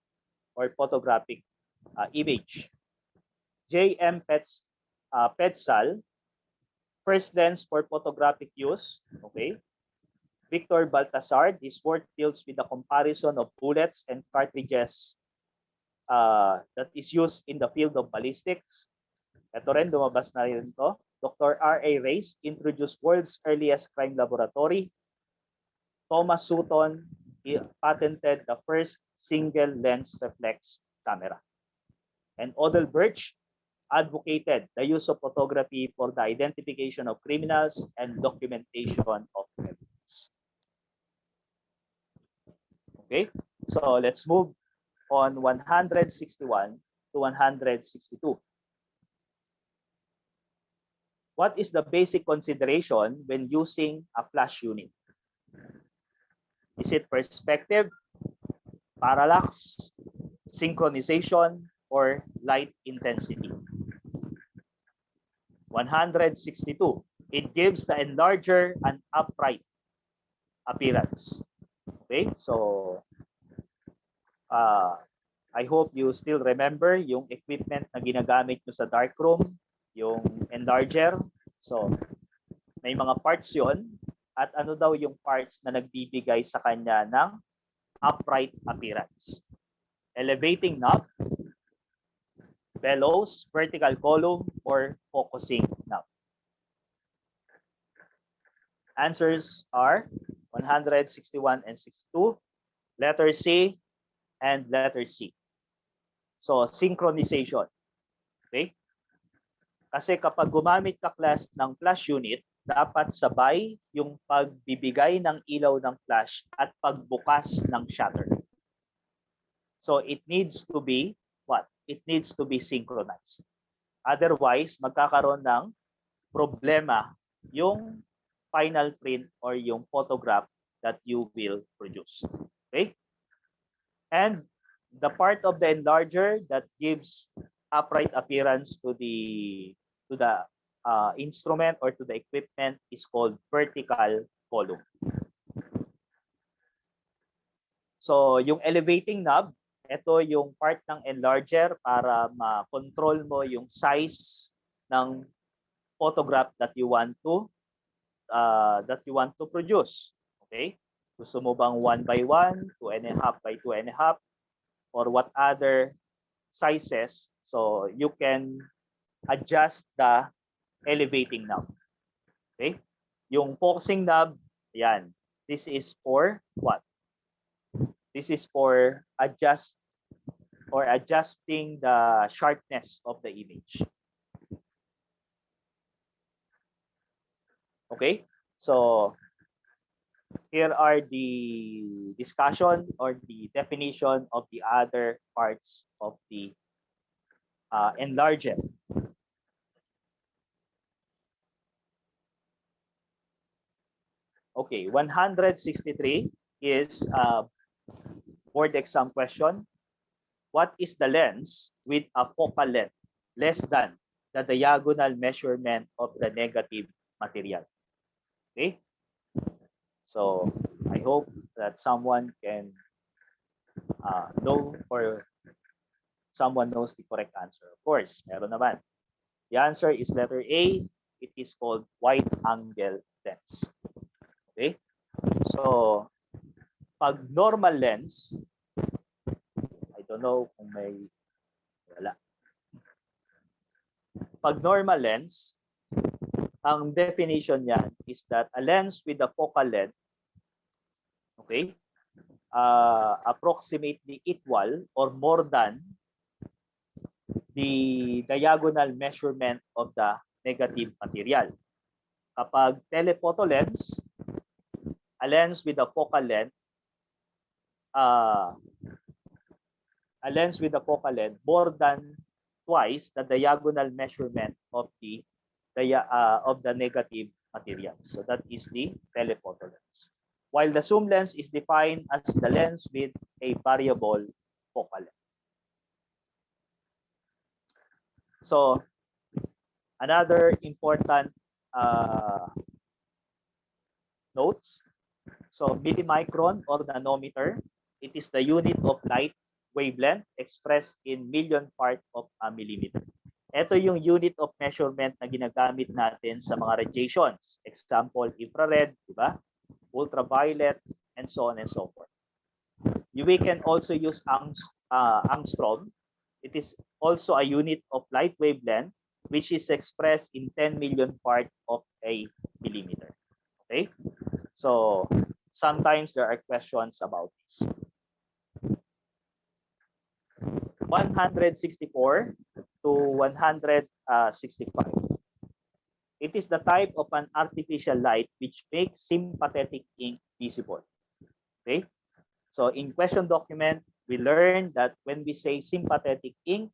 or photographic image. J.M. Petzal, first lens for photographic use. Okay. Victor Baltasar, this work deals with the comparison of bullets and cartridges that is used in the field of ballistics. Ito rin, lumabas na rin to. Dr. R.A. Reyes introduced world's earliest crime laboratory. Thomas Sutton patented the first single lens reflex camera. And Odell Birch advocated the use of photography for the identification of criminals and documentation of evidence. Okay, so let's move on 161 to 162. What is the basic consideration when using a flash unit? Is it perspective, parallax, synchronization, or light intensity? 162. It gives the enlarger an upright appearance. Okay, so I hope you still remember yung equipment na ginagamit nyo sa darkroom, yung enlarger. So may mga parts yon, at ano daw yung parts na nagbibigay sa kanya ng upright appearance? Elevating knob, bellows, vertical column, or focusing knob? Answers are 161 and 62, letter C, and letter C. So, synchronization. Okay? Kasi kapag gumamit ka class ng flash unit, dapat sabay yung pagbibigay ng ilaw ng flash at pagbukas ng shutter. So, it needs to be what? It needs to be synchronized. Otherwise, magkakaroon ng problema yung final print or yung photograph that you will produce. Okay? And the part of the enlarger that gives upright appearance to the instrument or to the equipment is called vertical column. So, yung elevating knob, ito yung part ng enlarger para ma-control mo yung size ng photograph that you want to produce. Okay? Gusto mo bang 1 by 1, 2.5 by 2.5, or what other sizes? So you can adjust the elevating knob. Okay? Yung focusing knob, yan. This is for what? This is for adjusting the sharpness of the image. Okay? So here are the discussion or the definition of the other parts of the enlarger. Okay, 163 is a board exam question. What is the lens with a focal length less than the diagonal measurement of the negative material? Okay? So I hope that someone can know, or someone knows the correct answer. Of course, meron naman. The answer is letter A. It is called wide angle lens. Okay? So pag normal lens, I don't know kung may wala. Pag normal lens, ang definition niyan is that a lens with a focal length, okay, approximately equal or more than the diagonal measurement of the negative material. Kapag telephoto lens, a lens with a focal length, more than twice the diagonal measurement of the negative material. So that is the telephoto lens. While the zoom lens is defined as the lens with a variable focal So another important notes. So millimicron or nanometer, it is the unit of light wavelength expressed in million part of a millimeter. Ito yung unit of measurement na ginagamit natin sa mga radiations. Example, infrared, di ba? Ultraviolet, and so on and so forth. We can also use angstrom. It is also a unit of light wavelength which is expressed in 10 million part of a millimeter. Okay? So sometimes there are questions about this. 164 to 165. It is the type of an artificial light which makes sympathetic ink visible. Okay? So in question document, we learned that when we say sympathetic ink,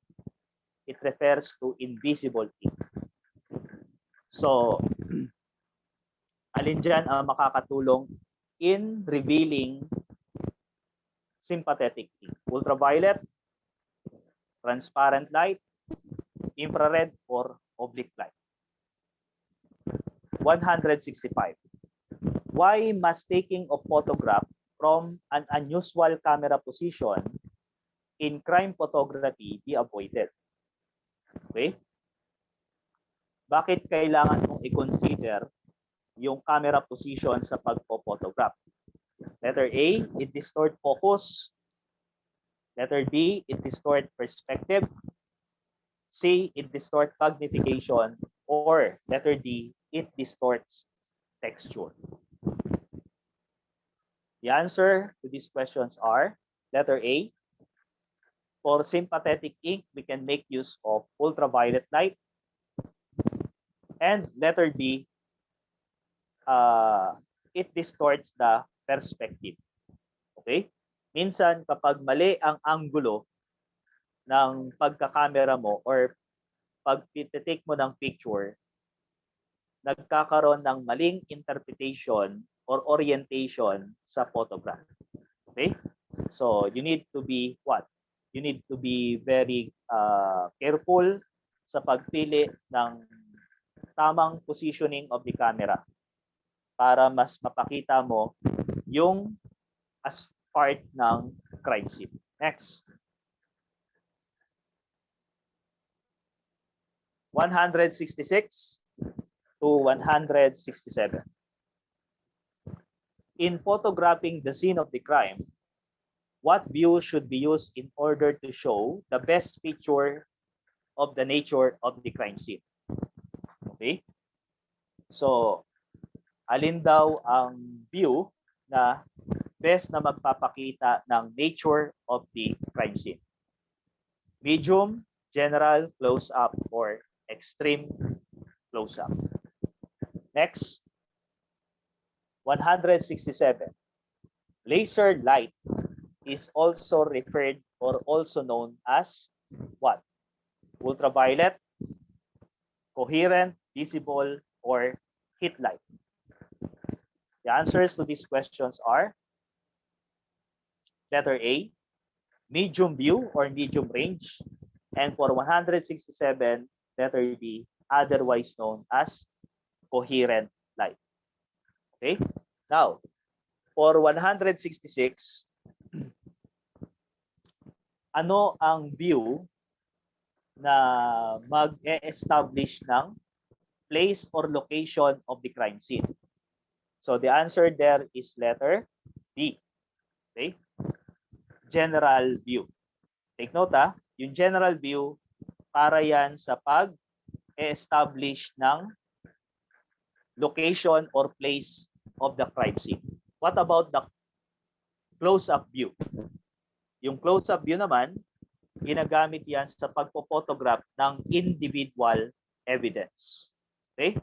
it refers to invisible ink. So, alin dyan ang makakatulong in revealing sympathetic ink? Ultraviolet, transparent light, infrared, or oblique light? 165. Why must taking of photograph from an unusual camera position in crime photography be avoided? Okay? Bakit kailangan mong i-consider yung camera position sa pagpo-photograph? Letter A, it distort focus. Letter B, it distort perspective. C, it distort magnification. Or letter D, it distorts texture. The answer to these questions are letter A. For sympathetic ink, we can make use of ultraviolet light. And letter B, it distorts the perspective. Okay? Minsan, kapag mali ang anggulo ng pagkakamera mo or pag take mo ng picture, nagkakaroon ng maling interpretation or orientation sa photograph. Okay? So, you need to be what? You need to be very careful sa pagpili ng tamang positioning of the camera para mas mapakita mo yung as part ng crime scene. Next. 166 to 167. In photographing the scene of the crime, what view should be used in order to show the best picture of the nature of the crime scene? Okay? So, alin daw ang view na best na magpapakita ng nature of the crime scene? Medium, general, close-up, or extreme close-up. Next, 167. Laser light is also referred or also known as what? Ultraviolet, coherent, visible, or heat light. The answers to these questions are letter A, medium view or medium range. And for 167, letter B, otherwise known as coherent light. Okay? Now, for 166, ano ang view na mag-e-establish ng place or location of the crime scene? So the answer there is letter B. Okay? General view. Take note yung general view para yan sa pag-establish ng location or place of the crime scene. What about the close-up view? Yung close-up view naman, ginagamit yan sa pagpo-photograph ng individual evidence. Okay?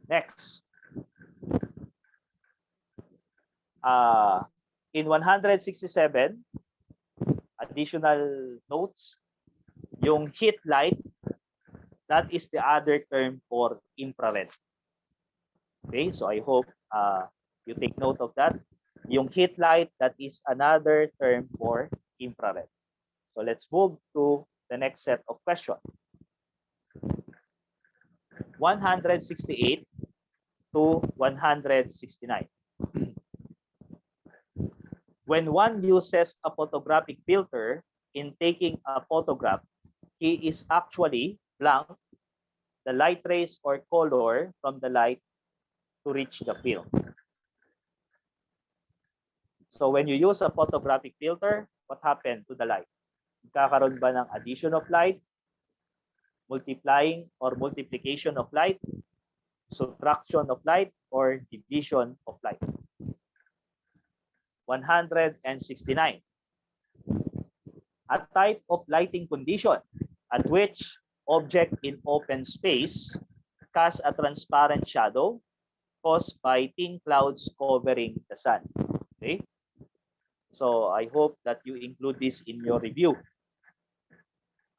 Next. In 167, additional notes, yung heat light, that is the other term for infrared. Okay, so I hope you take note of that. Yung heat light, that is another term for infrared. So let's move to the next set of questions. 168 to 169. When one uses a photographic filter in taking a photograph, he is actually blank the light rays or color from the light to reach the film. So when you use a photographic filter, what happened to the light? Magkakaroon ba ng addition of light, multiplying or multiplication of light, subtraction of light, or division of light? 169. A type of lighting condition at which object in open space casts a transparent shadow caused by thin clouds covering the sun. Okay? So I hope that you include this in your review.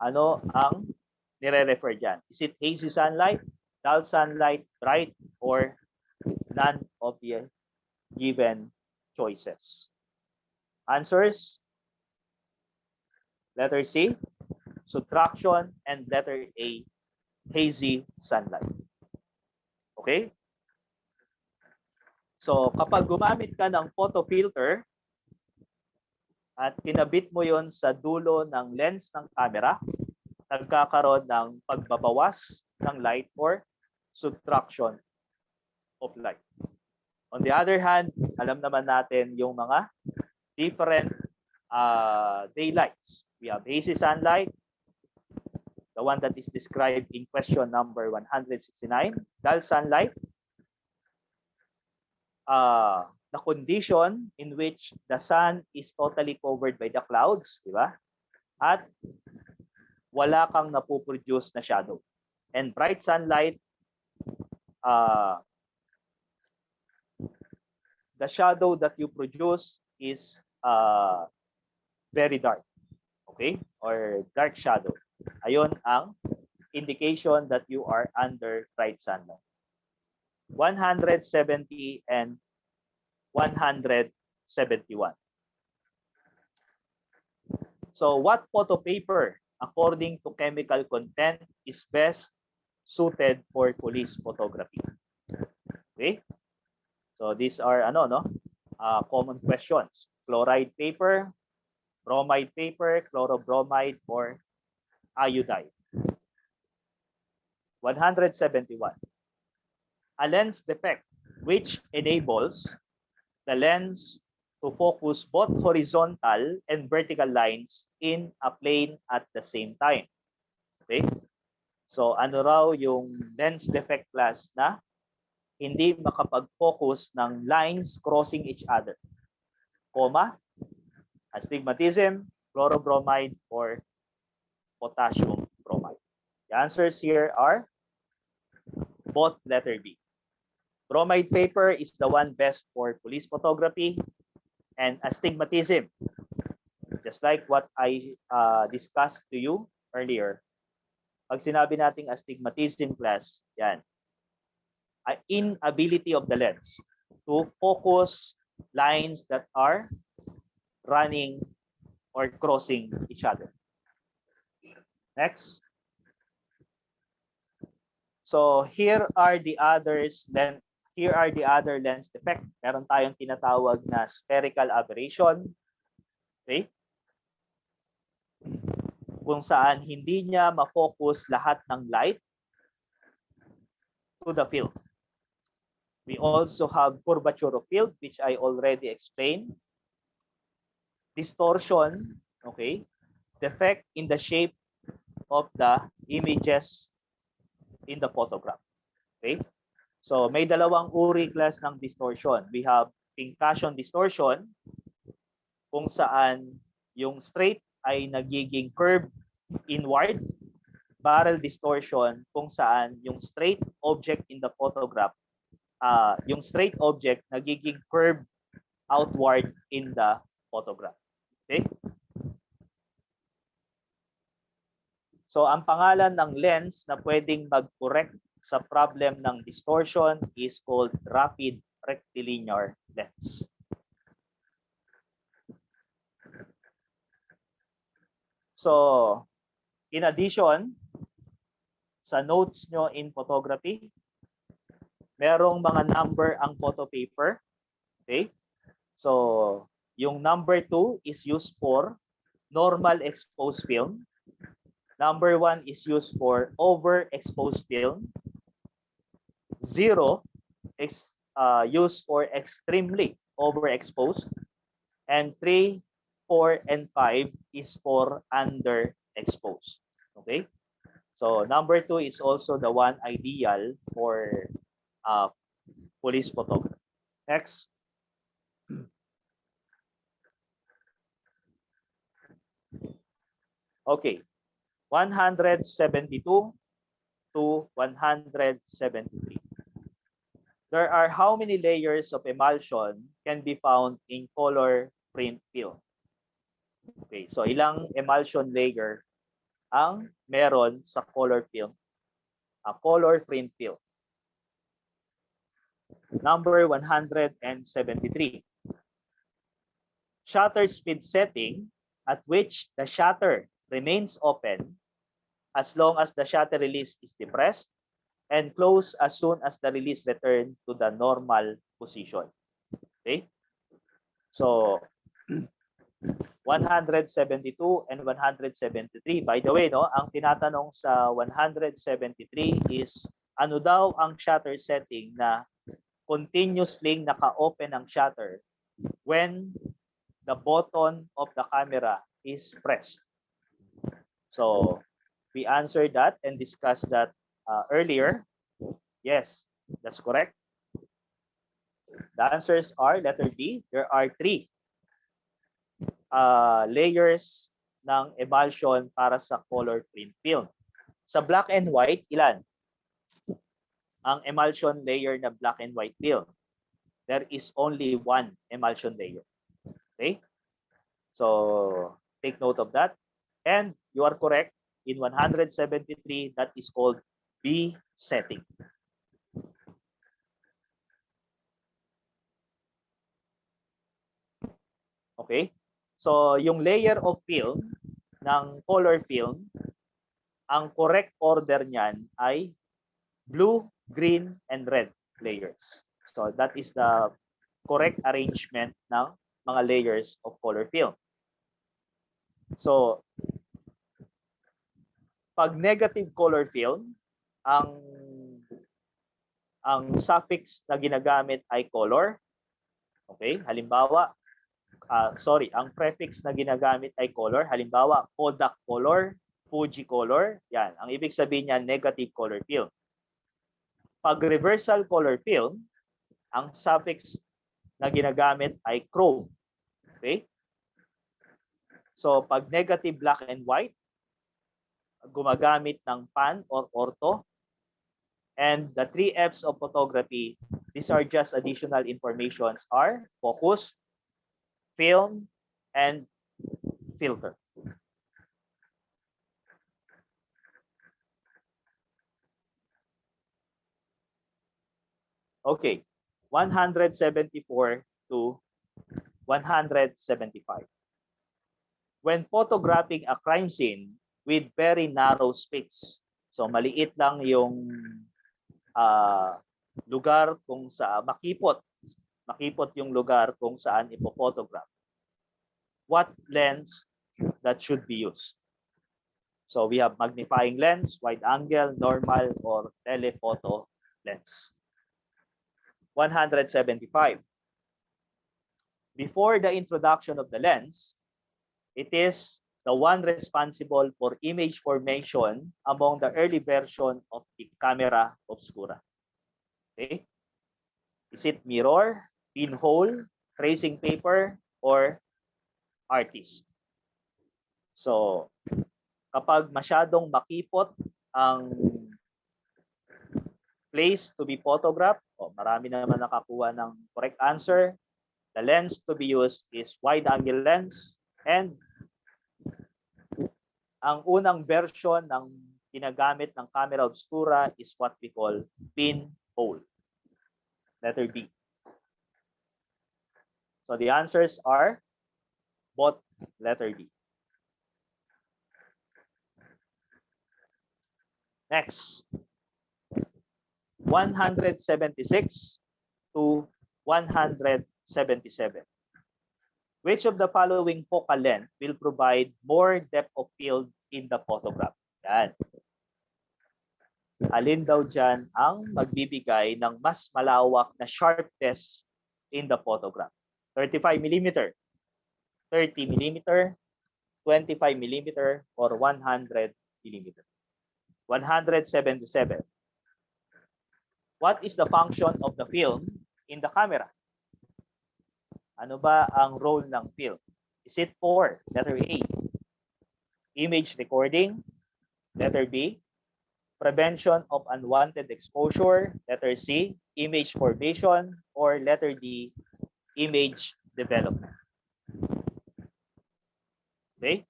Ano ang nire-refer dyan? Is it hazy sunlight, dull sunlight, bright, or none of the given choices? Answers: letter C, subtraction, and letter A, hazy sunlight. Okay? So kapag gumamit ka ng photo filter at kinabit mo yon sa dulo ng lens ng camera, nagkakaroon ng pagbabawas ng light or subtraction of light. On the other hand, alam naman natin yung mga different daylights. We have hazy sunlight, the one that is described in question number 169, dull sunlight, the condition in which the sun is totally covered by the clouds, di ba? At wala kang napoproduce na shadow. And bright sunlight, the shadow that you produce is very dark, okay? Or dark shadow. Ayon ang indication that you are under bright sunlight. 170 and 171. So what photo paper, according to chemical content, is best suited for police photography? Okay? So these are common questions. Chloride paper, bromide paper, chlorobromide, or iodide. 171. A lens defect which enables the lens to focus both horizontal and vertical lines in a plane at the same time. Okay? So ano raw yung lens defect class na hindi makapag-focus ng lines crossing each other? Coma, astigmatism, chlorobromide, or potassium bromide. The answers here are both letter B. Bromide paper is the one best for police photography, and astigmatism, just like what I discussed to you earlier. Pag sinabi nating astigmatism class, yan, inability of the lens to focus lines that are running or crossing each other. Next. So here are the others. Then here are the other lens defect. Meron tayong tinatawag na spherical aberration. Okay? Kung saan hindi niya ma-focus lahat ng light to the field. We also have curvature of field, which I already explained. Distortion, okay? Defect in the shape of the images in the photograph. Okay? So may dalawang uri class ng distortion. We have pincushion distortion, kung saan yung straight ay nagiging curve inward. Barrel distortion, kung saan yung straight object in the photograph, yung straight object nagiging curve outward in the photograph. Okay? So ang pangalan ng lens na pwedeng mag-correct sa problem ng distortion is called rapid rectilinear lens. So in addition, sa notes nyo in photography, merong mga number ang photo paper. Okay? So, yung number 2 is used for normal exposed film. Number 1 is used for overexposed film. 0 is used for extremely overexposed. And 3, 4, and 5 is for underexposed. Okay? So number 2 is also the one ideal for police photography. Next. Okay. 172 to 173. There are how many layers of emulsion can be found in color print film? Okay, so ilang emulsion layer ang meron sa color film? Color print film. Number 173. Shutter speed setting at which the shutter remains open as long as the shutter release is depressed and close as soon as the release return to the normal position. Okay? So 172 and 173. By the way, no, ang tinatanong sa 173 is ano daw ang shutter setting na continuously naka-open ang shutter when the button of the camera is pressed. So we answered that and discussed that earlier. Yes, that's correct. The answers are letter D. There are 3 layers ng emulsion para sa color print film. Sa black and white, ilan ang emulsion layer na black and white film? There is only 1 emulsion layer. Okay? So take note of that. And you are correct. In 173, that is called B setting. Okay? So yung layer of film ng color film, ang correct order niyan ay blue, green, and red layers. So that is the correct arrangement ng mga layers of color film. So pag negative color film, ang suffix na ginagamit ay color. Okay? Halimbawa, ang prefix na ginagamit ay color. Halimbawa, Kodak color, Fuji color. Yan. Ang ibig sabihin niya, negative color film. Pag reversal color film, ang suffix na ginagamit ay chrome. Okay? So, pag negative black and white, gumagamit ng pan or ortho. And the 3 F's of photography, these are just additional informations, are focus, film, and filter. Okay, 174 to 175. When photographing a crime scene with very narrow space, so maliit lang yung lugar kung saan makipot yung lugar kung saan ipo-photograph. What lens that should be used? So we have magnifying lens, wide angle, normal, or telephoto lens. 175. Before the introduction of the lens, it is the one responsible for image formation among the early version of the camera obscura. Okay? Is it mirror, pinhole, tracing paper, or artist? So, kapag masyadong makipot ang place to be photographed, marami naman nakakuha ng correct answer. The lens to be used is wide-angle lens, and ang unang version ng ginagamit ng camera obscura is what we call pinhole. Letter B. So the answers are both letter D. Next, 176 to 177. Which of the following focal length will provide more depth of field in the photograph? Yan. Alin daw dyan ang magbibigay ng mas malawak na sharpness in the photograph? 35 mm, 30 mm, 25 mm, or 100 mm? 177. What is the function of the film in the camera? Ano ba ang role ng film? Is it for letter A, image recording, letter B, prevention of unwanted exposure, letter C, image formation, or letter D, image development? Okay?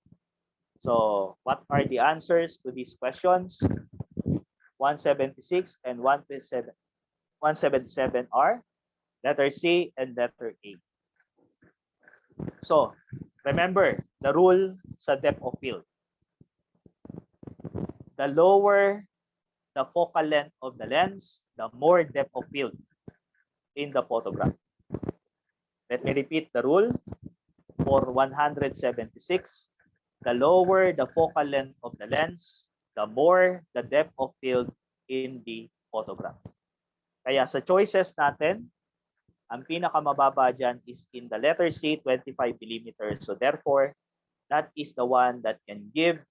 So, what are the answers to these questions? 176 and 177 are letter C and letter A. So, remember the rule sa depth of field. The lower the focal length of the lens, the more depth of field in the photograph. Let me repeat the rule. For 176, the lower the focal length of the lens, the more the depth of field in the photograph. Kaya sa choices natin, ang pinakamababa dyan is in the letter C, 25 mm. So therefore, that is the one that can give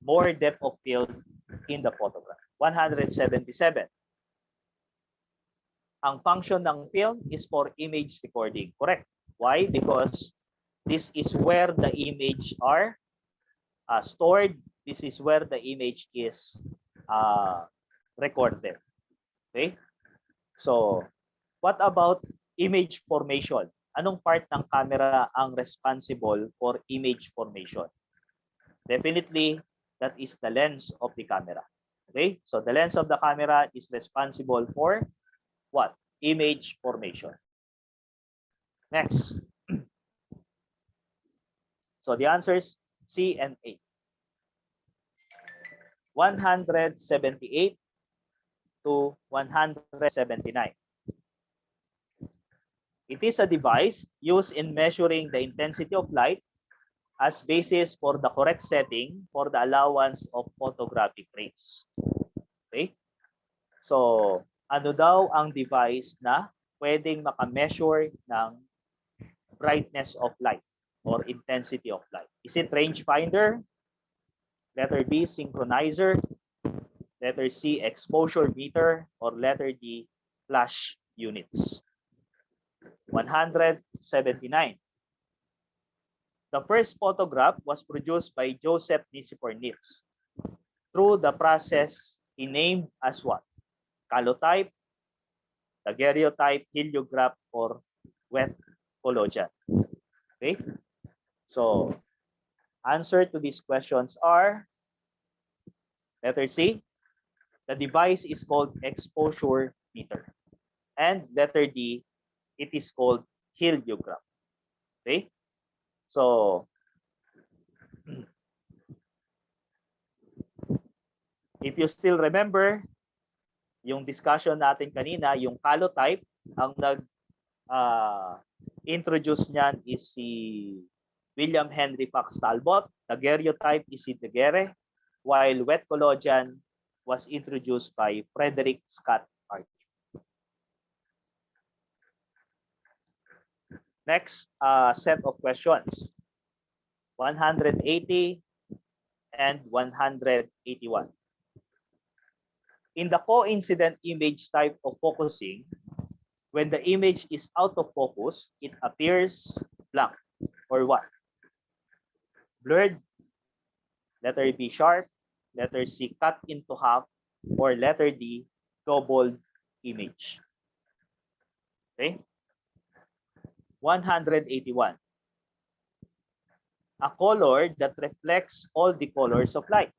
more depth of field in the photograph. 177. Ang function ng film is for image recording. Correct. Why? Because this is where the image are stored. This is where the image is recorded. Okay? So, what about image formation? Anong part ng camera ang responsible for image formation? Definitely, that is the lens of the camera. Okay? So, the lens of the camera is responsible for what? Image formation. Next. So, the answers C and A. 178 to 179. It is a device used in measuring the intensity of light as basis for the correct setting for the allowance of photographic rays. Okay? So, ano daw ang device na pwedeng makameasure ng brightness of light or intensity of light? Is it rangefinder? Letter B, synchronizer. Letter C, exposure meter. Or letter D, flash units. 179. The first photograph was produced by Joseph Nicephore Niepce through the process he named as what? Calotype, daguerreotype, heliograph, or wet collodion. Okay? So, answer to these questions are letter C, the device is called exposure meter. And letter D, it is called heliograph. Okay? So, if you still remember, yung discussion natin kanina, yung calotype, ang nag-introduce niyan is si William Henry Fox Talbot. Daguerreotype is si Daguerre, while wet collodion was introduced by Frederick Scott Archer. Next set of questions, 180 and 181. In the coincident image type of focusing, when the image is out of focus, it appears blank or what? Blurred, letter B, sharp, letter C, cut into half, or letter D, doubled image. Okay? 181. A color that reflects all the colors of light.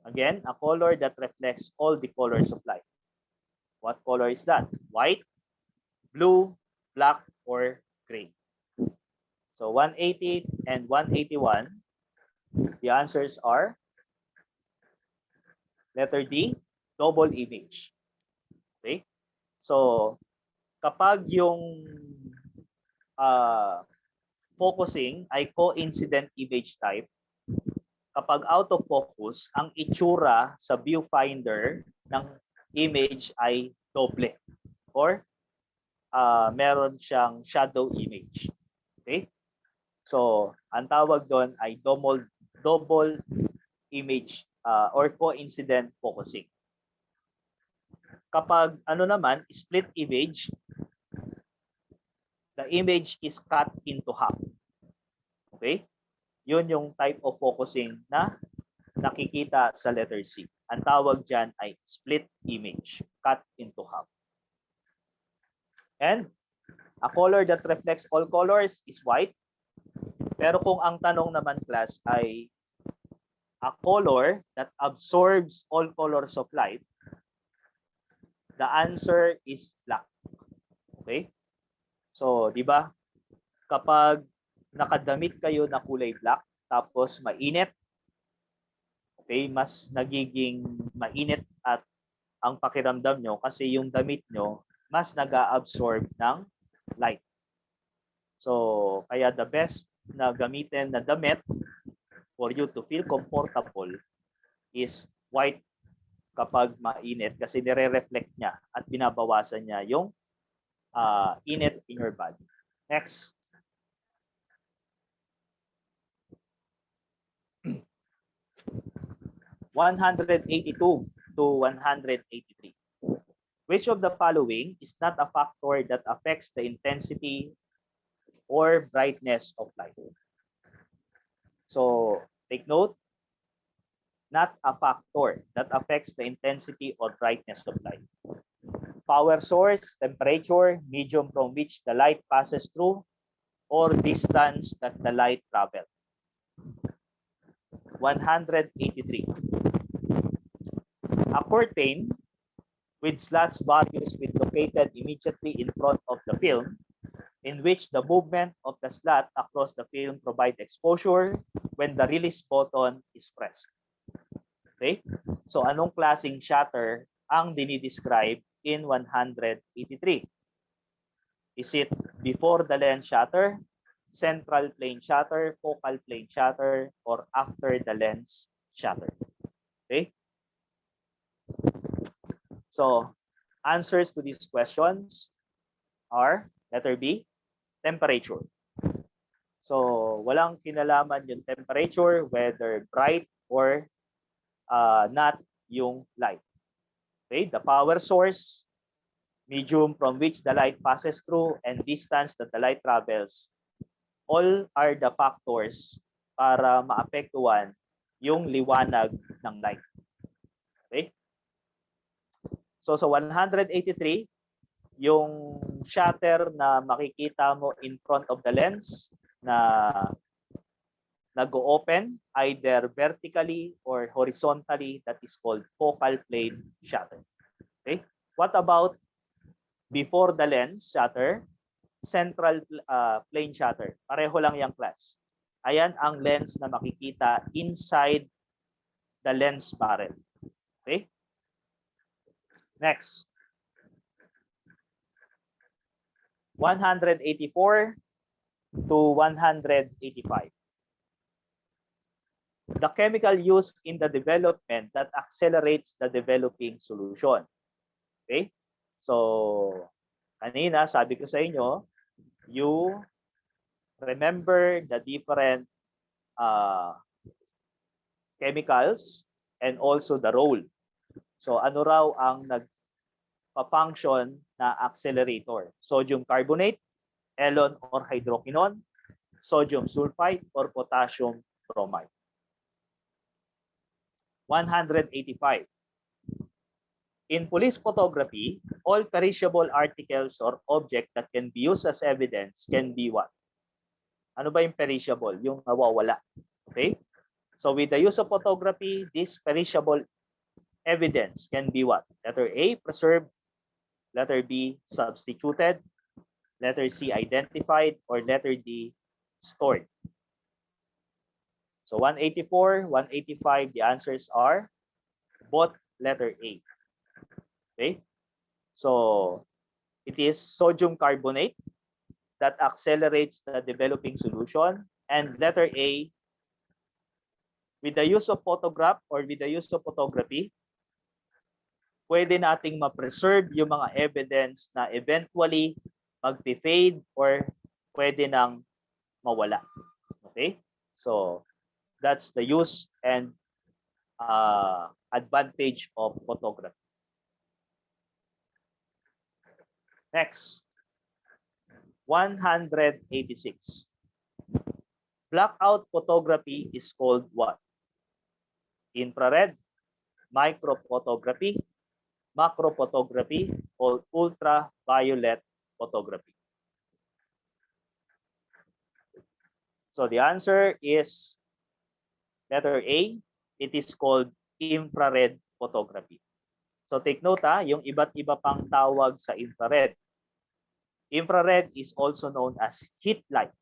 Again, a color that reflects all the colors of light. What color is that? White, blue, black, or gray? So 180 and 181, the answers are Letter D, double image. Okay? So, kapag yung focusing ay coincident image type, kapag out of focus, ang itsura sa viewfinder ng image ay doble or meron siyang shadow image. Okay? So, ang tawag doon ay double image or coincident focusing. Kapag ano naman, split image, the image is cut into half. Okay? Yun yung type of focusing na nakikita sa letter C. Ang tawag dyan ay split image, cut into half. And a color that reflects all colors is white. Pero kung ang tanong naman class ay a color that absorbs all colors of light, the answer is black. Okay? So, di ba? Kapag nakadamit kayo na kulay black, tapos mainit, okay, mas nagiging mainit at ang pakiramdam nyo kasi yung damit nyo mas nag-absorb ng light. So, kaya the best na gamitin na damit for you to feel comfortable is white kapag mainit kasi nire-reflect niya at binabawasan niya yung init in your body. Next. (182 to 183). Which of the following is not a factor that affects the intensity or brightness of light? So, take note, not a factor that affects the intensity or brightness of light. Power source, temperature, medium from which the light passes through, or distance that the light travels. 183. A curtain with slats values with located immediately in front of the film, in which the movement of the slat across the film provide exposure when the release button is pressed. Okay? So anong klaseng shutter ang dinidescribe in 183? Is it before the lens shutter, central plane shutter, focal plane shutter, or after the lens shutter? Okay? So, answers to these questions are letter B, temperature. So, walang kinalaman yung temperature, whether bright or not yung light. Okay, the power source, medium from which the light passes through, and distance that the light travels, all are the factors para maapektuhan yung liwanag ng light. Okay? So sa 183, yung shutter na makikita mo in front of the lens na nag-open either vertically or horizontally, that is called focal plane shutter. Okay? What about before the lens shutter, central plane shutter? Pareho lang yung class. Ayan ang lens na makikita inside the lens barrel. Okay? Next. 184 to 185. The chemical used in the development that accelerates the developing solution. Okay? So, kanina sabi ko sa inyo, you remember the different chemicals and also the role. So, ano raw ang nagpa-function na accelerator? Sodium carbonate, elon or hydroquinone, sodium sulfite, or potassium bromide. 185. In police photography, all perishable articles or object that can be used as evidence can be what? Ano ba yung perishable? Yung nawawala. Okay? So with the use of photography, this perishable evidence can be what? Letter A, preserved. Letter B, substituted. Letter C, identified. Or letter D, stored. So 184, 185, the answers are both letter A. Okay? So, it is sodium carbonate that accelerates the developing solution. And letter A, with the use of photograph or with the use of photography, pwede nating ma-preserve yung mga evidence na eventually mag-fade or pwede nang mawala. Okay? So, that's the use and advantage of photography. Next, 186. Blackout photography is called what? Infrared, microphotography, macrophotography, or ultraviolet photography. So the answer is letter A. It is called infrared photography. So take note yung iba't iba pang tawag sa infrared. Infrared is also known as heat light.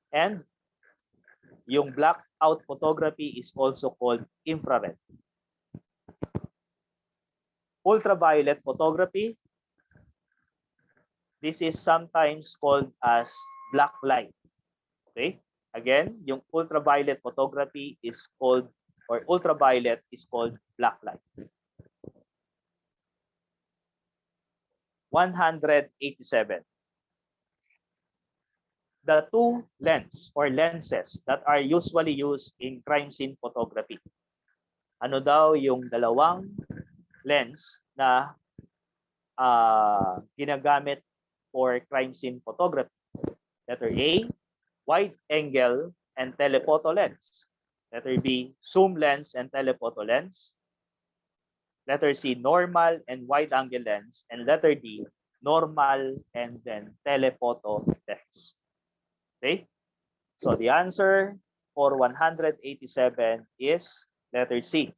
And yung blackout photography is also called infrared. Ultraviolet photography, this is sometimes called as black light. Okay? Again, yung ultraviolet photography is called, or ultraviolet is called black light. 187. The two lens or lenses that are usually used in crime scene photography. Ano daw yung dalawang lens na ginagamit for crime scene photography? Letter A, wide angle and telephoto lens. Letter B, zoom lens and telephoto lens. Letter C, normal and wide angle lens. And letter D, normal and then telephoto lens. Okay? So the answer for 187 is letter C,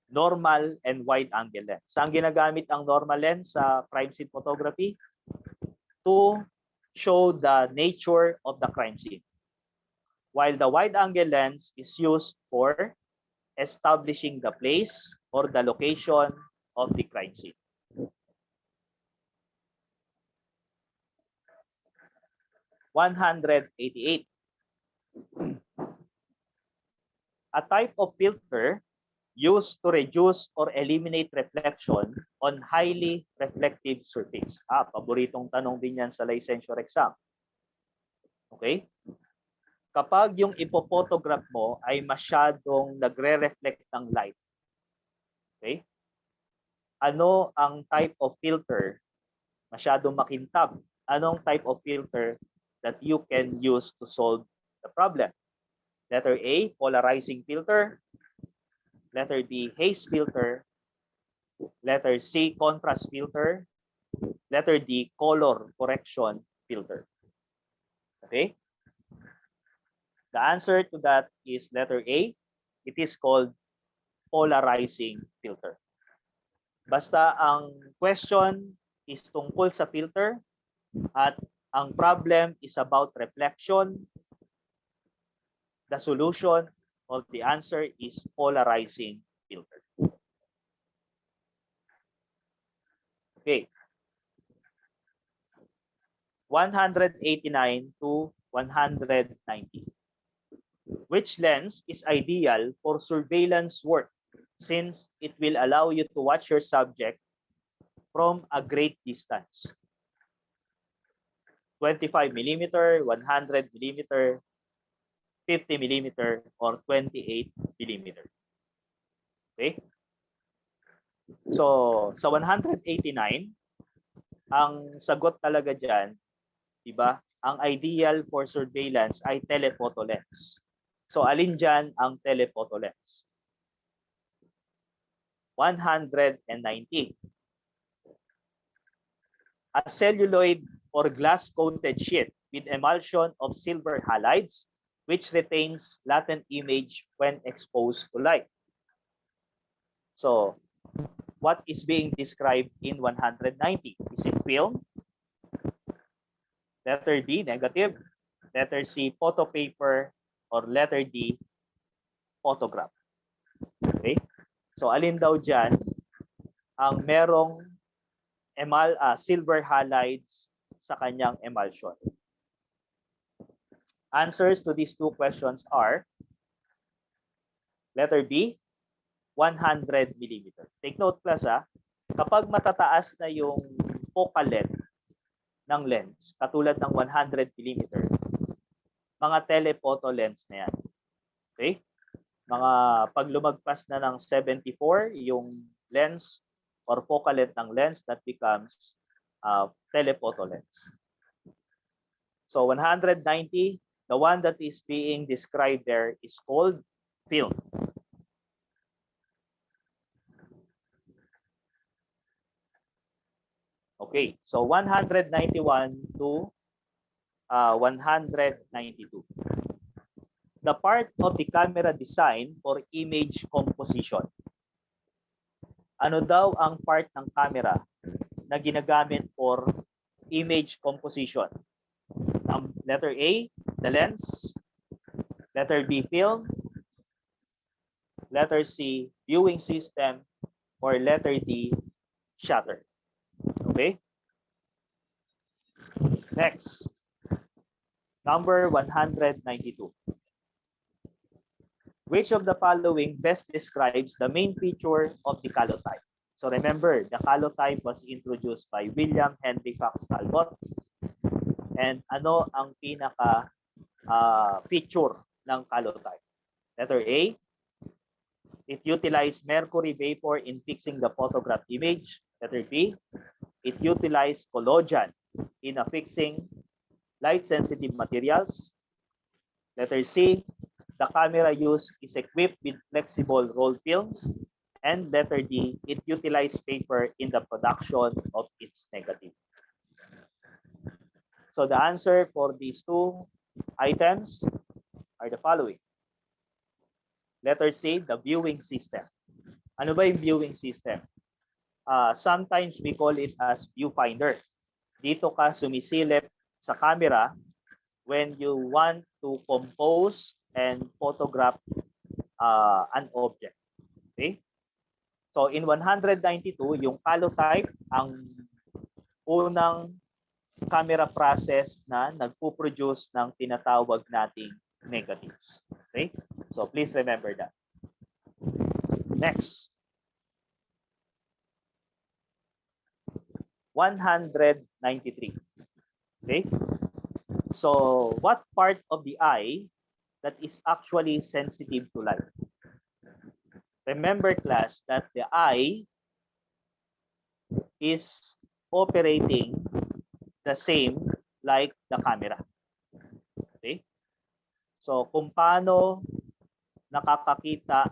normal and wide angle lens. Saan ginagamit ang normal lens sa crime scene photography? To show the nature of the crime scene. While the wide angle lens is used for establishing the place or the location of the crime scene. (188) A type of filter used to reduce or eliminate reflection on highly reflective surface. Paboritong tanong din yan sa licensure exam. Okay? Kapag yung ipophotograph mo ay masyadong nagre-reflect ng light. Okay? Ano ang type of filter? Masyadong makintab. Anong type of filter that you can use to solve the problem? Letter A, polarizing filter. Letter B, haze filter. Letter C, contrast filter. Letter D, color correction filter. Okay? The answer to that is letter A. It is called polarizing filter. Basta ang question is tungkol sa filter at ang problem is about reflection, the solution or the answer is polarizing filter. Okay. 189 to 190. Which lens is ideal for surveillance work since it will allow you to watch your subject from a great distance? 25 millimeter, 100 millimeter, 50 millimeter, or 28 millimeter. Okay? So, sa 189, ang sagot talaga dyan, diba? Ang ideal for surveillance ay telephoto lens. So, alin dyan ang telephoto lens? 190. A celluloid or glass-coated sheet with emulsion of silver halides which retains latent image when exposed to light. So, what is being described in 190? Is it film? Letter D, negative. Letter C, photo paper. Or letter D, photograph. Okay? So alin daw dyan ang merong silver halides sa kanyang emulsion? Answers to these two questions are letter B, 100 millimeter. Take note class kapag matataas na yung focal length ng lens, katulad ng 100 millimeter, mga telephoto lens na yan. Okay? Mga pag lumagpas na ng 74 yung lens or focal length ng lens, that becomes telephoto lens. So 190, the one that is being described there is called film. Okay, so 191 to 192. The part of the camera design for image composition. Ano daw ang part ng camera na ginagamit for image composition? Letter A, the lens. Letter B, film. Letter C, viewing system. Or letter D, shutter. Okay? Next. Number 192. Which of the following best describes the main feature of the calotype? So remember, the calotype was introduced by William Henry Fox Talbot. And ano ang pinaka feature ng calotype? Letter A, it utilized mercury vapor in fixing the photograph image. Letter B, it utilized collodion in affixing light-sensitive materials. Letter C, the camera used is equipped with flexible roll films. And letter D, it utilized paper in the production of its negative. So the answer for these two items are the following. Letter C, the viewing system. Ano ba yung viewing system? Sometimes we call it as viewfinder. Dito ka sumisilip sa camera when you want to compose and photograph an object. Okay? So in 192, yung calotype ang unang camera process na nagpo-produce ng tinatawag nating negatives. Okay? So please remember that. Next. 193. Okay? So what part of the eye that is actually sensitive to light? Remember class that the eye is operating the same like the camera. Okay? So kung paano nakakakita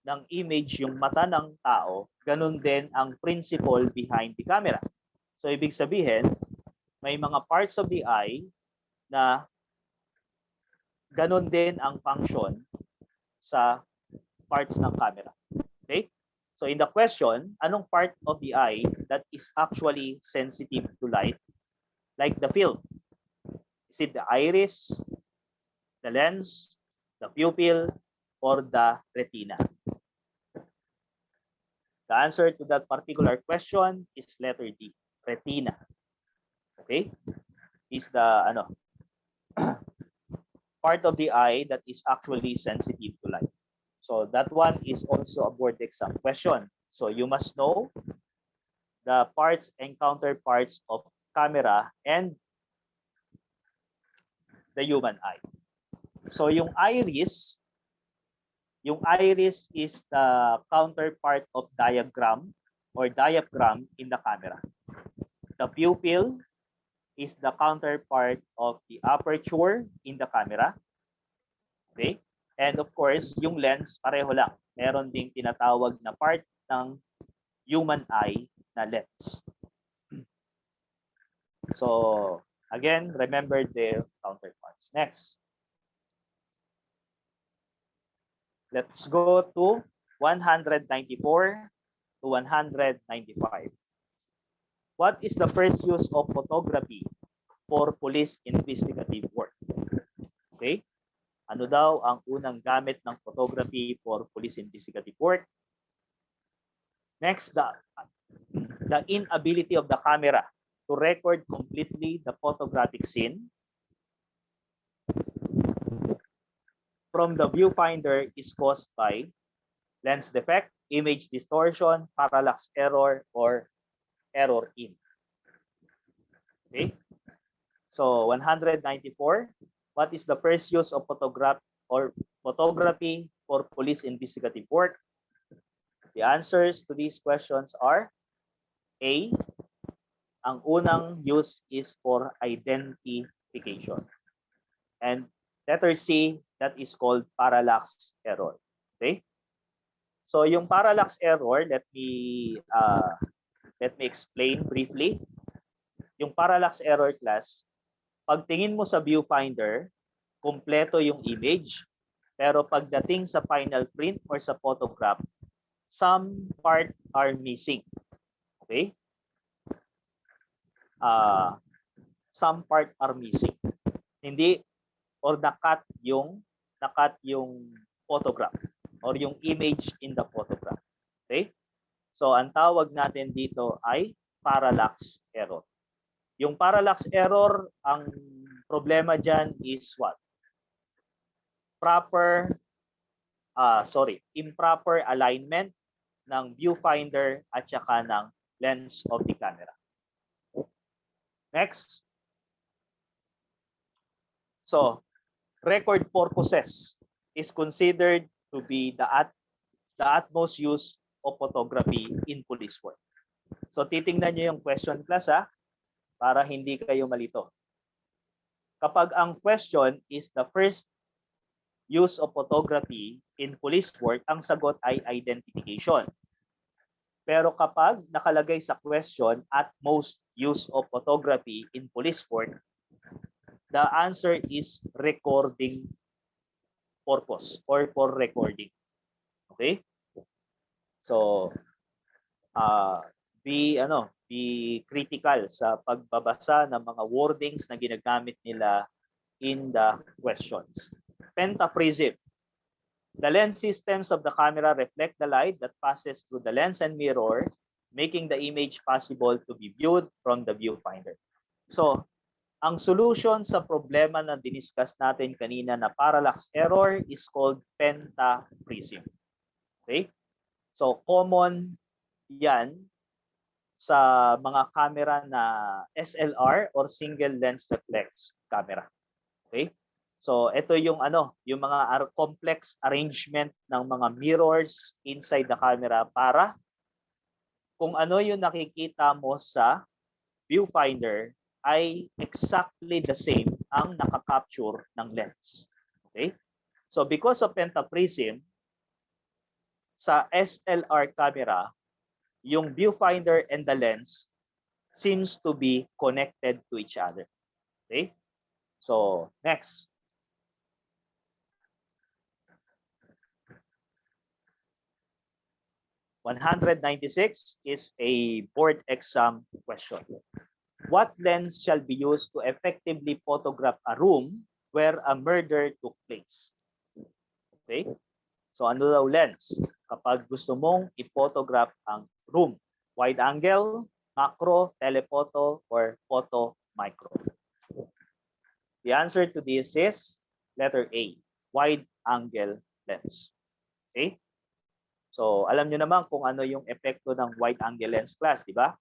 ng image yung mata ng tao, ganun din ang principle behind the camera. So ibig sabihin, may mga parts of the eye na ganun din ang function sa parts ng camera. Okay? So in the question, anong part of the eye that is actually sensitive to light? Like the film. Is it the iris, the lens, the pupil, or the retina? The answer to that particular question is letter D, retina. Okay? Is the part of the eye that is actually sensitive to light. So that one is also a board exam question. So you must know the parts and counterparts of camera and the human eye. So yung iris is the counterpart of diaphragm in the camera. The pupil is the counterpart of the aperture in the camera. Okay? And of course, yung lens, pareho lang. Meron ding tinatawag na part ng human eye na lens. So, again, remember the counterparts. Next. Let's go to 194 to 195. What is the first use of photography for police investigative work? Okay? Ano daw ang unang gamit ng photography for police investigative work? Next, the inability of the camera to record completely the photographic scene from the viewfinder is caused by lens defect, image distortion, parallax error, or error in. Okay? So 194, what is the first use of photography for police investigative work? The answers to these questions are A, ang unang use is for identification. And letter C, that is called parallax error. Okay? So yung parallax error, let me explain briefly. Yung parallax error class, pagtingin mo sa viewfinder, kumpleto yung image, pero pagdating sa final print or sa photograph, some part are missing. Okay? Some part are missing. Hindi or nakat yung photograph or yung image in the photograph. Okay? So ang tawag natin dito ay parallax error. Yung parallax error, ang problema dyan is what? Improper alignment ng viewfinder at saka ng lens of the camera. Next. So, record purposes is considered to be the utmost use of photography in police work. So, titingnan nyo yung question class para hindi kayo malito. Kapag ang question is the first use of photography in police work, ang sagot ay identification. Pero kapag nakalagay sa question at most use of photography in police work, the answer is recording purpose or for recording. Okay? So, be critical sa pagbabasa ng mga wordings na ginagamit nila in the questions. Pentaprism. The lens systems of the camera reflect the light that passes through the lens and mirror, making the image possible to be viewed from the viewfinder. So, ang solution sa problema na diniscuss natin kanina na parallax error is called pentaprism. Okay? So, common yan sa mga camera na SLR or single lens reflex camera. Okay? So, ito yung yung mga complex arrangement ng mga mirrors inside the camera para kung ano yung nakikita mo sa viewfinder ay exactly the same ang nakakapture ng lens. Okay? So, because of pentaprism, sa SLR camera, yung viewfinder and the lens seems to be connected to each other. Okay? So, next. (196) is a board exam question. What lens shall be used to effectively photograph a room where a murder took place? Okay? So, ano daw lens? Kapag gusto mong i-photograph ang room, wide angle, macro, telephoto, or photo micro. The answer to this is letter A, wide angle lens. Okay? So, alam nyo naman kung ano yung epekto ng wide angle lens class, di ba?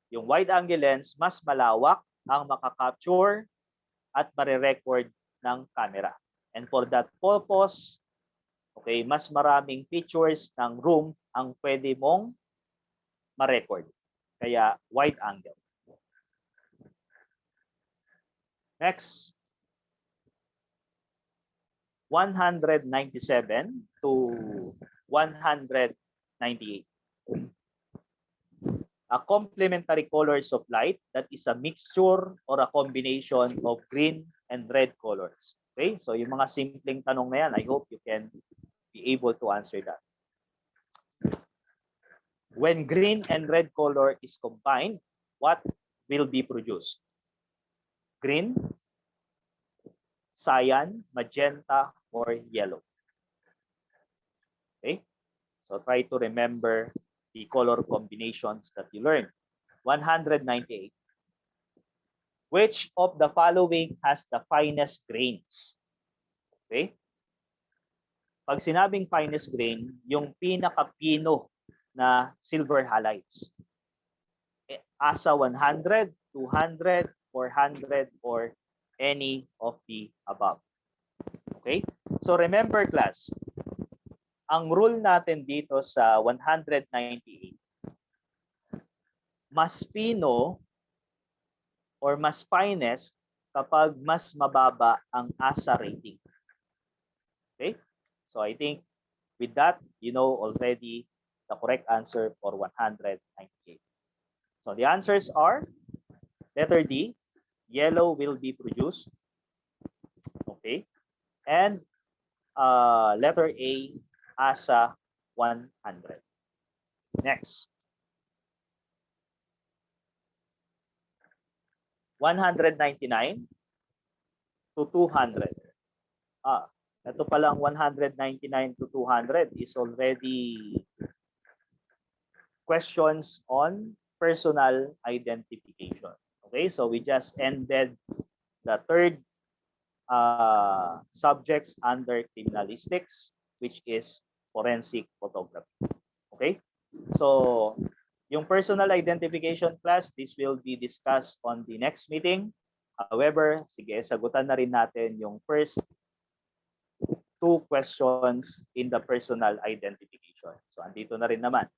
Yung wide angle lens, mas malawak ang makakapture at marirecord ng camera. And for that purpose, okay, mas maraming features ng room ang pwede mong ma-record. Kaya wide angle. Next. 197 to 198. A complementary colors of light that is a mixture or a combination of green and red colors. Okay? So yung mga simpleng tanong na yan, I hope you can be able to answer that. When green and red color is combined, what will be produced? Green, cyan, magenta, or yellow. Okay? So try to remember the color combinations that you learned. 198. Which of the following has the finest grains? Okay? Pag sinabing finest grain, yung pinakapino na silver halides. Asa 100, 200, 400, or any of the above. Okay? So remember class, ang rule natin dito sa 198, mas pino or mas finest kapag mas mababa ang asa rating. Okay? So I think with that, you know already the correct answer for 198. So the answers are letter D, yellow will be produced. Okay? And letter A, asa 100. Next. 199 to 200. Ito palang 199 to 200 is already questions on personal identification. Okay, so we just ended the third subjects under criminalistics, which is forensic photography. Okay, so yung personal identification class, this will be discussed on the next meeting. However, sige, sagutan na rin natin yung first two questions in the personal identification. So, andito na rin naman.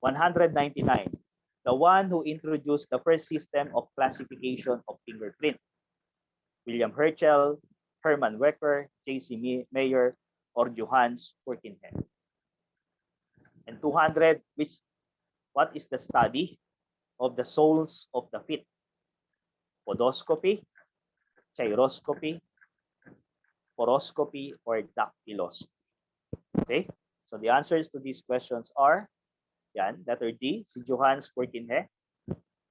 199. The one who introduced the first system of classification of fingerprint. William Herschel, Herman Wecker, J.C. Mayer, or Johannes Furkenheim. And 200, what is the study of the soles of the feet? Podoscopy, gyroscopy, poroscopy, or dactyloscopy. Okay, so the answers to these questions are, yan, letter D, si Johannes Furkenheim.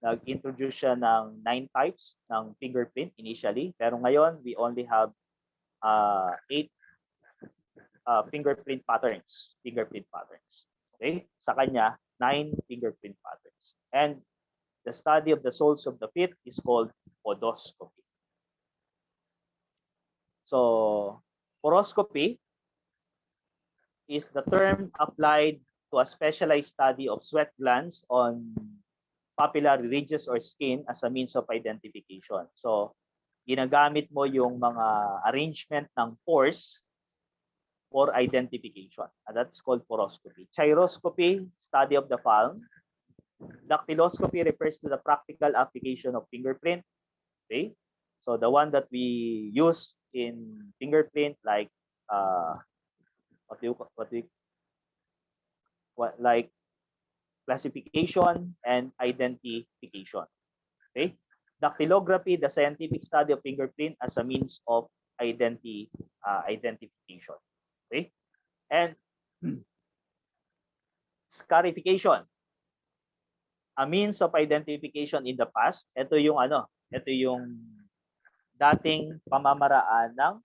Nag-introduce siya ng 9 types ng fingerprint initially, pero ngayon we only have 8 fingerprint patterns. Okay, sa kanya 9 fingerprint patterns. And the study of the soles of the feet is called podoscopy. So, poroscopy is the term applied to a specialized study of sweat glands on papillary ridges or skin as a means of identification. So, ginagamit mo yung mga arrangement ng pores for identification. And that's called poroscopy. Gyroscopy, study of the palm. Dactyloscopy refers to the practical application of fingerprint. Okay? So the one that we use in fingerprint, like like classification and identification. Okay? Dactylography, the scientific study of fingerprint as a means of identification. Okay? And scarification, a means of identification in the past. Ito yung dating pamamaraan ng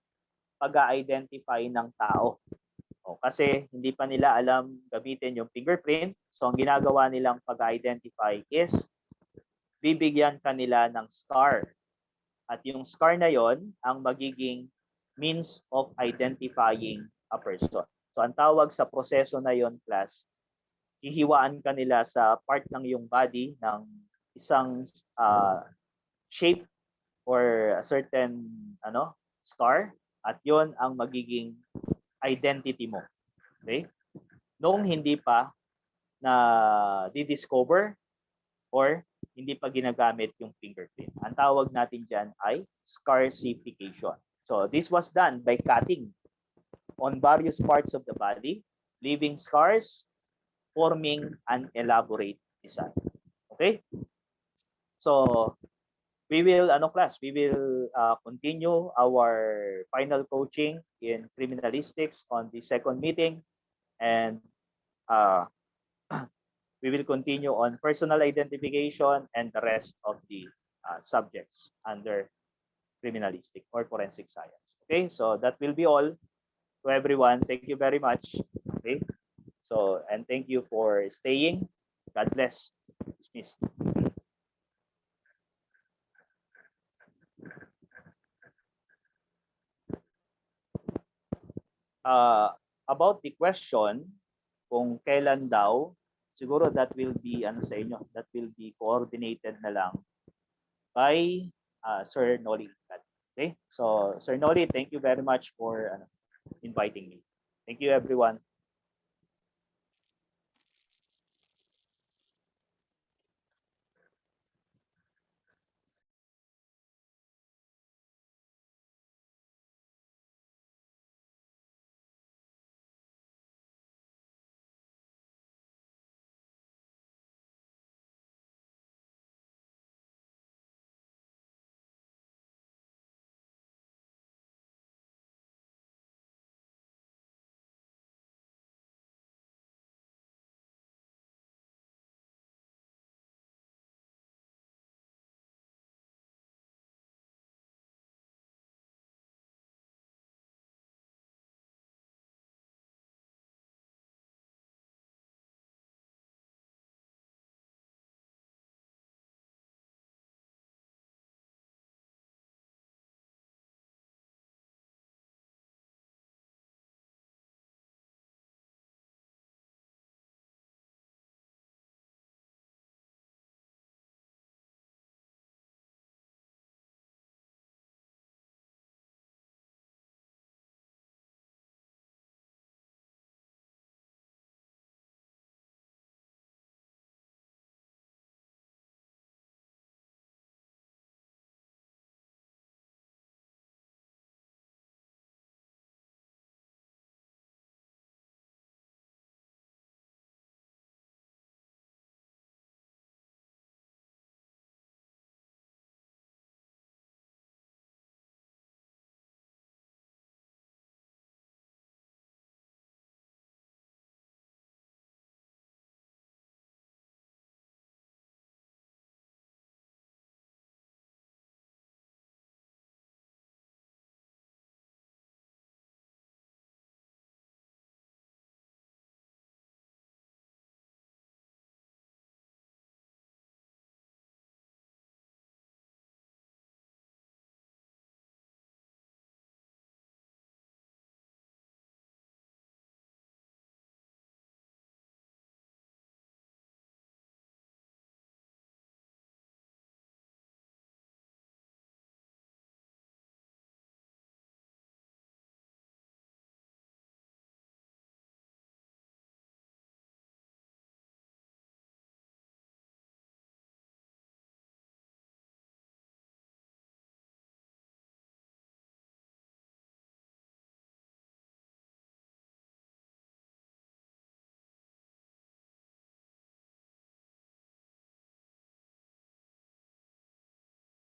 pag-identify ng tao. Kasi hindi pa nila alam gamitin yung fingerprint. So ang ginagawa nilang pag-identify is bibigyan kanila ng scar. At yung scar na yon ang magiging means of identifying a person. So ang tawag sa proseso na yon, class, hihiwaan kanila sa part ng yung body ng isang shape or a certain scar, at yon ang magiging identity mo. Okay? Noong hindi pa na di-discover or hindi pa ginagamit yung fingerprint. Ang tawag natin dyan ay scarification. So this was done by cutting on various parts of the body, leaving scars, forming an elaborate design. Okay? So we will continue our final coaching in criminalistics on the second meeting, and we will continue on personal identification and the rest of the subjects under criminalistic or forensic science. Okay, so that will be all to everyone. Thank you very much. Okay, So, and thank you for staying. God bless. Dismissed. About the question, kung kailan daw, siguro that will be ano sa inyo, that will be coordinated na lang by Sir Noli. Okay? So, Sir Noli, thank you very much for inviting me. Thank you, everyone.